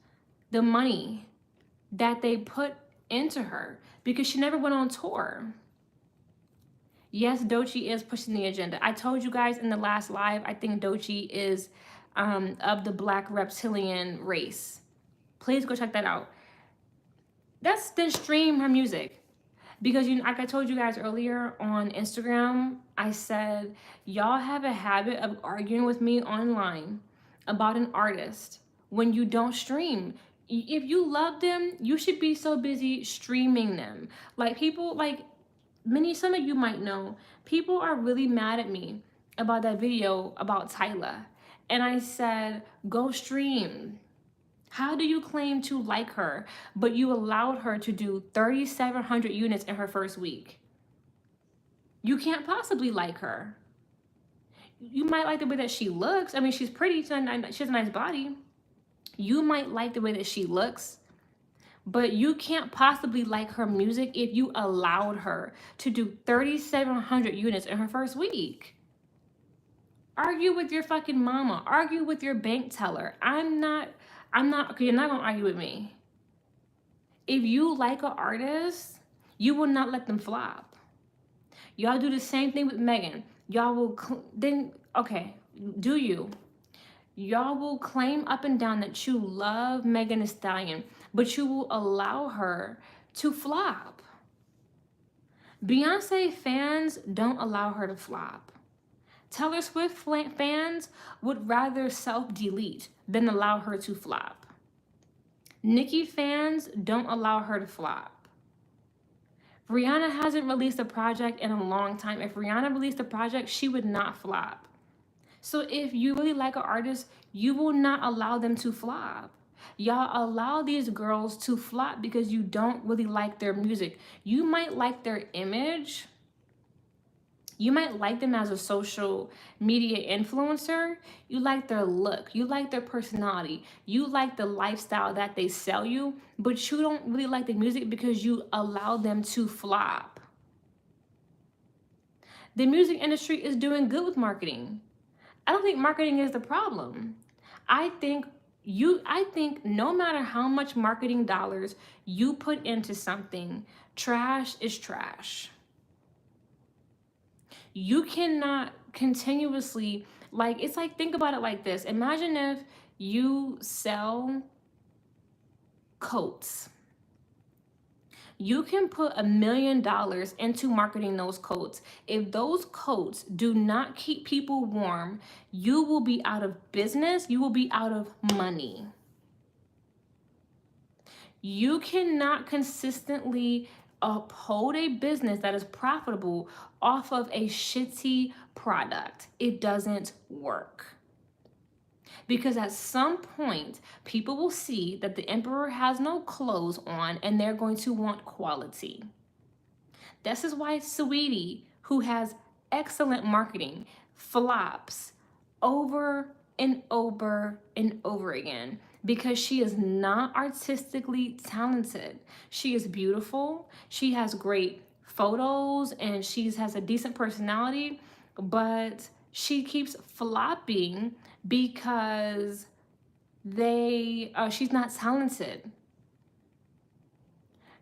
the money that they put into her because she never went on tour. Yes, Doechii is pushing the agenda. I told you guys in the last live, I think Doechii is of the Black reptilian race. Please go check that out. Then stream her music. Because like I told you guys earlier on Instagram, I said, y'all have a habit of arguing with me online about an artist when you don't stream. If you love them, you should be so busy streaming them. Like people, some of you might know, people are really mad at me about that video about Tyla. And I said, go stream. How do you claim to like her, but you allowed her to do 3,700 units in her first week? You can't possibly like her. You might like the way that she looks. I mean, she's pretty, she has a nice body. You might like the way that she looks, but you can't possibly like her music if you allowed her to do 3,700 units in her first week. Argue with your fucking mama. Argue with your bank teller. Okay, you're not gonna argue with me. If you like an artist, you will not let them flop. Y'all do the same thing with Megan. Y'all will, do you? Y'all will claim up and down that you love Megan Thee Stallion, but you will allow her to flop. Beyonce fans don't allow her to flop. Taylor Swift fans would rather self-delete than allow her to flop. Nicki fans don't allow her to flop. Rihanna hasn't released a project in a long time. If Rihanna released a project, she would not flop. So if you really like an artist, you will not allow them to flop. Y'all allow these girls to flop because you don't really like their music. You might like their image. You might like them as a social media influencer. You like their look. You like their personality. You like the lifestyle that they sell you, but you don't really like the music because you allow them to flop. The music industry is doing good with marketing. I don't think marketing is the problem. I think I think no matter how much marketing dollars you put into something, trash is trash. You cannot continuously, like, it's like, think about it like this. Imagine if you sell coats. You can put $1 million into marketing those coats. If those coats do not keep people warm, you will be out of business. You will be out of money. You cannot consistently uphold a business that is profitable off of a shitty product. It doesn't work. Because at some point, people will see that the emperor has no clothes on and they're going to want quality. This is why Sweetie, who has excellent marketing, flops over and over and over again because she is not artistically talented. She is beautiful. She has great photos and she has a decent personality, but she keeps flopping because she's not talented.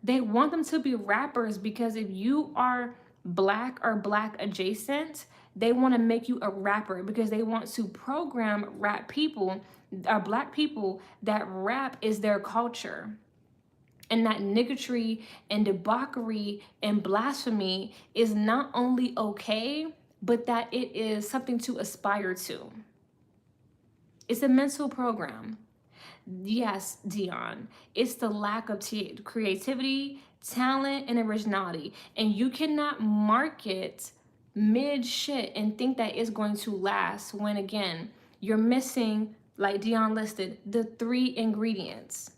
They want them to be rappers because if you are black or black adjacent, they want to make you a rapper because they want to program rap people or black people that rap is their culture. And that niggatry and debauchery and blasphemy is not only okay, but that it is something to aspire to. It's a mental program. Yes, Dion. It's the lack of creativity, talent, and originality. And you cannot market mid shit and think that it's going to last when, again, you're missing, like Dion listed, the 3 ingredients.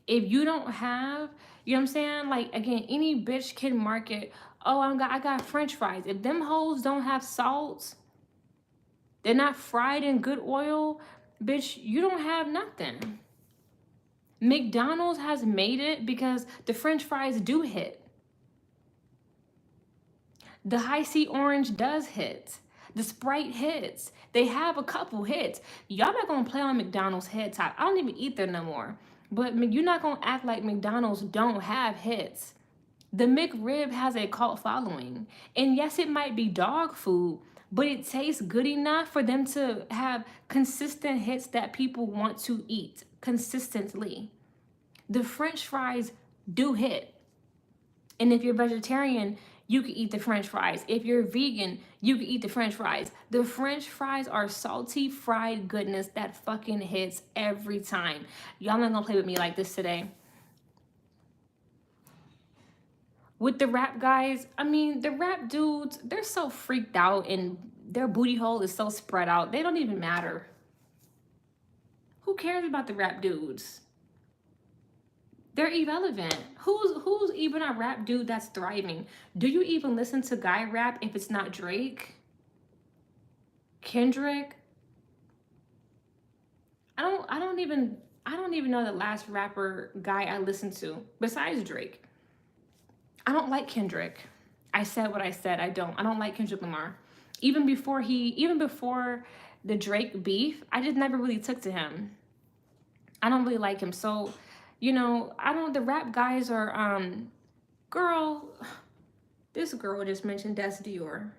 If you don't have, you know what I'm saying? Like, again, any bitch can market, oh, I got French fries. If them hoes don't have salt, they're not fried in good oil, bitch, you don't have nothing. McDonald's has made it because the French fries do hit. The High C Orange does hit. The Sprite hits. They have a couple hits. Y'all not gonna play on McDonald's head top. I don't even eat there no more. But you're not gonna act like McDonald's don't have hits. The McRib has a cult following. And yes, it might be dog food, but it tastes good enough for them to have consistent hits that people want to eat consistently. The French fries do hit. And if you're vegetarian, you can eat the French fries. If you're vegan, you can eat the French fries. The French fries are salty, fried goodness that fucking hits every time. Y'all not gonna play with me like this today. With the rap guys, I mean, the rap dudes, they're so freaked out and their booty hole is so spread out. They don't even matter. Who cares about the rap dudes? They're irrelevant. Who's even a rap dude that's thriving? Do you even listen to guy rap if it's not Drake? Kendrick? I don't even know the last rapper guy I listened to besides Drake. I don't like Kendrick. I said what I said. I don't like Kendrick Lamar. Even before the Drake beef, I just never really took to him. I don't really like him. So, the rap guys are girl, this girl just mentioned Des Dior.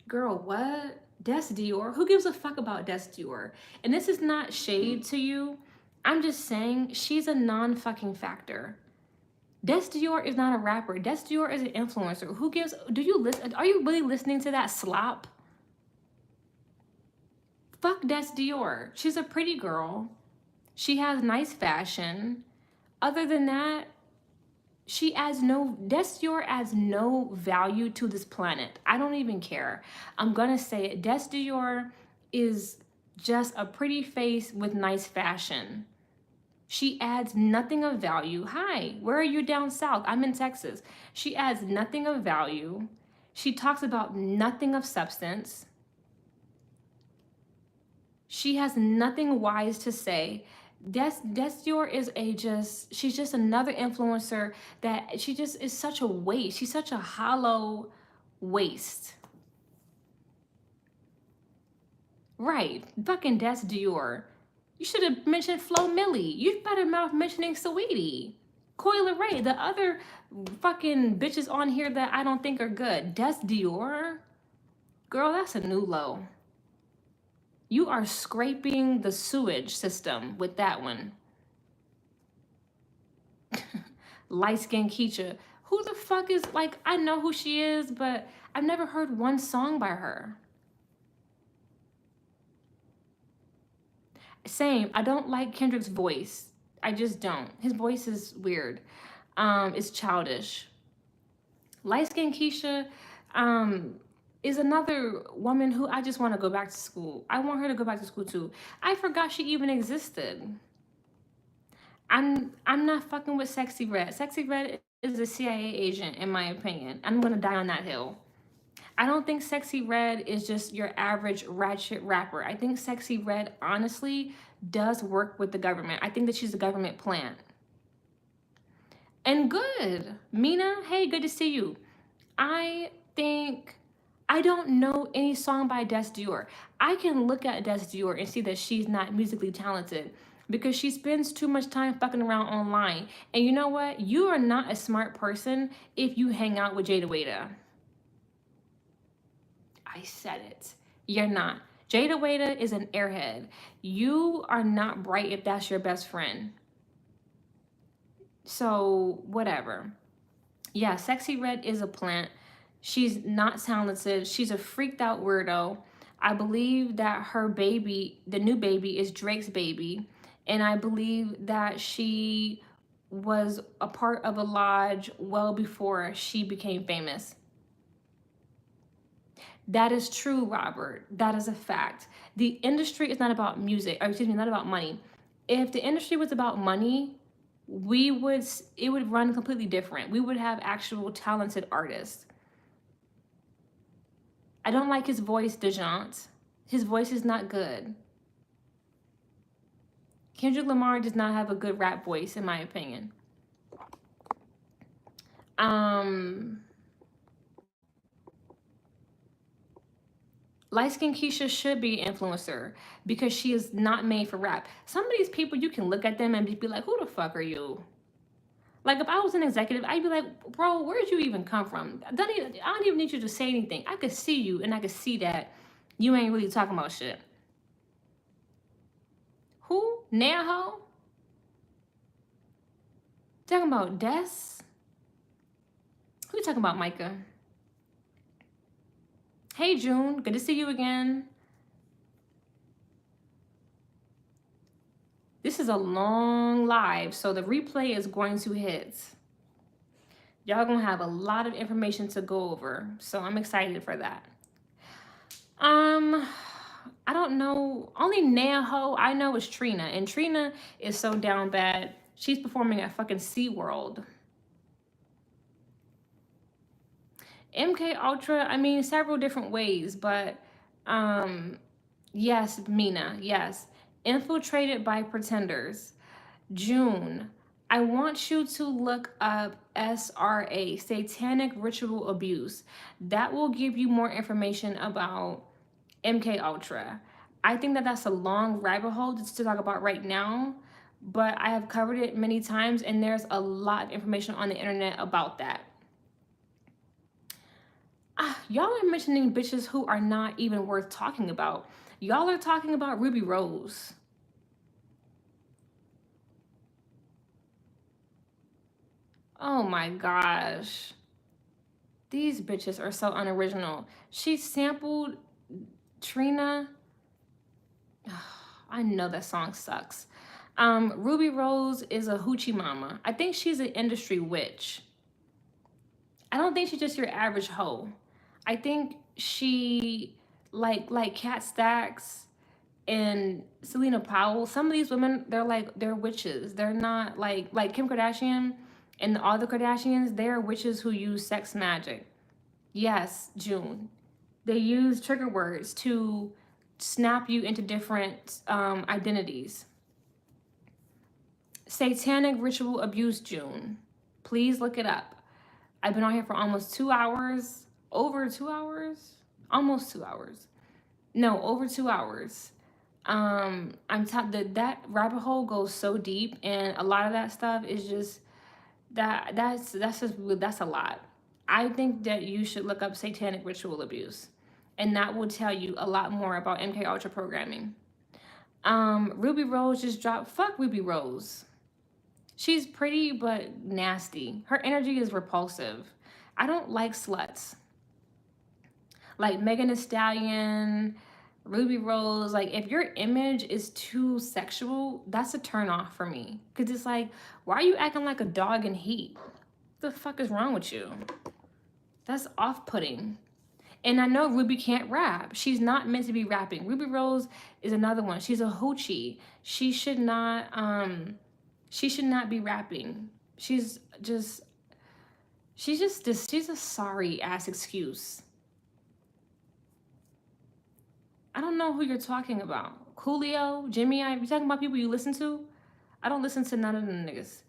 Girl, what? Des Dior? Who gives a fuck about Des Dior? And this is not shade to you. I'm just saying she's a non-fucking factor. Des Dior is not a rapper. Des Dior is an influencer. Who gives, do you listen? Are you really listening to that slop? Fuck Des Dior. She's a pretty girl. She has nice fashion. Other than that, Des Dior adds no value to this planet. I don't even care. I'm gonna say it. Des Dior is just a pretty face with nice fashion. She adds nothing of value. Hi, where are you down south? I'm in Texas. She adds nothing of value. She talks about nothing of substance. She has nothing wise to say. Dior is she's just another influencer that she just is such a waste. She's such a hollow waste. Right, fucking Des Dior. You should have mentioned Flo Milli. You better not mentioning Saweetie. Coyle Ray, the other fucking bitches on here that I don't think are good. Des Dior? Girl, that's a new low. You are scraping the sewage system with that one. Light skin Keisha. Who the fuck is, like, I know who she is, but I've never heard one song by her. Same. I don't like Kendrick's voice. I just don't. His voice is weird. It's childish. Light skin Keisha is another woman who I just want to go back to school. I want her to go back to school too. I forgot she even existed. I'm not fucking with Sexy Red. Sexy Red is a CIA agent, in my opinion. I'm gonna die on that hill. I don't think Sexy Red is just your average ratchet rapper. I think Sexy Red, honestly, does work with the government. I think that she's a government plant. And good. Mina, hey, good to see you. I don't know any song by Des Dior. I can look at Des Dior and see that she's not musically talented because she spends too much time fucking around online. And you know what? You are not a smart person if you hang out with Jada Wada. I said it. You're not. Jada Wada is an airhead. You are not bright if that's your best friend. So, whatever. Yeah, Sexy Red is a plant. She's not talented. She's a freaked out weirdo. I believe that her baby, the new baby, is Drake's baby. And I believe that she was a part of a lodge well before she became famous. That is true, Robert. That is a fact. The industry is not about music, or excuse me, not about money. If the industry was about money, it would run completely different. We would have actual talented artists. I don't like his voice, DeJounte. His voice is not good. Kendrick Lamar does not have a good rap voice, in my opinion. Light-skinned Keisha should be an influencer because she is not made for rap. Some of these people, you can look at them and be like, who the fuck are you? Like, if I was an executive, I'd be like, bro, where'd you even come from? I don't even need you to say anything. I could see you, and I could see that you ain't really talking about shit. Who? Neho? Talking about Des? Who you talking about, Micah? Hey, June. Good to see you again. This is a long live, so the replay is going to hit. Y'all gonna have a lot of information to go over, so I'm excited for that. I don't know. Only Neho I know is Trina, and Trina is so down bad. She's performing at fucking SeaWorld. MK Ultra, I mean, several different ways, but yes, Mina, yes. Infiltrated by Pretenders. June, I want you to look up SRA, Satanic Ritual Abuse. That will give you more information about MK Ultra. I think that that's a long rabbit hole just to talk about right now, but I have covered it many times, and there's a lot of information on the internet about that. Y'all are mentioning bitches who are not even worth talking about. Y'all are talking about Ruby Rose. Oh my gosh. These bitches are so unoriginal. She sampled Trina. I know that song sucks. Ruby Rose is a hoochie mama. I think she's an industry witch. I don't think she's just your average hoe. I think she like Kat Stacks and Selena Powell. Some of these women, they're witches. They're not like Kim Kardashian and all the Kardashians. They're witches who use sex magic. Yes, June. They use trigger words to snap you into different identities. Satanic ritual abuse, June. Please look it up. I've been on here for almost 2 hours. Over 2 hours? Almost 2 hours. No, over 2 hours. That rabbit hole goes so deep, and a lot of that stuff is just that's a lot. I think that you should look up satanic ritual abuse, and that will tell you a lot more about MK Ultra programming. Ruby Rose just dropped. Fuck Ruby Rose. She's pretty but nasty. Her energy is repulsive. I don't like sluts. Like Megan Thee Stallion, Ruby Rose. Like, if your image is too sexual, that's a turn off for me. Because it's like, why are you acting like a dog in heat? What the fuck is wrong with you? That's off-putting. And I know Ruby can't rap. She's not meant to be rapping. Ruby Rose is another one. She's a hoochie. She should not be rapping. She's a sorry ass excuse. I don't know who you're talking about. Coolio, Jimmy, you talking about people you listen to? I don't listen to none of them niggas.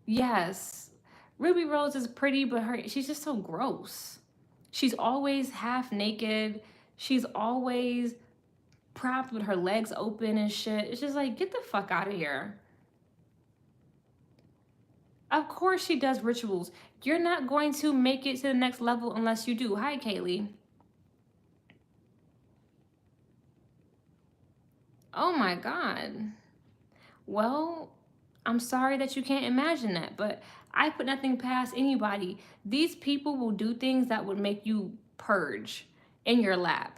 Yes. Ruby Rose is pretty, but she's just so gross. She's always half naked. She's always propped with her legs open and shit. It's just like, get the fuck out of here. Of course she does rituals. You're not going to make it to the next level unless you do. Hi, Kaylee. Oh my God. Well, I'm sorry that you can't imagine that, but I put nothing past anybody. These people will do things that would make you purge in your lap.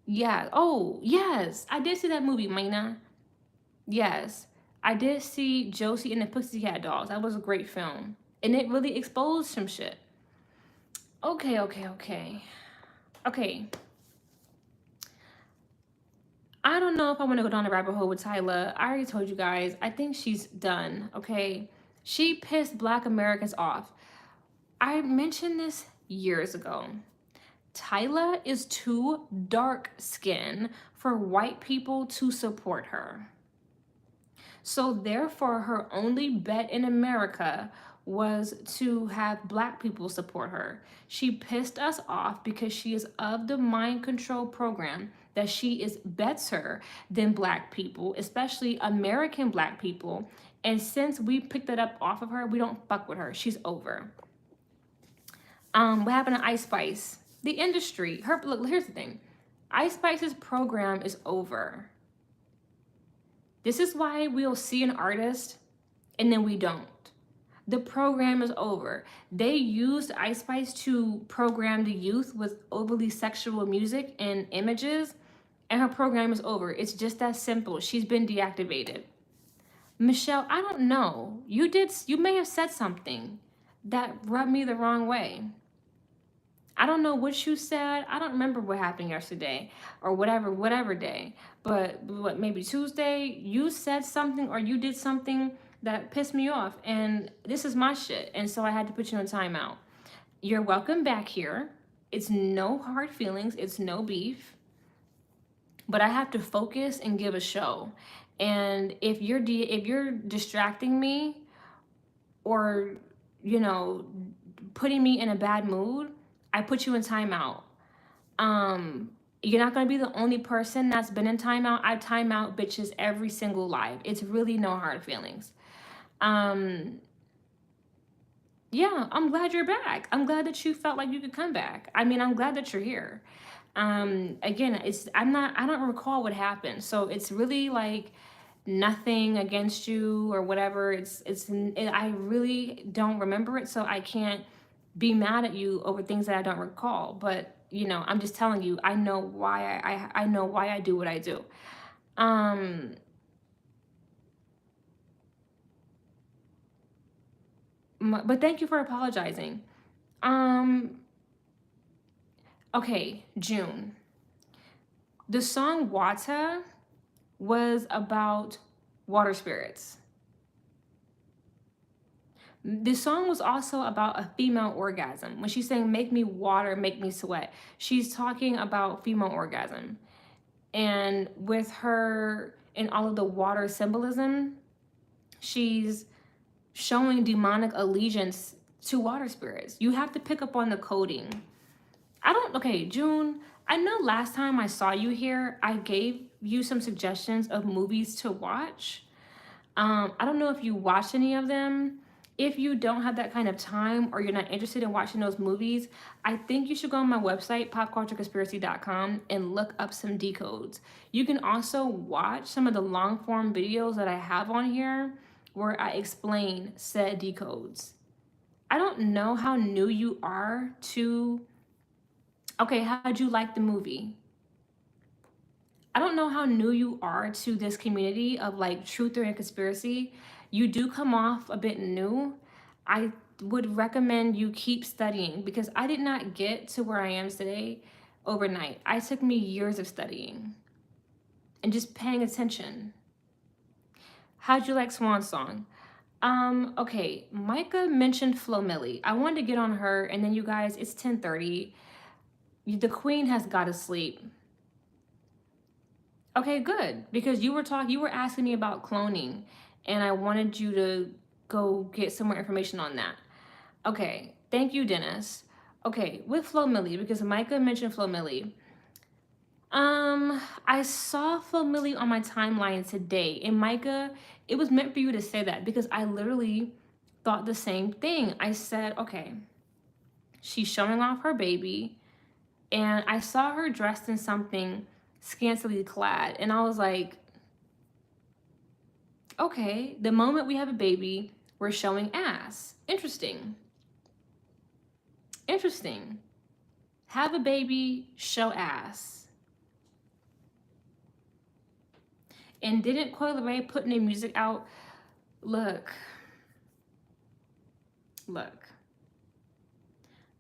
Yeah. Oh, yes. I did see that movie, Maina. Yes. I did see Josie and the Pussycat Dolls. That was a great film. And it really exposed some shit. Okay. I don't know if I want to go down the rabbit hole with Tyla. I already told you guys. I think she's done, okay? She pissed Black Americans off. I mentioned this years ago. Tyla is too dark-skinned for white people to support her. So therefore, her only bet in America was to have Black people support her. She pissed us off because she is of the mind control program that she is better than Black people, especially American Black people. And since we picked that up off of her, we don't fuck with her. She's over. What happened to Ice Spice? The industry. Look, here's the thing. Ice Spice's program is over. This is why we'll see an artist and then we don't. The program is over. They used Ice Spice to program the youth with overly sexual music and images, and her program is over. It's just that simple. She's been deactivated. Michelle, I don't know. You may have said something that rubbed me the wrong way. I don't know what you said. I don't remember what happened yesterday or whatever day. But maybe Tuesday, you said something or you did something that pissed me off. And this is my shit. And so I had to put you on timeout. You're welcome back here. It's no hard feelings. It's no beef. But I have to focus and give a show. And if you're distracting me or, putting me in a bad mood, I put you in timeout. You're not going to be the only person that's been in timeout. I time out bitches every single live. It's really no hard feelings. Yeah, I'm glad you're back. I'm glad that you felt like you could come back. I mean, I'm glad that you're here. Again, I don't recall what happened. So it's really like nothing against you or whatever. I really don't remember it. So I can't be mad at you over things that I don't recall. But I'm just telling you, I know why I know why I do what I do. Um, but thank you for apologizing. Um, okay, June. The song Wata was about water spirits. The song was also about a female orgasm. When she's saying, make me water, make me sweat, she's talking about female orgasm. And with her and all of the water symbolism, she's showing demonic allegiance to water spirits. You have to pick up on the coding. Okay, June, I know last time I saw you here, I gave you some suggestions of movies to watch. I don't know if you watched any of them. If you don't have that kind of time or you're not interested in watching those movies, I think you should go on my website, popcultureconspiracy.com, and look up some decodes. You can also watch some of the long form videos that I have on here where I explain said decodes. I don't know how new you are to. Okay, how'd you like the movie? I don't know how new you are to this community of like truth or conspiracy. You do come off a bit new. I would recommend you keep studying because I did not get to where I am today overnight. It took me years of studying and just paying attention. How'd you like Swan Song? Okay, Micah mentioned Flo Milli. I wanted to get on her, and then you guys, it's 10:30. The queen has got to sleep. Okay, good. Because you were asking me about cloning, and I wanted you to go get some more information on that. Okay, thank you, Dennis. Okay, with Flo Milli, because Micah mentioned Flo Milli. I saw Flo Milli on my timeline today, and Micah, it was meant for you to say that because I literally thought the same thing. I said, okay, she's showing off her baby, and I saw her dressed in something scantily clad, and I was like, okay, the moment we have a baby, we're showing ass. Interesting. Interesting. Have a baby, show ass. And didn't Coi Leray put new music out? Look.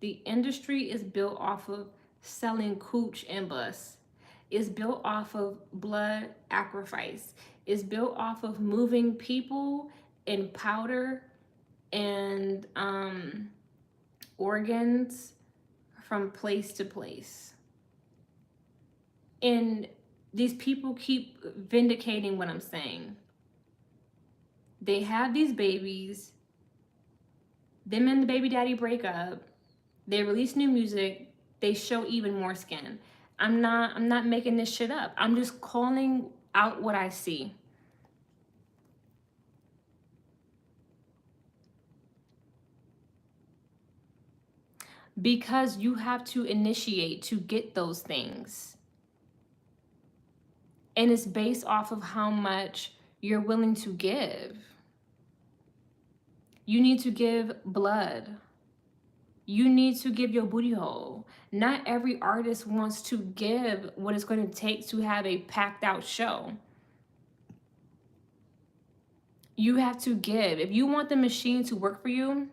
The industry is built off of selling cooch and bus. It's built off of blood sacrifice. It's built off of moving people in powder and organs from place to place. And these people keep vindicating what I'm saying. They have these babies, them and the baby daddy break up, they release new music, they show even more skin. I'm not making this shit up. I'm just calling out what I see. Because you have to initiate to get those things. And it's based off of how much you're willing to give. You need to give blood. You need to give your booty hole. Not every artist wants to give what it's going to take to have a packed out show. You have to give. If you want the machine to work for you,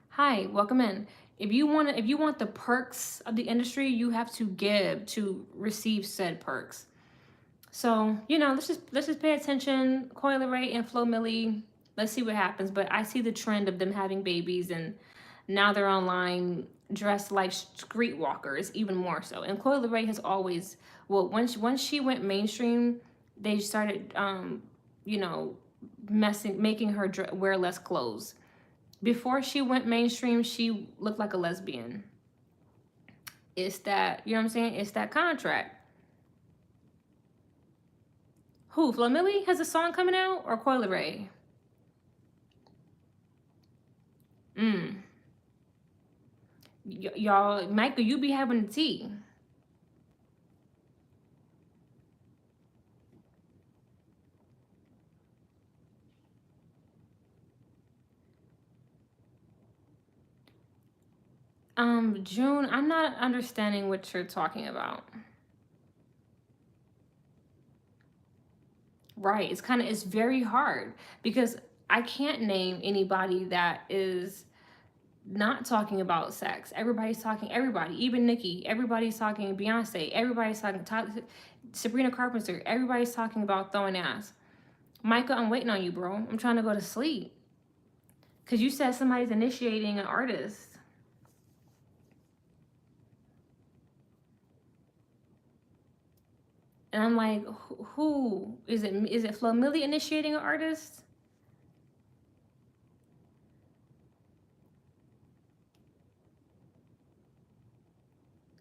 hi, welcome in. If you want the perks of the industry, you have to give to receive said perks. So, let's just pay attention. Coi Leray and Flo Milli, let's see what happens. But I see the trend of them having babies, and now they're online dressed like streetwalkers, even more so. And Coi Leray has always, well, once she went mainstream, they started, making her wear less clothes. Before she went mainstream, she looked like a lesbian. It's that, you know what I'm saying? It's that contract. Who, Flo Milli has a song coming out, or Coi Leray? Y'all, Michael, you be having the tea. June, I'm not understanding what you're talking about. Right. It's very hard because I can't name anybody that is not talking about sex. Everybody's talking, everybody, even Nicki, everybody's talking Beyonce, everybody's talking Sabrina Carpenter, everybody's talking about throwing ass. Micah, I'm waiting on you, bro. I'm trying to go to sleep. Because you said somebody's initiating an artist. And I'm like, who is it? Is it Flo Milli initiating an artist?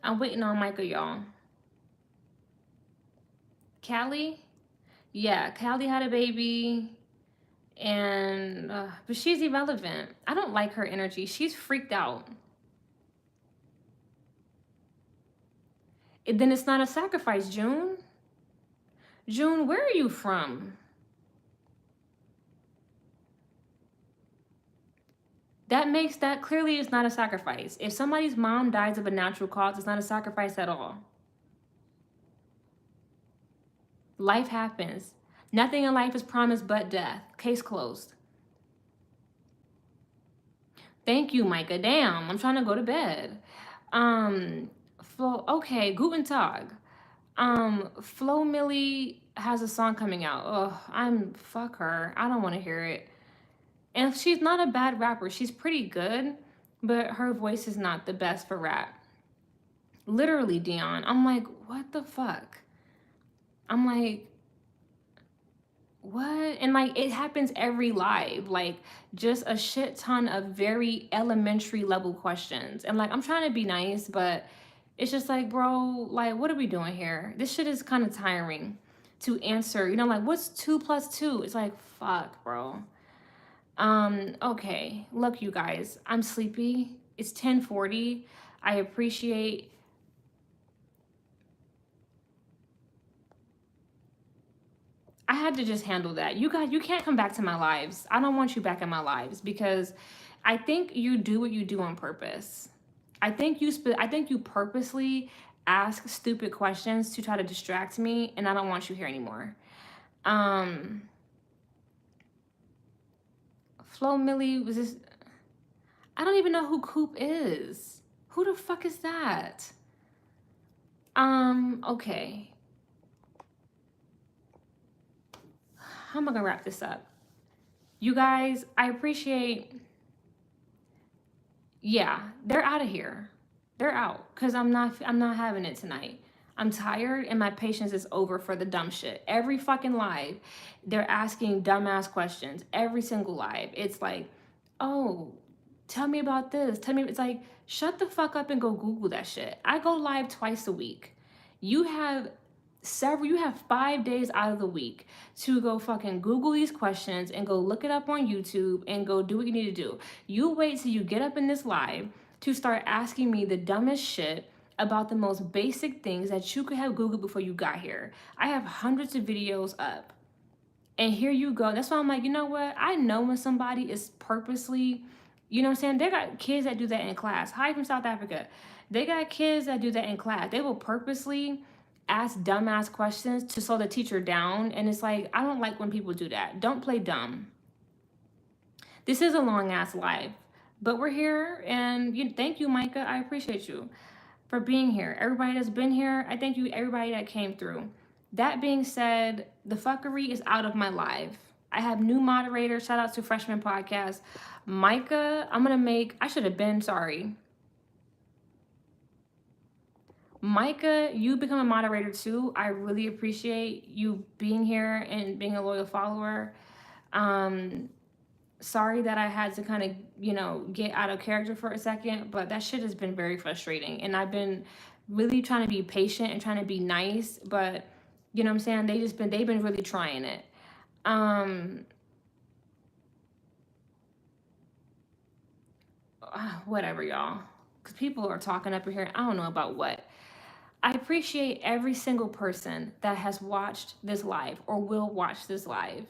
I'm waiting on Micah, y'all. Callie? Yeah, Callie had a baby. And, but she's irrelevant. I don't like her energy. She's freaked out. Then it's not a sacrifice, June. June, where are you from? That clearly is not a sacrifice. If somebody's mom dies of a natural cause, it's not a sacrifice at all. Life happens. Nothing in life is promised but death. Case closed. Thank you, Micah. Damn, I'm trying to go to bed. Okay, Guten Tag. Flo Milli has a song coming out. Fuck her. I don't want to hear it. And she's not a bad rapper. She's pretty good, but her voice is not the best for rap. Literally, Dion. I'm like, what the fuck? I'm like, what? And like, it happens every live. Like, just a shit ton of very elementary level questions. And like, I'm trying to be nice, but it's just like, bro, like, what are we doing here? This shit is kind of tiring to answer. You know, like, what's 2 plus 2? It's like, fuck, bro. Okay. Look, you guys, I'm sleepy. It's 10:40. I appreciate I had to just handle that. You guys, you can't come back to my lives. I don't want you back in my lives because I think you do what you do on purpose. I think you purposely ask stupid questions to try to distract me, and I don't want you here anymore. Flo Milli was this. I don't even know who Coop is. Who the fuck is that? Okay. How am I gonna wrap this up? You guys, I appreciate. Yeah, they're out of here. They're out because I'm not having it tonight. I'm tired and my patience is over for the dumb shit. Every fucking live, they're asking dumbass questions. Every single live. It's like, oh, tell me about this. Tell me. It's like, shut the fuck up and go Google that shit. I go live twice a week. You have 5 days out of the week to go fucking Google these questions and go look it up on YouTube and go do what you need to do. You wait till you get up in this live to start asking me the dumbest shit about the most basic things that you could have Googled before you got here. I have hundreds of videos up. And here you go. That's why I'm like, you know what? I know when somebody is purposely, you know what I'm saying? They got kids that do that in class. Hi from South Africa. They got kids that do that in class. They will purposely ask dumbass questions to slow the teacher down. And it's like, I don't like when people do that. Don't play dumb. This is a long ass live, but we're here. And thank you, Micah. I appreciate you for being here. Everybody that's been here, I thank you, everybody that came through. That being said, the fuckery is out of my live. I have new moderators. Shout out to Freshman Podcast. Micah, I should have been sorry. Micah, you become a moderator too. I really appreciate you being here and being a loyal follower. Sorry that I had to kind of, get out of character for a second, but that shit has been very frustrating. And I've been really trying to be patient and trying to be nice, but you know what I'm saying? They've been really trying it. Whatever, y'all. Because people are talking up in here. I don't know about what. I appreciate every single person that has watched this live or will watch this live.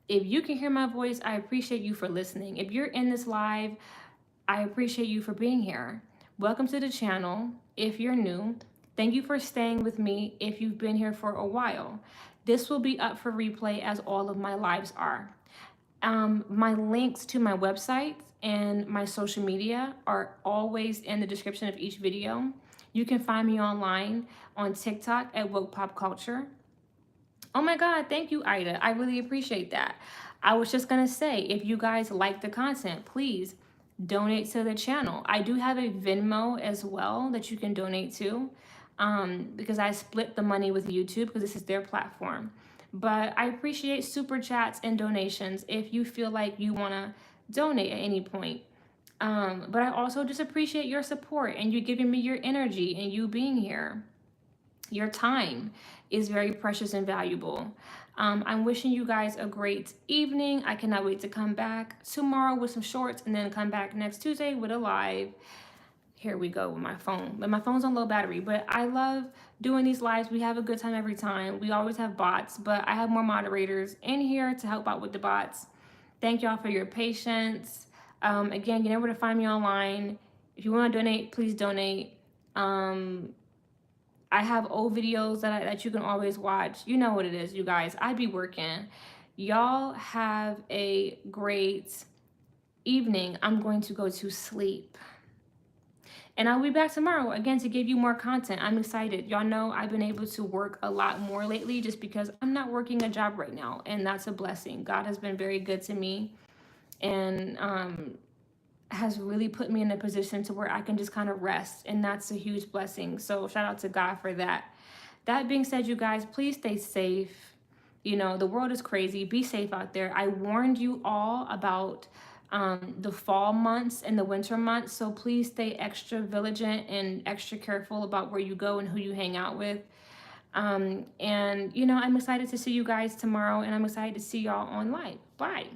If you can hear my voice, I appreciate you for listening. If you're in this live, I appreciate you for being here. Welcome to the channel if you're new. Thank you for staying with me if you've been here for a while. This will be up for replay as all of my lives are. My links to my website and my social media are always in the description of each video. You can find me online on TikTok at Woke Pop Culture. Oh my God, thank you, Ida. I really appreciate that. I was just gonna say, if you guys like the content, please donate to the channel. I do have a Venmo as well that you can donate to, because I split the money with YouTube because this is their platform. But I appreciate super chats and donations if you feel like you wanna donate at any point. But I also just appreciate your support and you giving me your energy and you being here. Your time is very precious and valuable. I'm wishing you guys a great evening. I cannot wait to come back tomorrow with some shorts and then come back next Tuesday with a live. Here we go with my phone. But my phone's on low battery. But I love doing these lives. We have a good time every time. We always have bots, but I have more moderators in here to help out with the bots. Thank y'all for your patience. Again, you know where to find me online. If you want to donate, please donate. I have old videos that you can always watch. You know what it is, you guys. I be working. Y'all have a great evening. I'm going to go to sleep. And I'll be back tomorrow again to give you more content. I'm excited. Y'all know I've been able to work a lot more lately just because I'm not working a job right now. And that's a blessing. God has been very good to me. And has really put me in a position to where I can just kind of rest, and that's a huge blessing. So shout out to God for that. That being said, you guys, please stay safe. You know, the world is crazy. Be safe out there. I warned you all about the fall months and the winter months, so please stay extra vigilant and extra careful about where you go and who you hang out with. And you know, I'm excited to see you guys tomorrow, and I'm excited to see y'all on live. Bye.